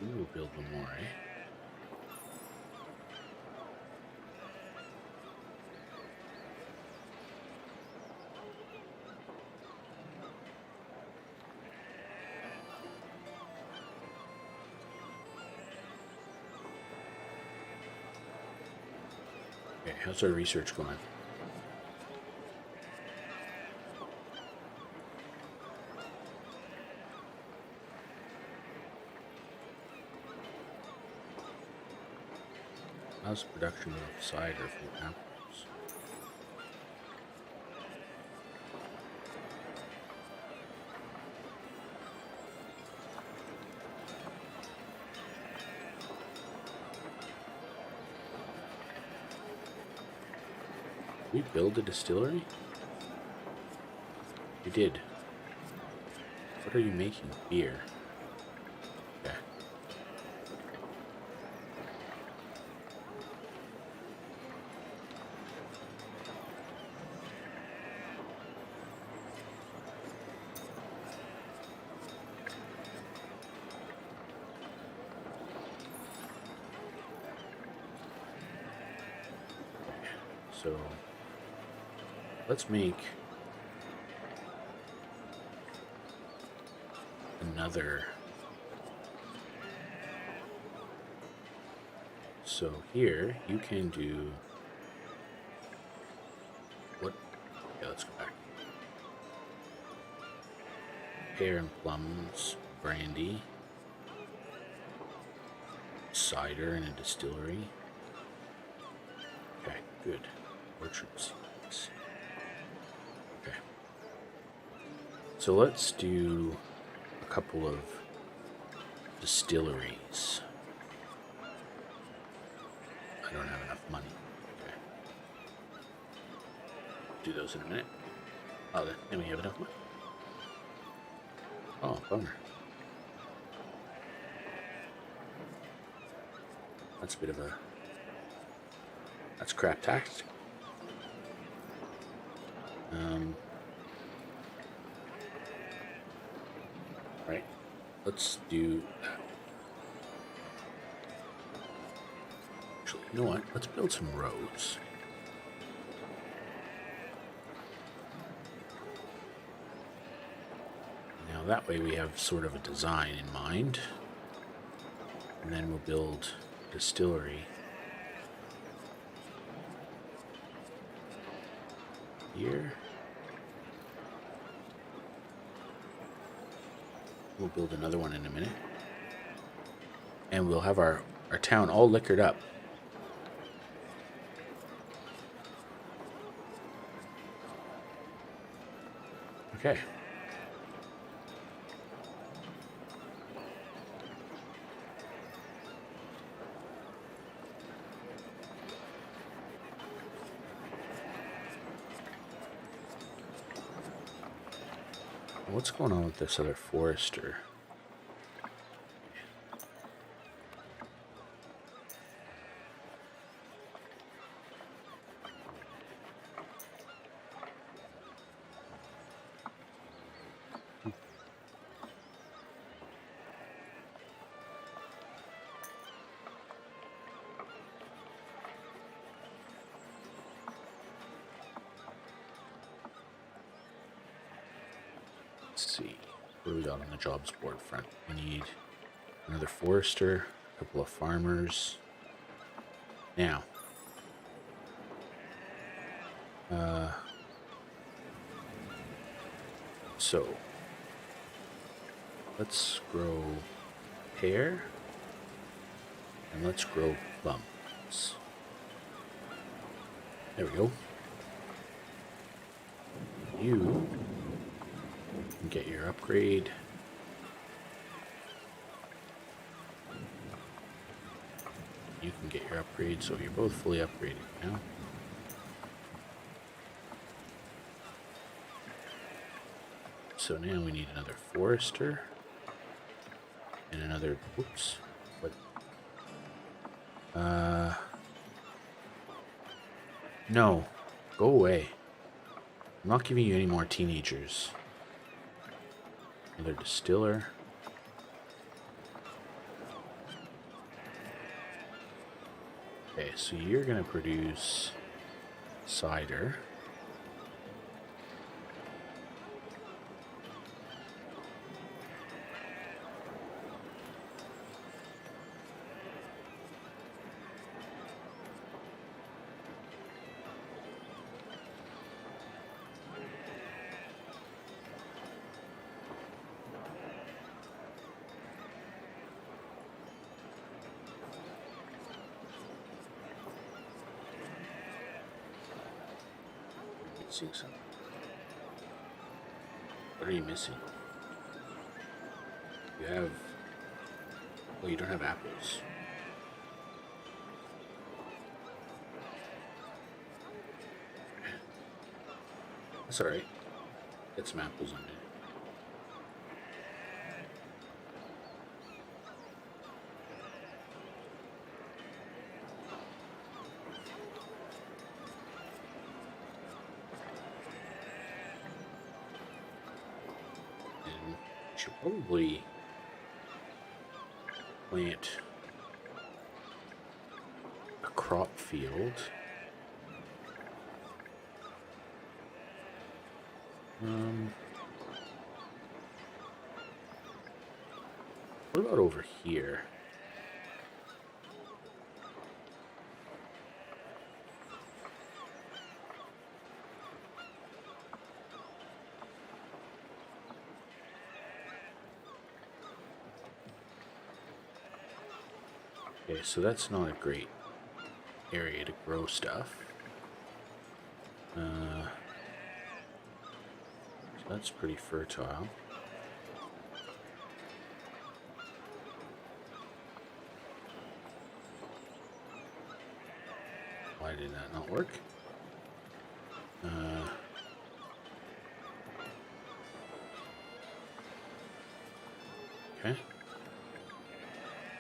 We'll build one more, eh? Okay, how's our research going? How's production of cider from apples? Did we build a distillery? We did. What are you making? Beer. Okay. So let's make another. So here you can do what? Yeah, let's go back. Pear and plums, brandy, cider in a distillery. Okay, good. Orchard seeds. Okay. So let's do a couple of distilleries. I don't have enough money. Okay. Do those in a minute. Oh, then we have enough money. Oh, bummer. That's a bit of a... That's crap tax. Right. Let's do that. Actually, you know what? Let's build some roads. Now that way we have sort of a design in mind. And then we'll build a distillery here. We'll build another one in a minute. And we'll have our town all liquored up. Okay. What's going on with this other forester? Let's see. What do we got on the jobs board front? We need another forester, a couple of farmers. Now, so let's grow pear and let's grow plums. There we go. You can get your upgrade. You can get your upgrade, so you're both fully upgraded now. So now we need another forester and another, whoops, what? No, go away. I'm not giving you any more teenagers. Another distiller. Okay, so you're gonna produce cider. Missing something. What are you missing? You have... Oh, you don't have apples. That's alright. Get some apples in it. And should probably plant a crop field. What about over here? Okay, so that's not a great area to grow stuff. So that's pretty fertile. Why did that not work? Okay.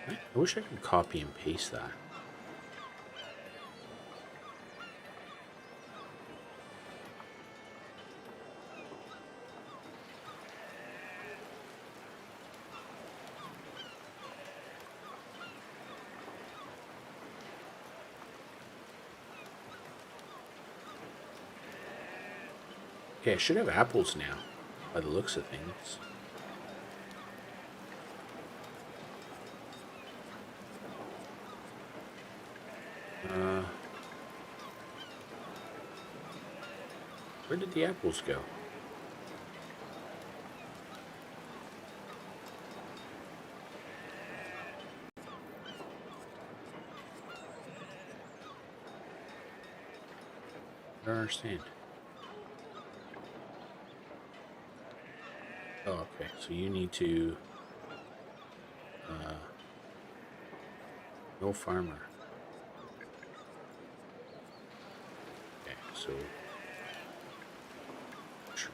I wish I could copy and paste that. Okay, I should have apples now, by the looks of things. Where did the apples go? I don't understand. Oh, okay. So you need to... no farmer. Okay, so...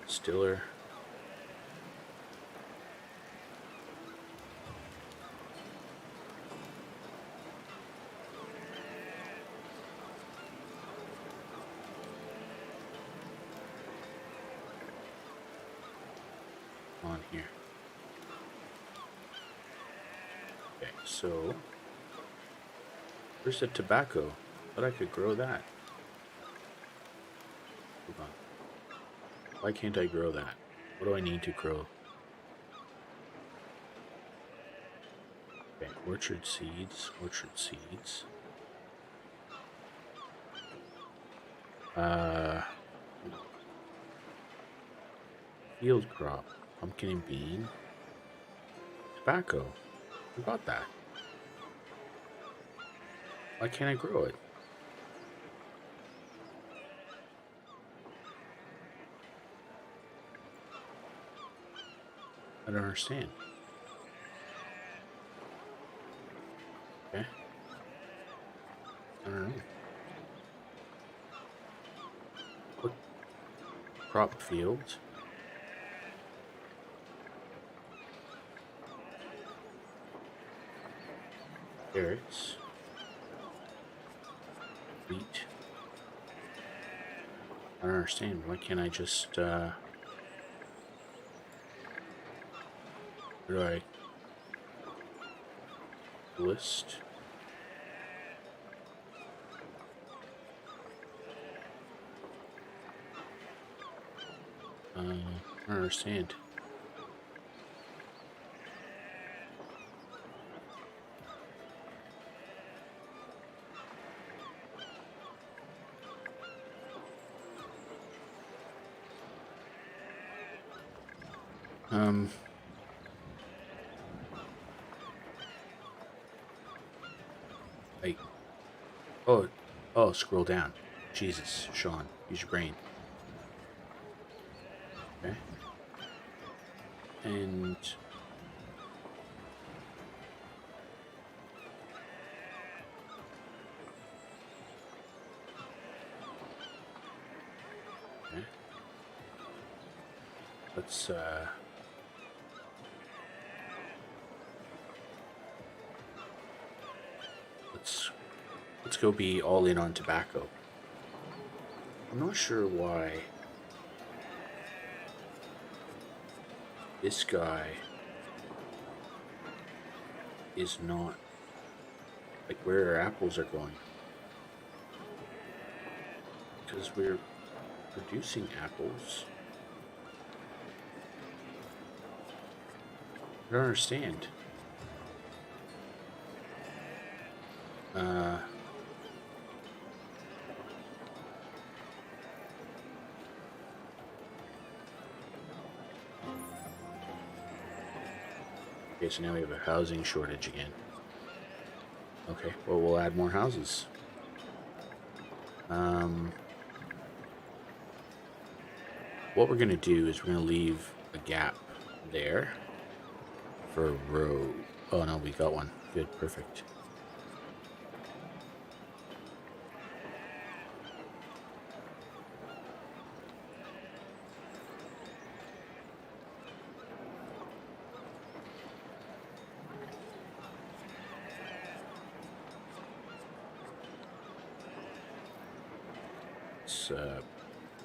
Stiller. On here. Okay, so where's the tobacco? I thought I could grow that. Hold on. Why can't I grow that? What do I need to grow? Okay, orchard seeds, orchard seeds. Field crop, pumpkin and bean, tobacco. Who got that? Why can't I grow it? I don't understand. Okay. I don't know. What? Crop fields. Carrots. Wheat. I don't understand. Why can't I just, where do I list? I don't understand. Like, oh, scroll down. Jesus, Sean, use your brain. Okay. And okay. Let's go be all in on tobacco. I'm not sure why this guy is not like where our apples are going, because we're producing apples. I don't understand. Okay, so now we have a housing shortage again. Okay, well, we'll add more houses. What we're going to do is we're going to leave a gap there for a road. Oh, no, we got one. Good, perfect. Let's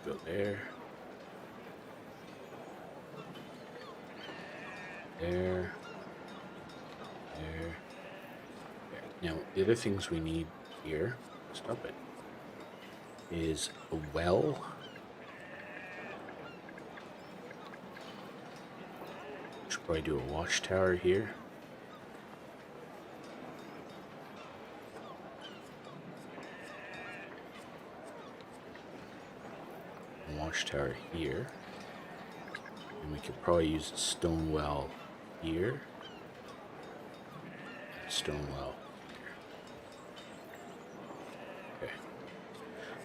go there. There. There. Now, the other things we need here, stop it, is a well. Should probably do a watchtower here. A watchtower here. And we could probably use a stone well here. Stone well here. Okay.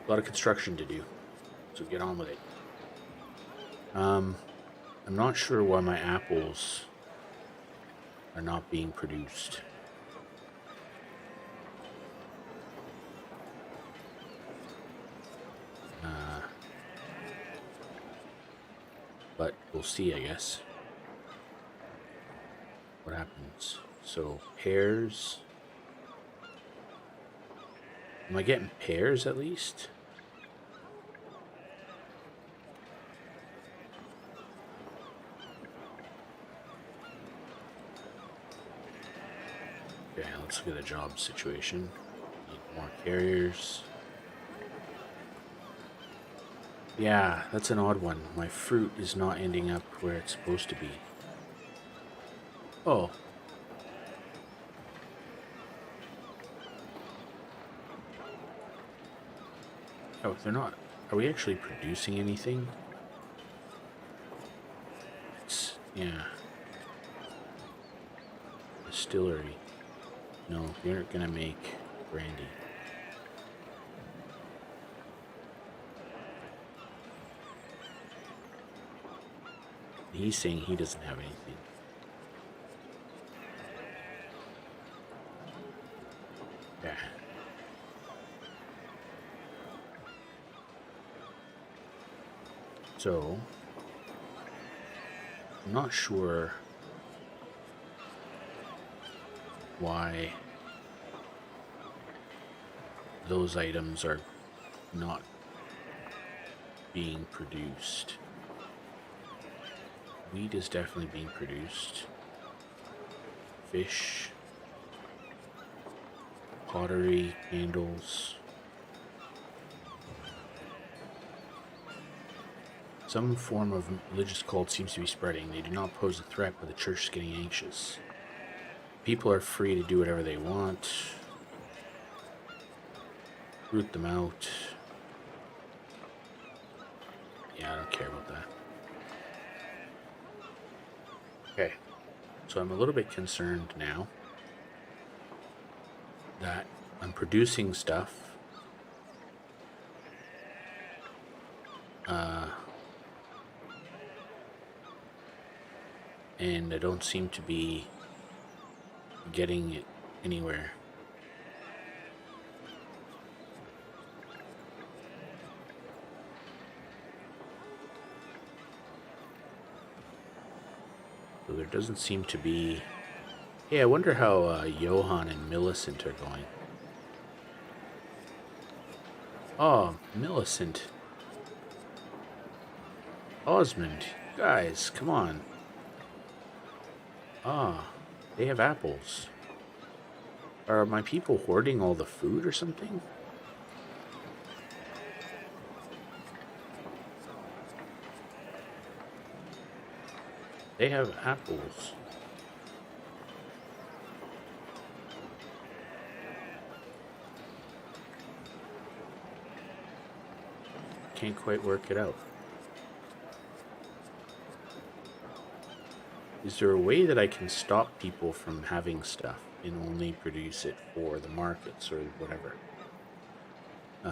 A lot of construction to do, so get on with it. I'm not sure why my apples are not being produced. But we'll see, I guess, what happens. So pears. Am I getting pears at least? Okay, let's look at the job situation. Need more carriers. Yeah, that's an odd one. My fruit is not ending up where it's supposed to be. Oh. Oh, they're not. Are we actually producing anything? Yeah. Distillery. No, you're not gonna make brandy. He's saying he doesn't have anything. Yeah. So, I'm not sure why those items are not being produced. Wheat is definitely being produced. Fish, pottery, candles. Some form of religious cult seems to be spreading. They do not pose a threat, but the church is getting anxious. People are free to do whatever they want. Root them out. Yeah, I don't care about that. Okay, so I'm a little bit concerned now that I'm producing stuff and I don't seem to be getting it anywhere. So there doesn't seem to be... Hey, I wonder how Johan and Millicent are going. Oh, Millicent. Osmond, guys, come on. Ah, they have apples. Are my people hoarding all the food or something? They have apples. Can't quite work it out. Is there a way that I can stop people from having stuff and only produce it for the markets or whatever? I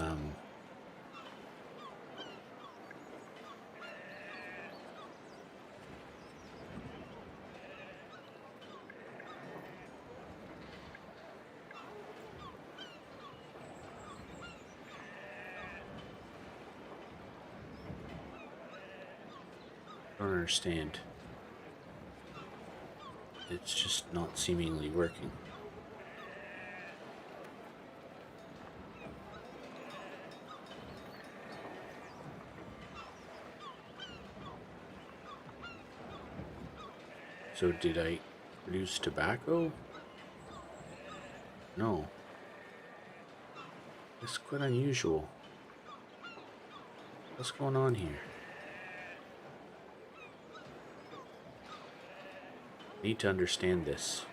don't understand. It's just not seemingly working. So did I produce tobacco? No. It's quite unusual. What's going on here? I need to understand this.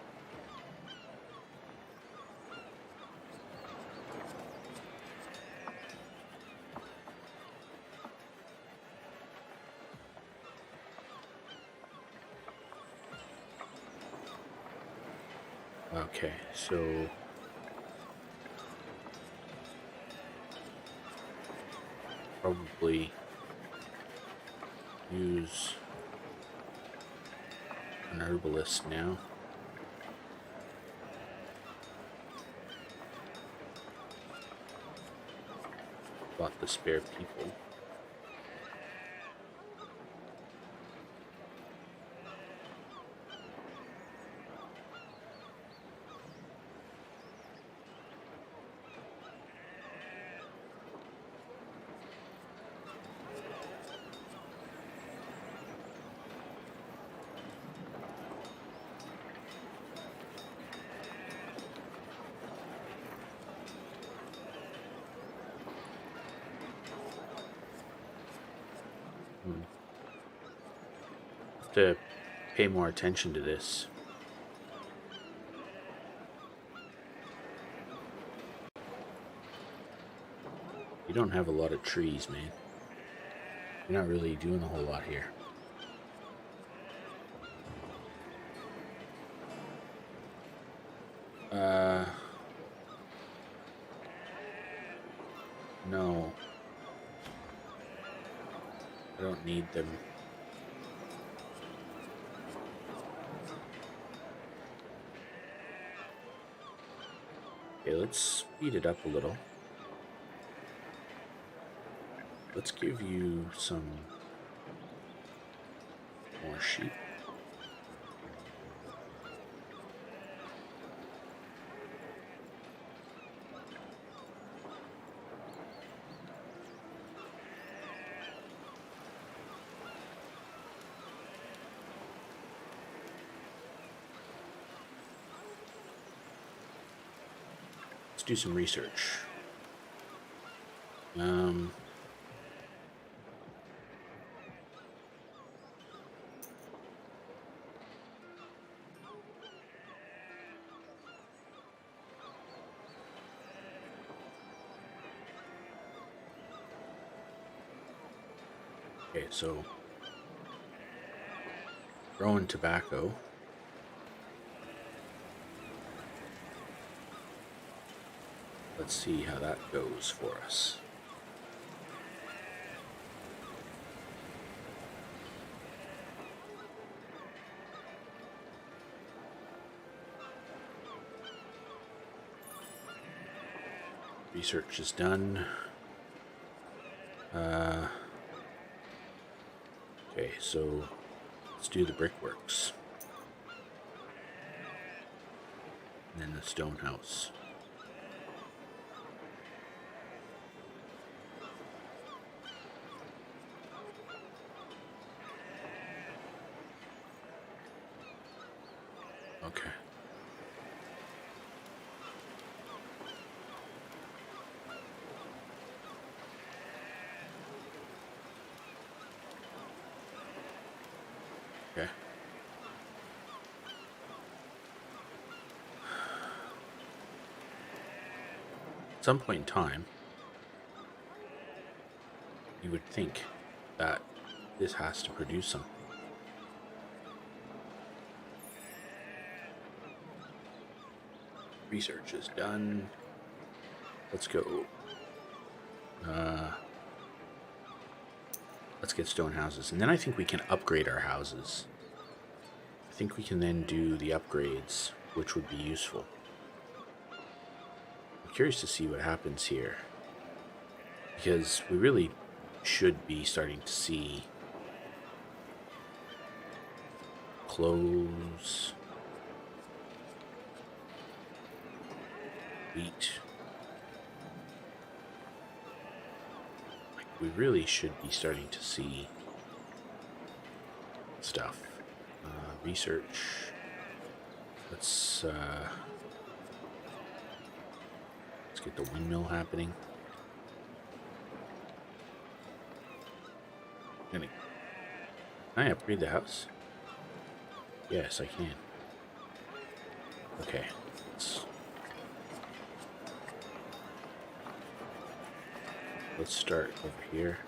Okay, so probably use an herbalist now. Bought the spare people. Have to pay more attention to this. You don't have a lot of trees, man. You're not really doing a whole lot here. No. I don't need them. Okay, let's speed it up a little. Let's give you some more sheep. Let's do some research. Okay, so growing tobacco. Let's see how that goes for us. Research is done. Okay, so let's do the brickworks. And then the stone house. Okay. Okay. At some point in time, you would think that this has to produce something. Research is done. Let's go. Let's get stone houses. And then I think we can upgrade our houses. I think we can then do the upgrades, which would be useful. I'm curious to see what happens here. Because we really should be starting to see clothes, wheat. Like, we really should be starting to see stuff. Research. Let's get the windmill happening. Can I upgrade the house? Yes, I can. Okay. Let's start over here.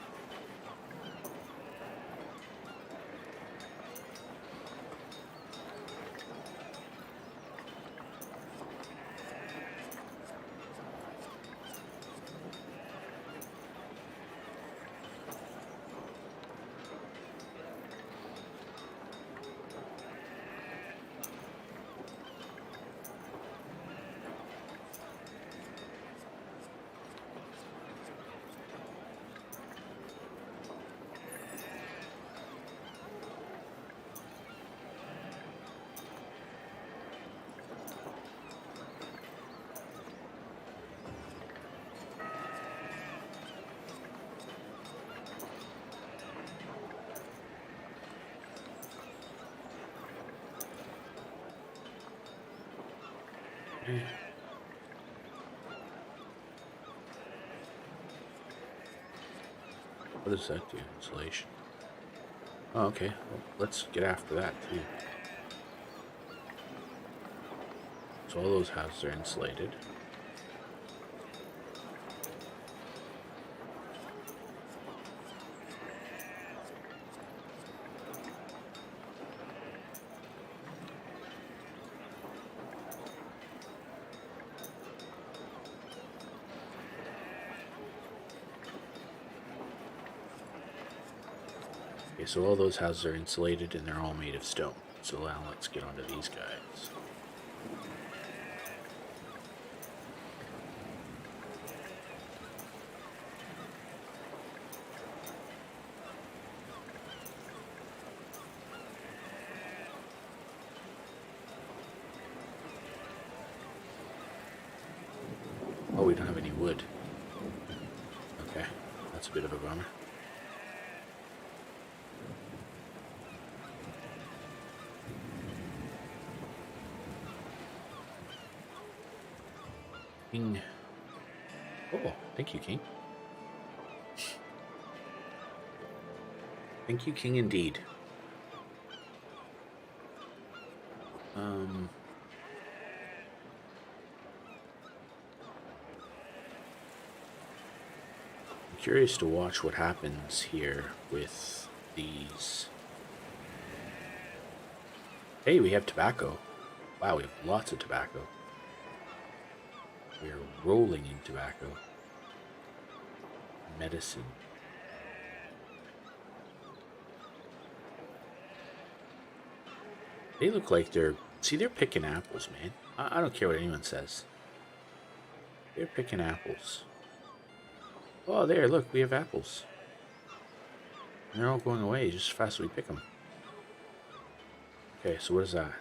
What does that do? Insulation. Oh, okay. Well, let's get after that too. So all those houses are insulated. Okay, so all those houses are insulated and they're all made of stone. So now let's get onto these guys. Oh, we don't have any wood. Okay, that's a bit of a bummer. King. Oh, thank you, King. Thank you, King, indeed. I'm curious to watch what happens here with these. Hey, we have tobacco. Wow, we have lots of tobacco. We're rolling in tobacco. Medicine. They look like they're... See, they're picking apples, man. I don't care what anyone says. They're picking apples. Oh, there, look, we have apples. And they're all going away just as fast as we pick them. Okay, so what is that?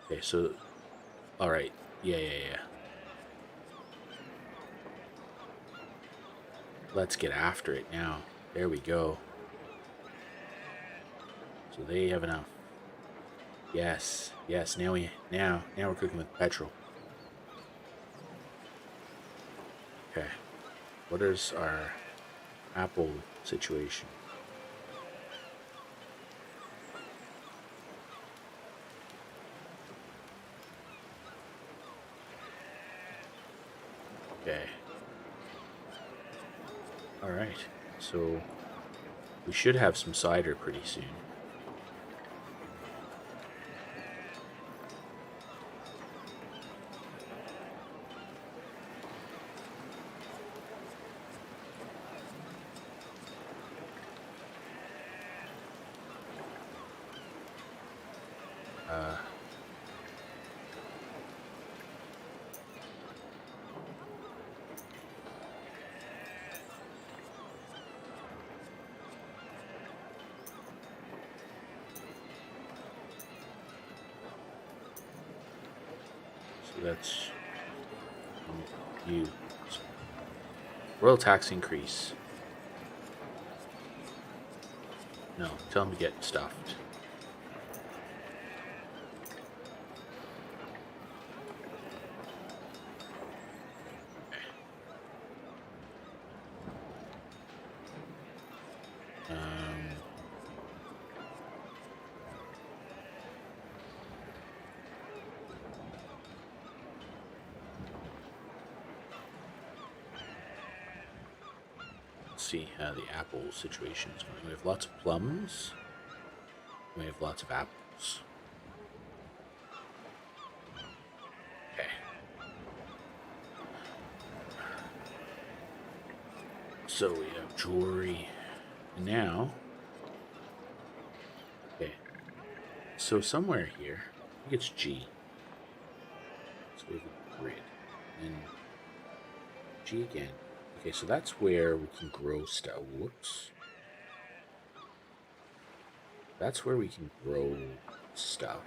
Okay, so... Alright. Yeah. Let's get after it now. There we go. So they have enough. Yes. Now we're cooking with petrol. Okay. What is our apple situation? Okay. Alright. So we should have some cider pretty soon. So that's you. Royal tax increase. No, tell them to get stuffed. See how the apple situation is going. We have lots of plums. We have lots of apples. Okay. So we have jewelry. And now... Okay. So somewhere here, I think it's G. So we have a grid. And G again. Okay, so that's where we can grow stuff. Whoops. That's where we can grow stuff.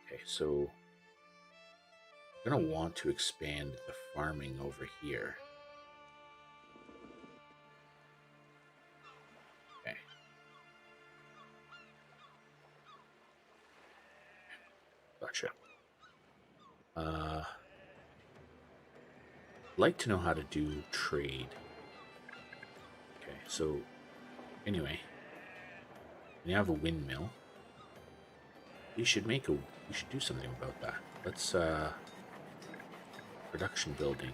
Okay, so I'm going to want to expand the farming over here. Okay. Gotcha. I'd like to know how to do trade. Okay, so anyway, we have a windmill. We should do something about that. Let's production building.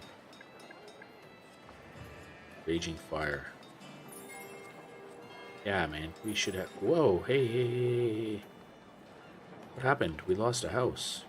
Raging fire. Yeah, man, we should have. Whoa, hey. What happened? We lost a house.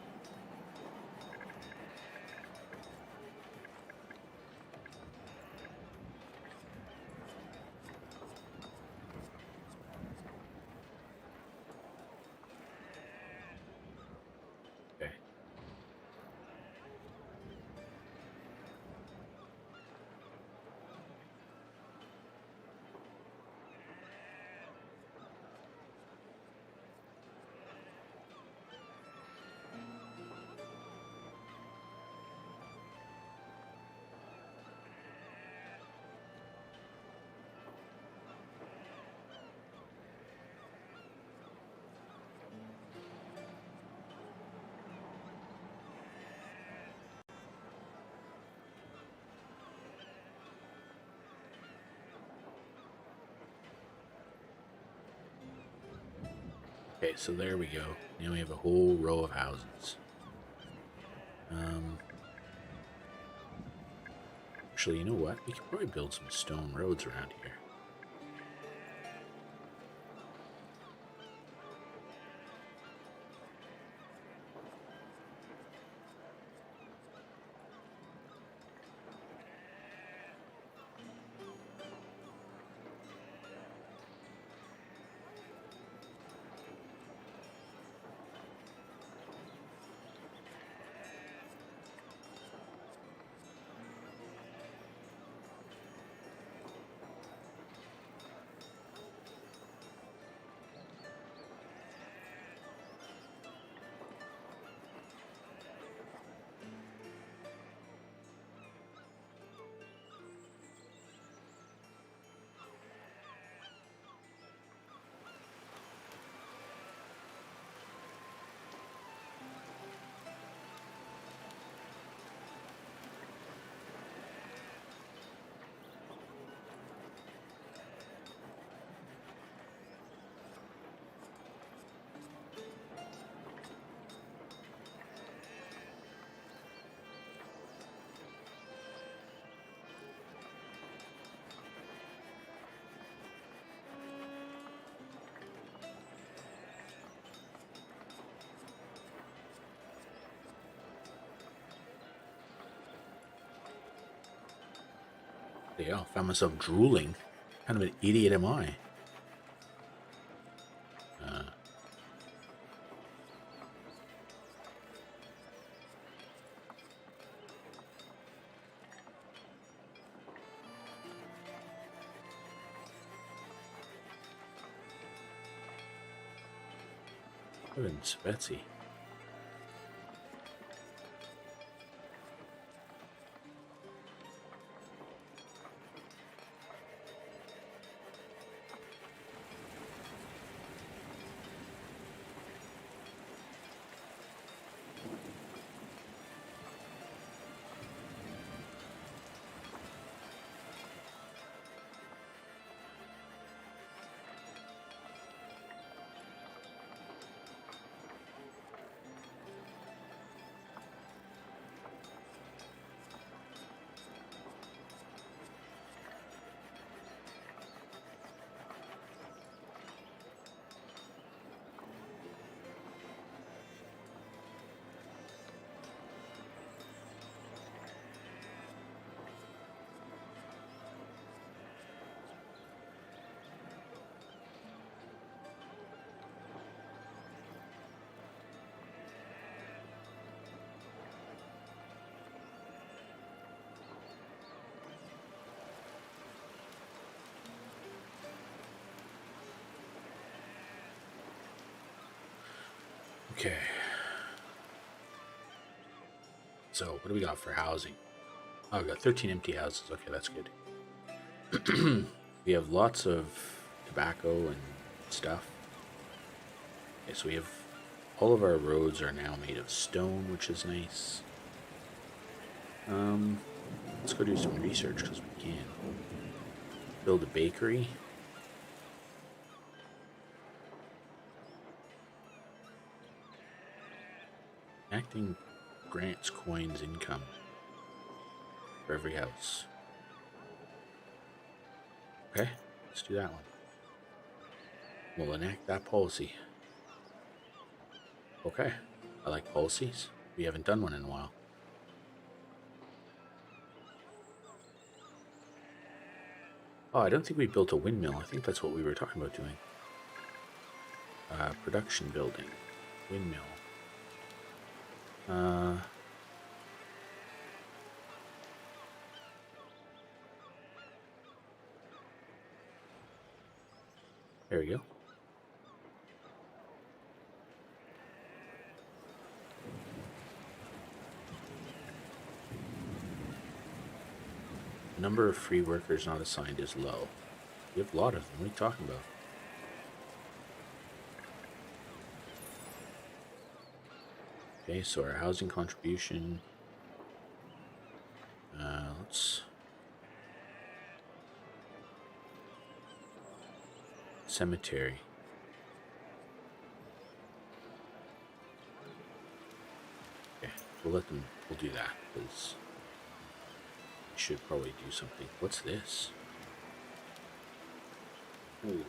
Okay, so there we go. Now we have a whole row of houses. Actually, you know what? We could probably build some stone roads around here. Yeah, I found myself drooling. What kind of an idiot am I? Heavens, Betsy. Okay. So, what do we got for housing? Oh, we got 13 empty houses. Okay, that's good. We have lots of tobacco and stuff. Okay, so we have all of our roads are now made of stone, which is nice. Let's go do some research because we can. Build a bakery. Acting grants coins income for every house. Okay, let's do that one. We'll enact that policy. Okay, I like policies. We haven't done one in a while. Oh, I don't think we built a windmill. I think that's what we were talking about doing. Production building. Windmill. There we go. The number of free workers not assigned is low. We have a lot of them. What are you talking about? Okay, so our housing contribution. Let's cemetery. Okay, we'll let them. We'll do that because we should probably do something. What's this? Ooh.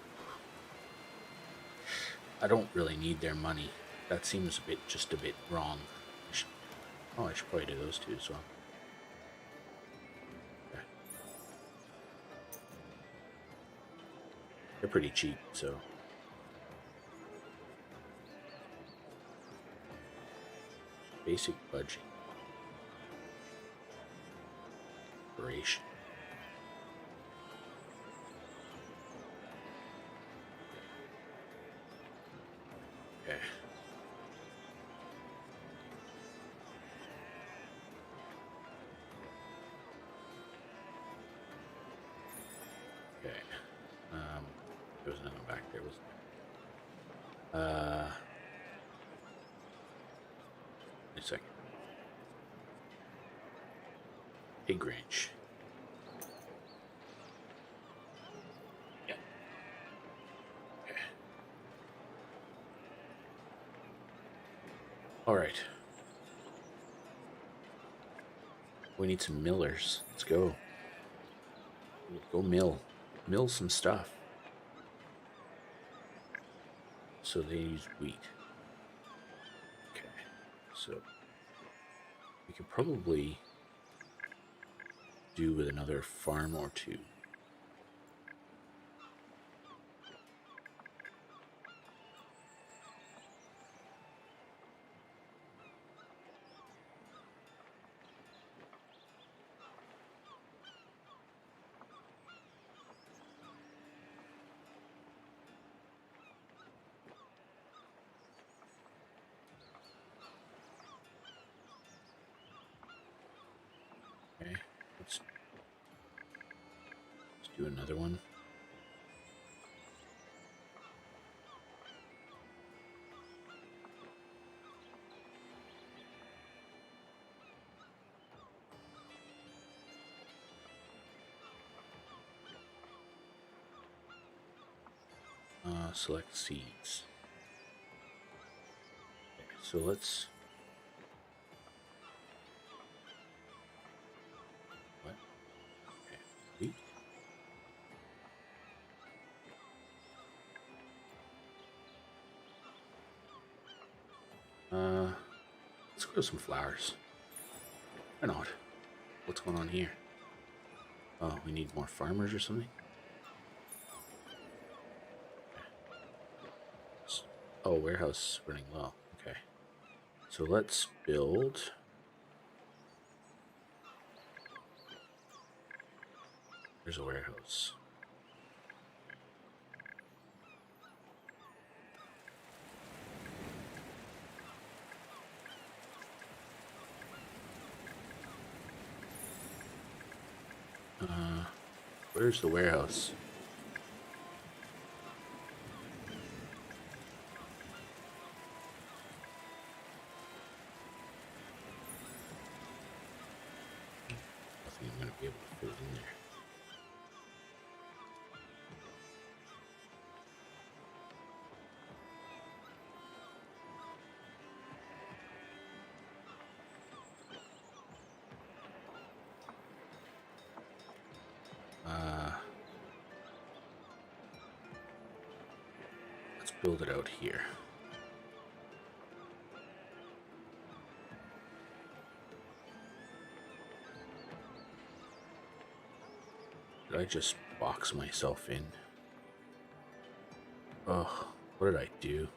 I don't really need their money. That seems just a bit wrong. I should probably do those two as well. Okay. They're pretty cheap, so. Basic budget. Operation. Okay. Okay. There was another one back there, wasn't there? Wait a second. Pig ranch. Yeah. Okay. All right. We need some millers. Let's go. Go mill some stuff. So they use wheat. Okay, so we could probably do with another farm or two. Okay, let's do another one. Select seeds. Okay, so let's... What? Okay, wheat. Let's grow some flowers. Why not? What's going on here? Oh, we need more farmers or something? Oh, warehouse running low. Okay. So let's build... There's a warehouse. Where's the warehouse? Nothing I'm going to be able to fit it in there. Let's build it out here. Did I just box myself in? Oh, what did I do?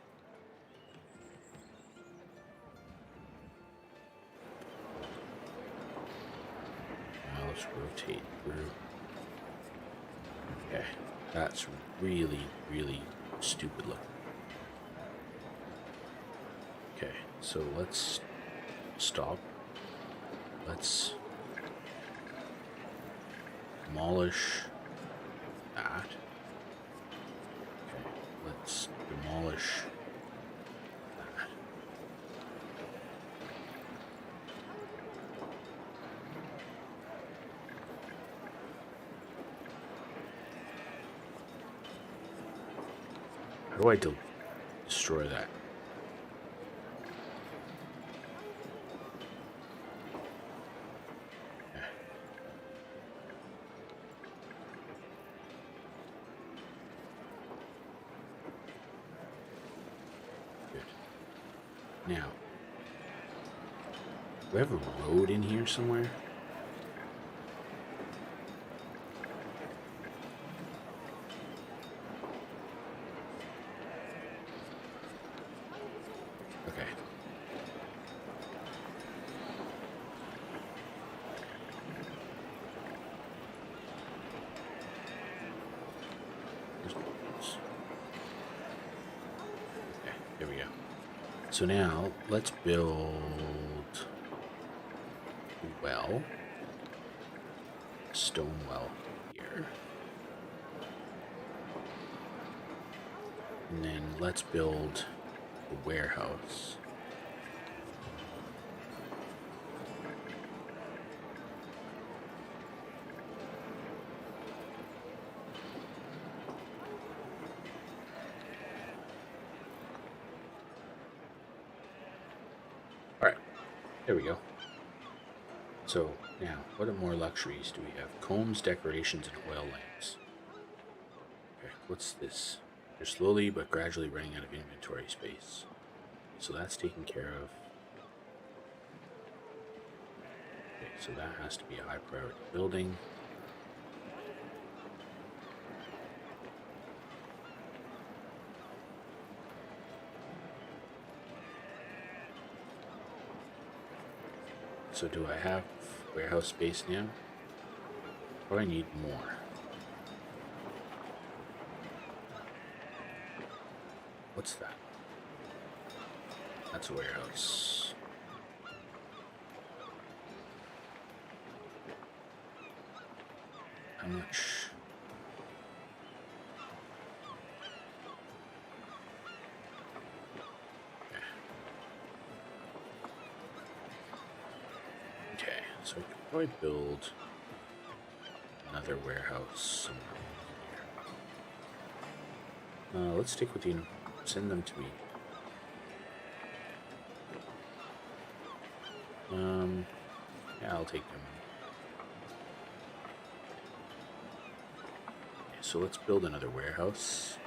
Now let's rotate through. Okay, that's really, really stupid looking. Okay, so let's stop. Let's demolish that. Okay, let's demolish that. How do I destroy that? Now, do I have a road in here somewhere? Okay. Okay, there we go. So now, let's build a well, a stone well here. And then let's build a warehouse. Alright, there we go. So now, what more luxuries do we have? Combs, decorations, and oil lamps. Okay, what's this? You're slowly but gradually running out of inventory space. So that's taken care of. Okay, So that has to be a high priority building. So do I have warehouse space now? Or I need more? What's that? That's a warehouse. How much? Okay, so I could probably build another warehouse somewhere here. Let's stick with you. Send them to me. Yeah, I'll take them. Okay, so let's build another warehouse.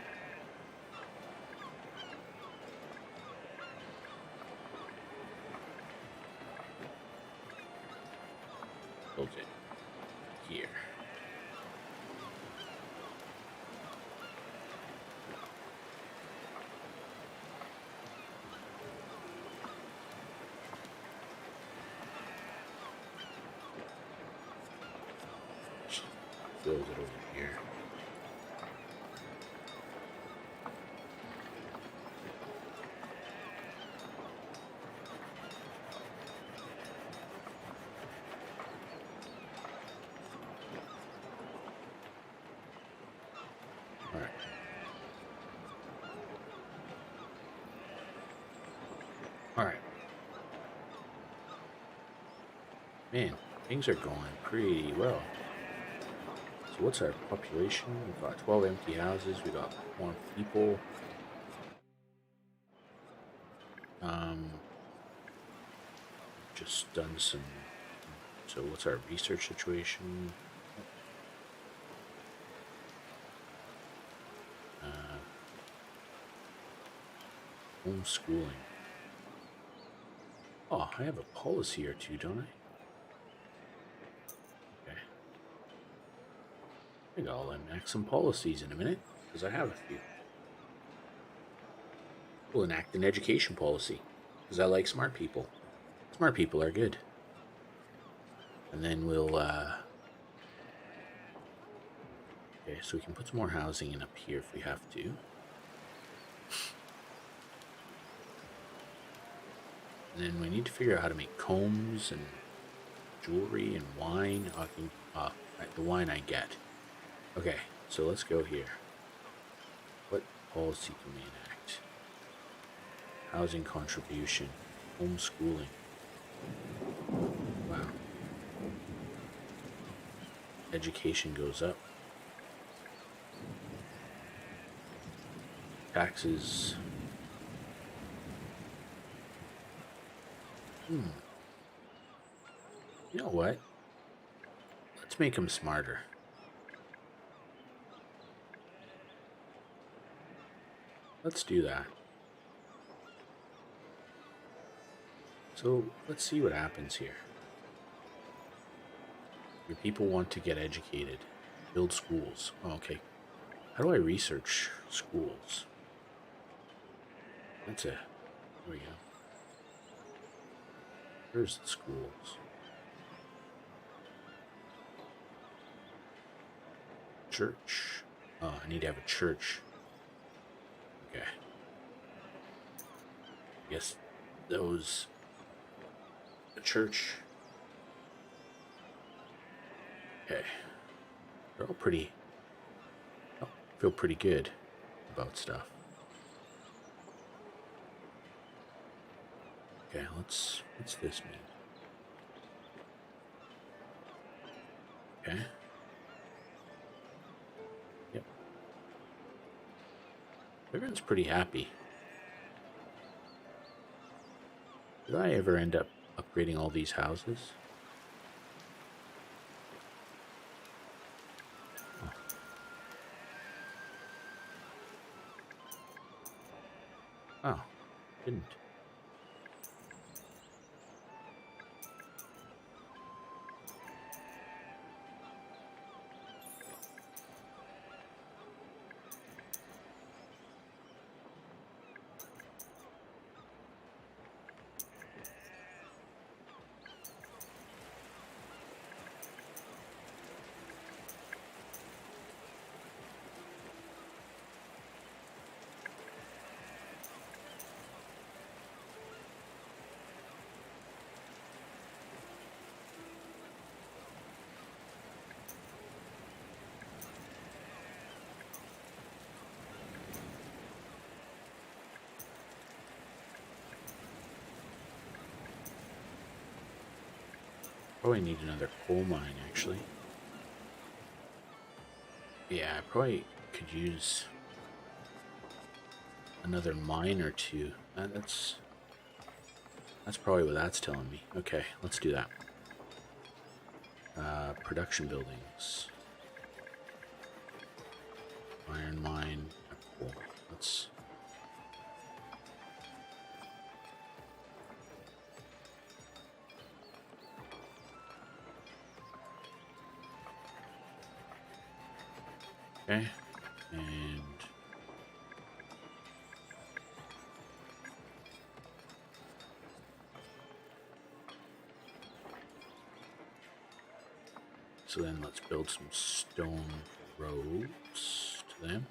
Build it here. Build it over here. All right. All right. Man, things are going pretty well. So what's our population? We've got 12 empty houses. We got more people. Just done some. So what's our research situation? Homeschooling. Oh, I have a policy or two, don't I? Okay. I think I'll enact some policies in a minute, because I have a few. We'll enact an education policy, because I like smart people. Smart people are good. And then we'll, okay, so we can put some more housing in up here if we have to. And then we need to figure out how to make combs and jewelry and wine. The wine I get. Okay, so let's go here. What policy can we enact? Housing contribution. Homeschooling. Wow. Education goes up. Taxes. You know what? Let's make them smarter. Let's do that. So let's see what happens here. Your people want to get educated. Build schools. Oh, okay. How do I research schools? There we go. Where's the schools? Church. Oh, I need to have a church. Okay. I guess the church. Okay. They're all pretty. Oh, feel pretty good about stuff. Okay, what's this mean? Okay. Yep. Everyone's pretty happy. Did I ever end up upgrading all these houses? Oh, didn't. Probably need another coal mine, actually. Yeah, I probably could use another mine or two. That's probably what that's telling me. Okay, let's do that. Production buildings. Iron mine. Cool. Let's... Okay. And... so then let's build some stone roads to them.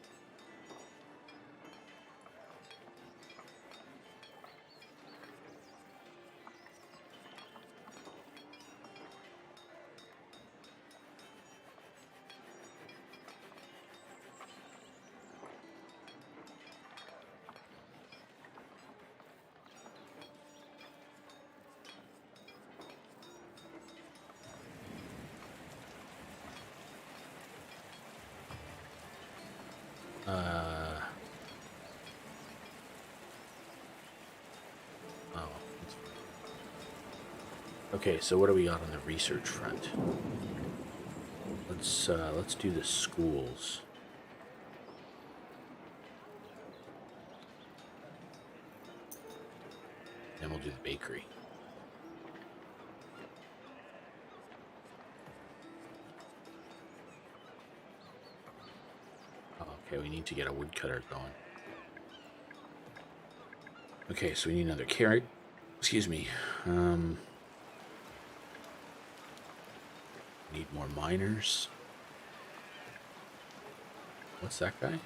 Okay, so what do we got on the research front? Let's do the schools. Then we'll do the bakery. Okay, we need to get a woodcutter going. Okay, so we need another carrot. Excuse me. Need more miners. What's that guy?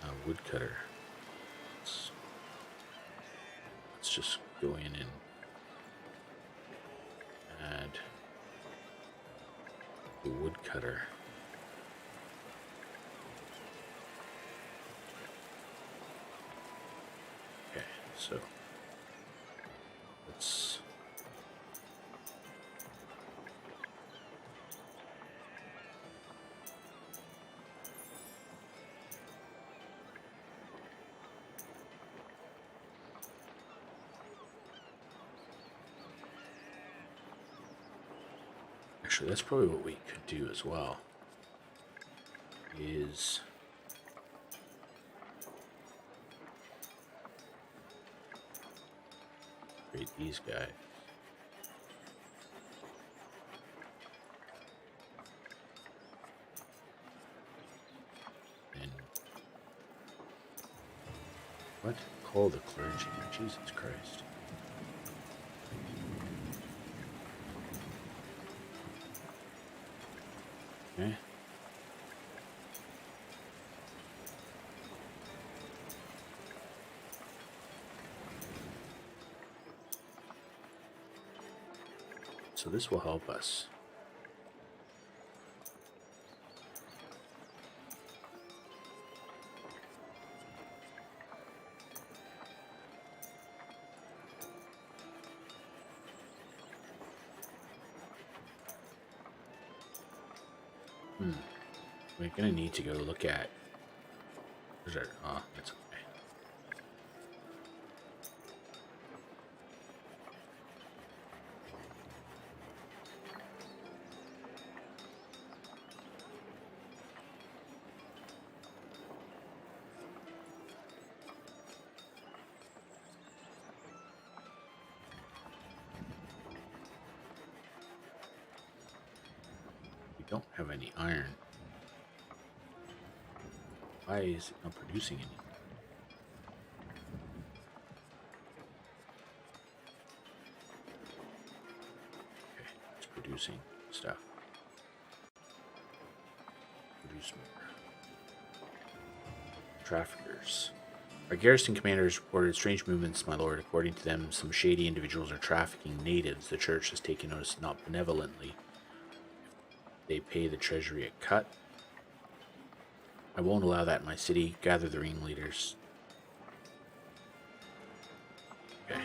A woodcutter. Let's just go in and add the woodcutter. Okay, so let's... Actually, that's probably what we could do as well. Is create these guys. And what? Call the clergy. Jesus Christ. Okay. So this will help us. We're gonna need to go look at... Where's our... Oh, that's okay. We don't have any iron. Why is it not producing any? Okay, it's producing stuff. Produce more. Traffickers. Our garrison commanders reported strange movements, my lord. According to them, some shady individuals are trafficking natives. The church has taken notice not benevolently. They pay the treasury a cut. I won't allow that in my city. Gather the ringleaders. Okay.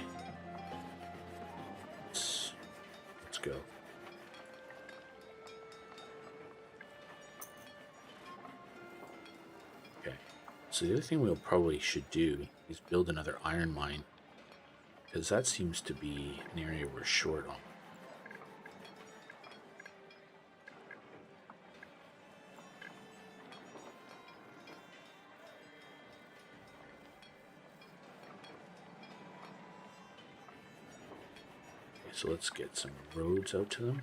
Let's go. Okay. So the other thing we'll probably should do is build another iron mine, because that seems to be an area we're short on. Okay, so let's get some roads out to them.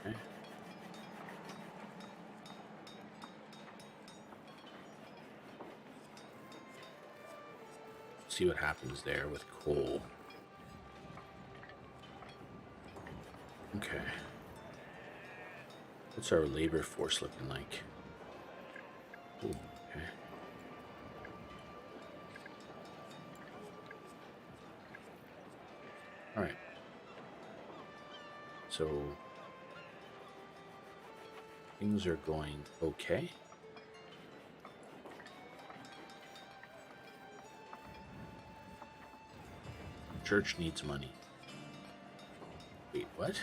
Okay. See what happens there with coal. Okay. What's our labor force looking like? Ooh, okay. All right. So things are going okay. Church needs money. Wait, what?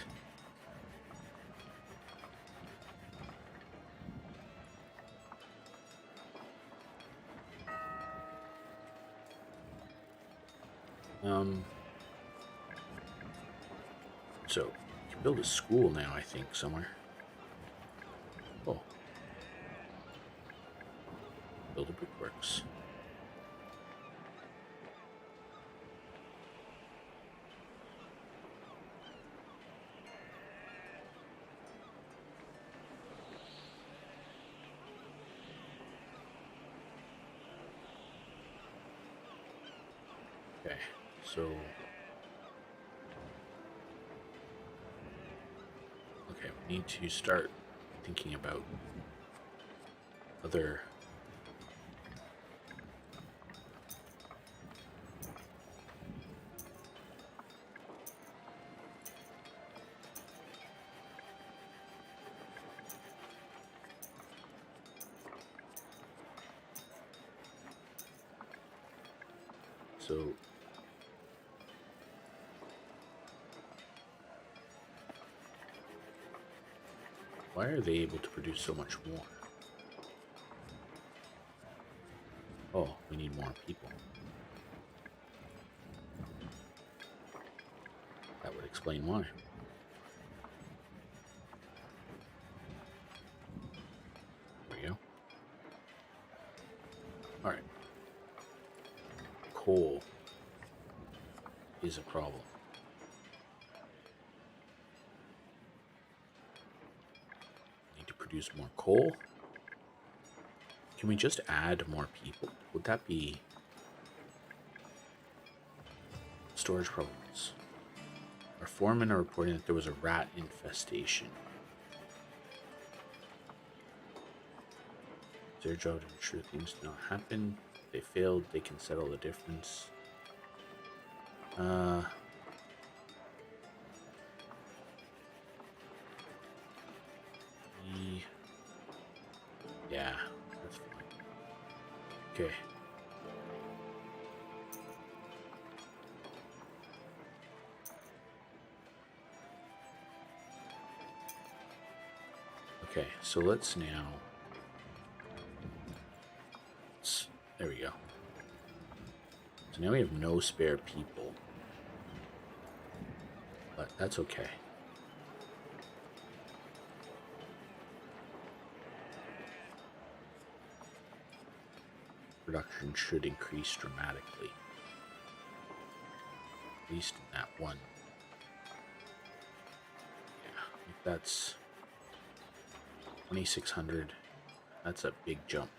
So you can build a school now, I think, somewhere. Oh. Build a brickworks. Okay, so okay, we need to start thinking about other so why are they able to produce so much more? Oh, we need more people. That would explain why. There we go. All right. Coal is a problem. Need to produce more coal. Can we just add more people? Would that be storage problems? Our foremen are reporting that there was a rat infestation. It's their job to ensure things do not happen. If they failed, they can settle the difference. Yeah, that's fine. Okay. Okay, so let's now... there we go. So now we have no spare people. But that's okay. Production should increase dramatically. At least in that one. Yeah, if that's 2,600. That's a big jump.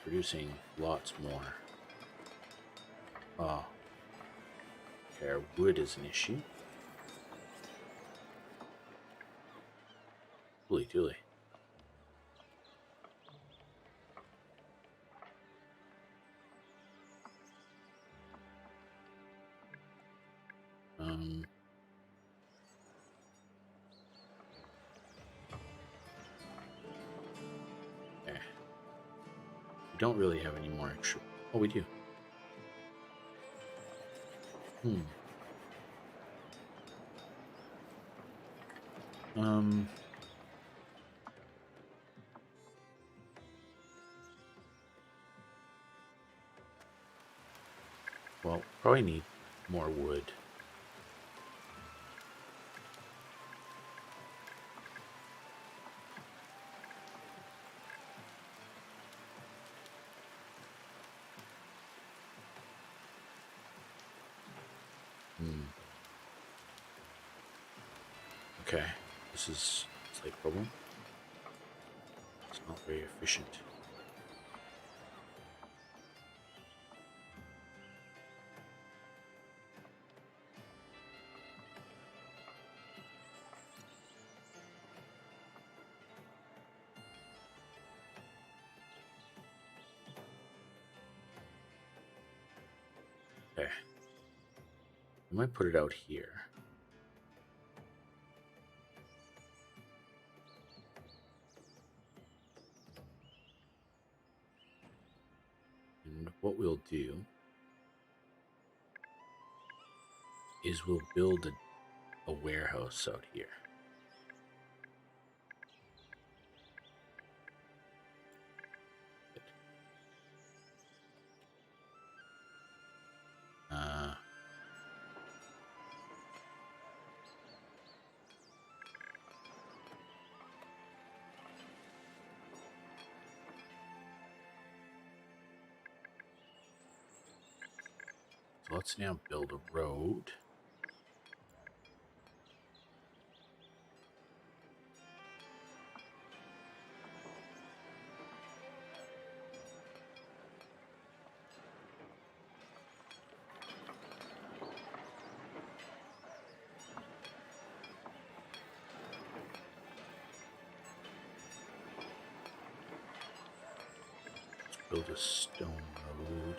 producing lots more. Oh. Okay, our wood is an issue. Holy dooly. Okay. We don't really have any more extra. Oh, we do. Well, probably need more wood. Okay, this is a slight problem. It's not very efficient. Okay. I might put it out here. And what we'll do is we'll build a warehouse out here. So let's now build a road. Let's build a stone road.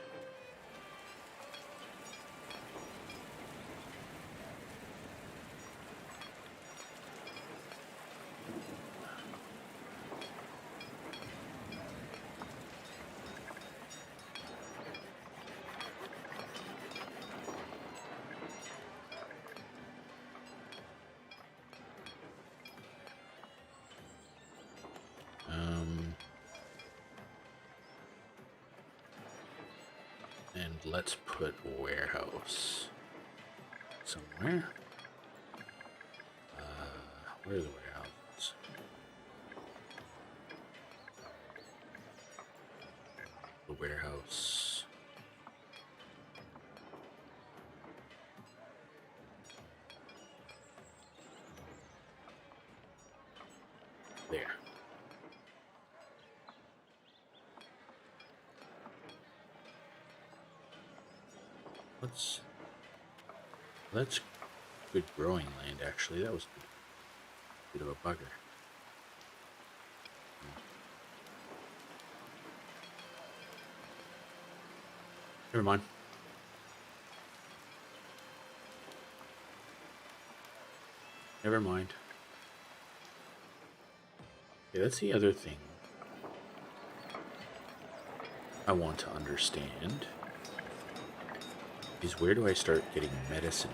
And let's put a warehouse somewhere. Where are the warehouses? The warehouse. There. That's good growing land, actually. That was a bit of a bugger. Never mind. Never mind. Okay, that's the other thing I want to understand is where do I start getting medicine?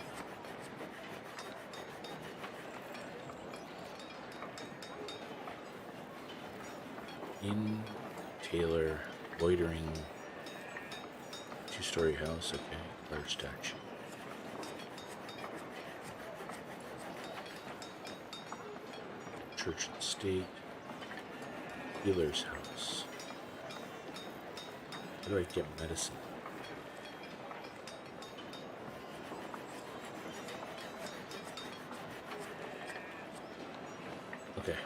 In Taylor, loitering, 2-story house, okay, large statue. Church and state, healer's house. How do I get medicine? Okay.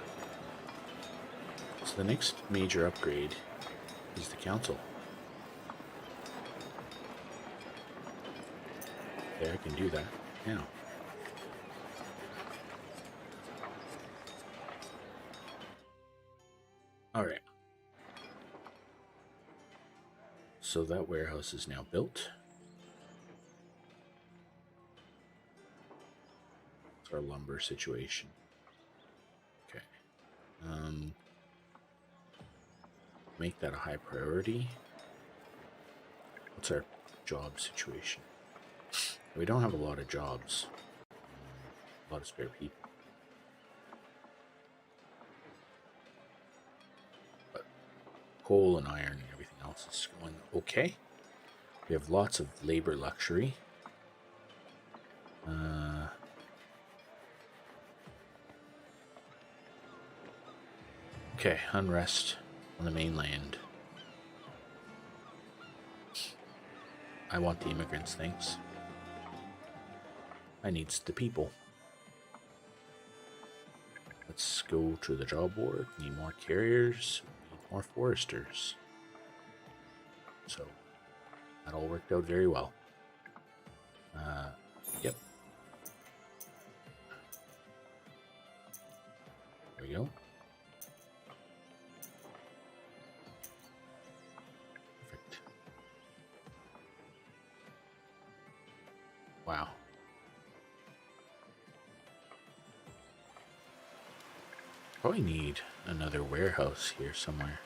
So the next major upgrade is the council. Okay, I can do that now. All right. So that warehouse is now built. It's our lumber situation. Okay. Make that a high priority. What's our job situation? We don't have a lot of jobs. A lot of spare people. But coal and iron and everything else is going okay. We have lots of labor luxury. Okay, unrest on the mainland. I want the immigrants, thanks. I needs the people. Let's go to the job board. Need more carriers. Need more foresters. So that all worked out very well. Yep. There we go. Perfect. Wow. Probably need another warehouse here somewhere.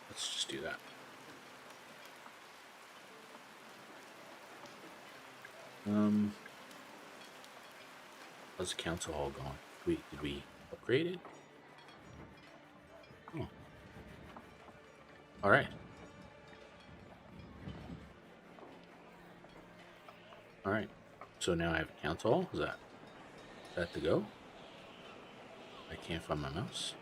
Let's just do that. How's the council hall going? Did we upgrade it? Oh. All right. All right. So now I have a council hall. Is that to go? I can't find my mouse.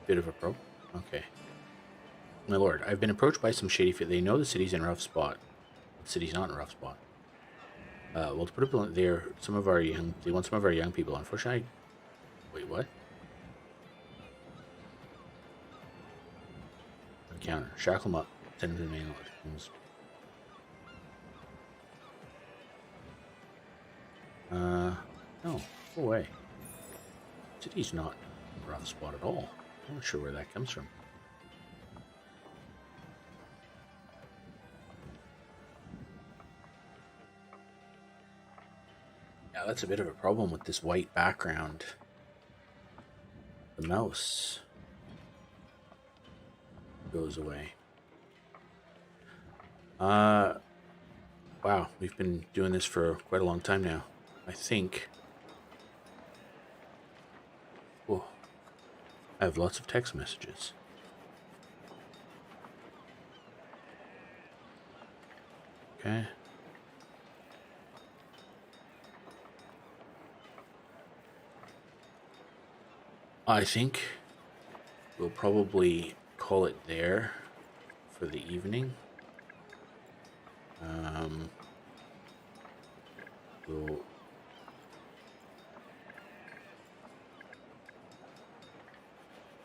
Bit of a pro. Okay. My lord, I've been approached by some shady They know the city's in a rough spot. The city's not in a rough spot. Well, to put it bluntly, they want some of our young people. Unfortunately, wait, what? Counter. Shackle them up. Send them to the main lodge. No. Go away. City's not in a rough spot at all. I'm not sure where that comes from. Yeah, that's a bit of a problem with this white background. The mouse goes away. Wow, we've been doing this for quite a long time now. I think. Oh, I have lots of text messages. Okay. I think we'll probably call it there for the evening. We'll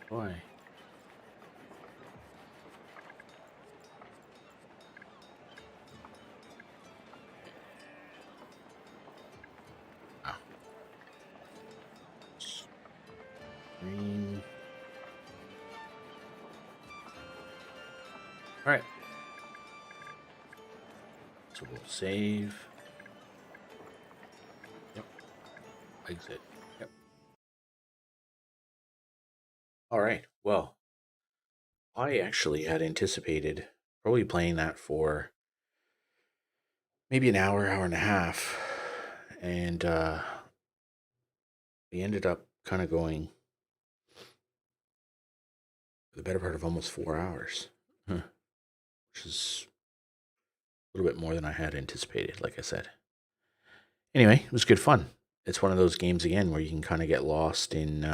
why? Ah. Screen. All right. So we'll save. Yep. Exit. Yep. All right. Well, I actually had anticipated probably playing that for maybe an hour, hour and a half, and we ended up kind of going for the better part of almost 4 hours, which is a little bit more than I had anticipated, like I said. Anyway, it was good fun. It's one of those games again where you can kind of get lost in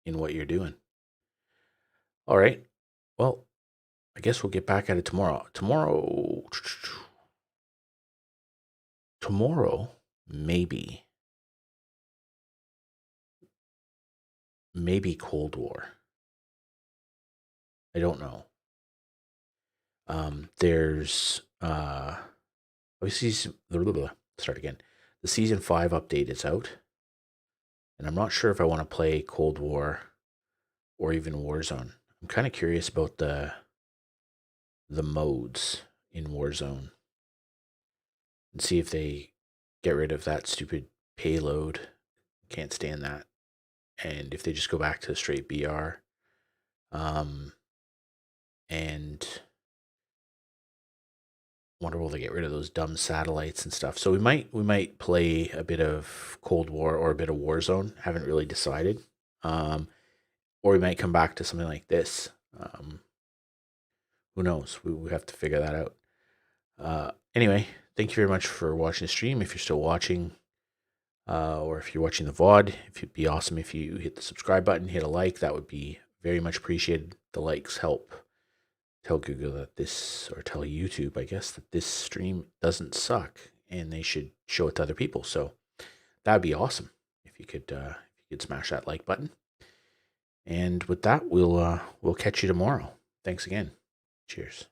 what you're doing. All right. Well, I guess we'll get back at it tomorrow. Tomorrow, maybe Cold War. I don't know. There's obviously start again. The season 5 update is out, and I'm not sure if I want to play Cold War or even Warzone. I'm kind of curious about the modes in Warzone and see if they get rid of that stupid payload. Can't stand that. And if they just go back to straight BR, and wonder will they get rid of those dumb satellites and stuff. So we might play a bit of Cold War or a bit of Warzone. Haven't really decided. Or we might come back to something like this. Who knows? We have to figure that out. Anyway, thank you very much for watching the stream. If you're still watching, or if you're watching the VOD, it'd be awesome if you hit the subscribe button, hit a like. That would be very much appreciated. The likes help tell Google that this, or tell YouTube, I guess, that this stream doesn't suck and they should show it to other people. So that would be awesome if you could smash that like button. And with that, we'll catch you tomorrow. Thanks again. Cheers.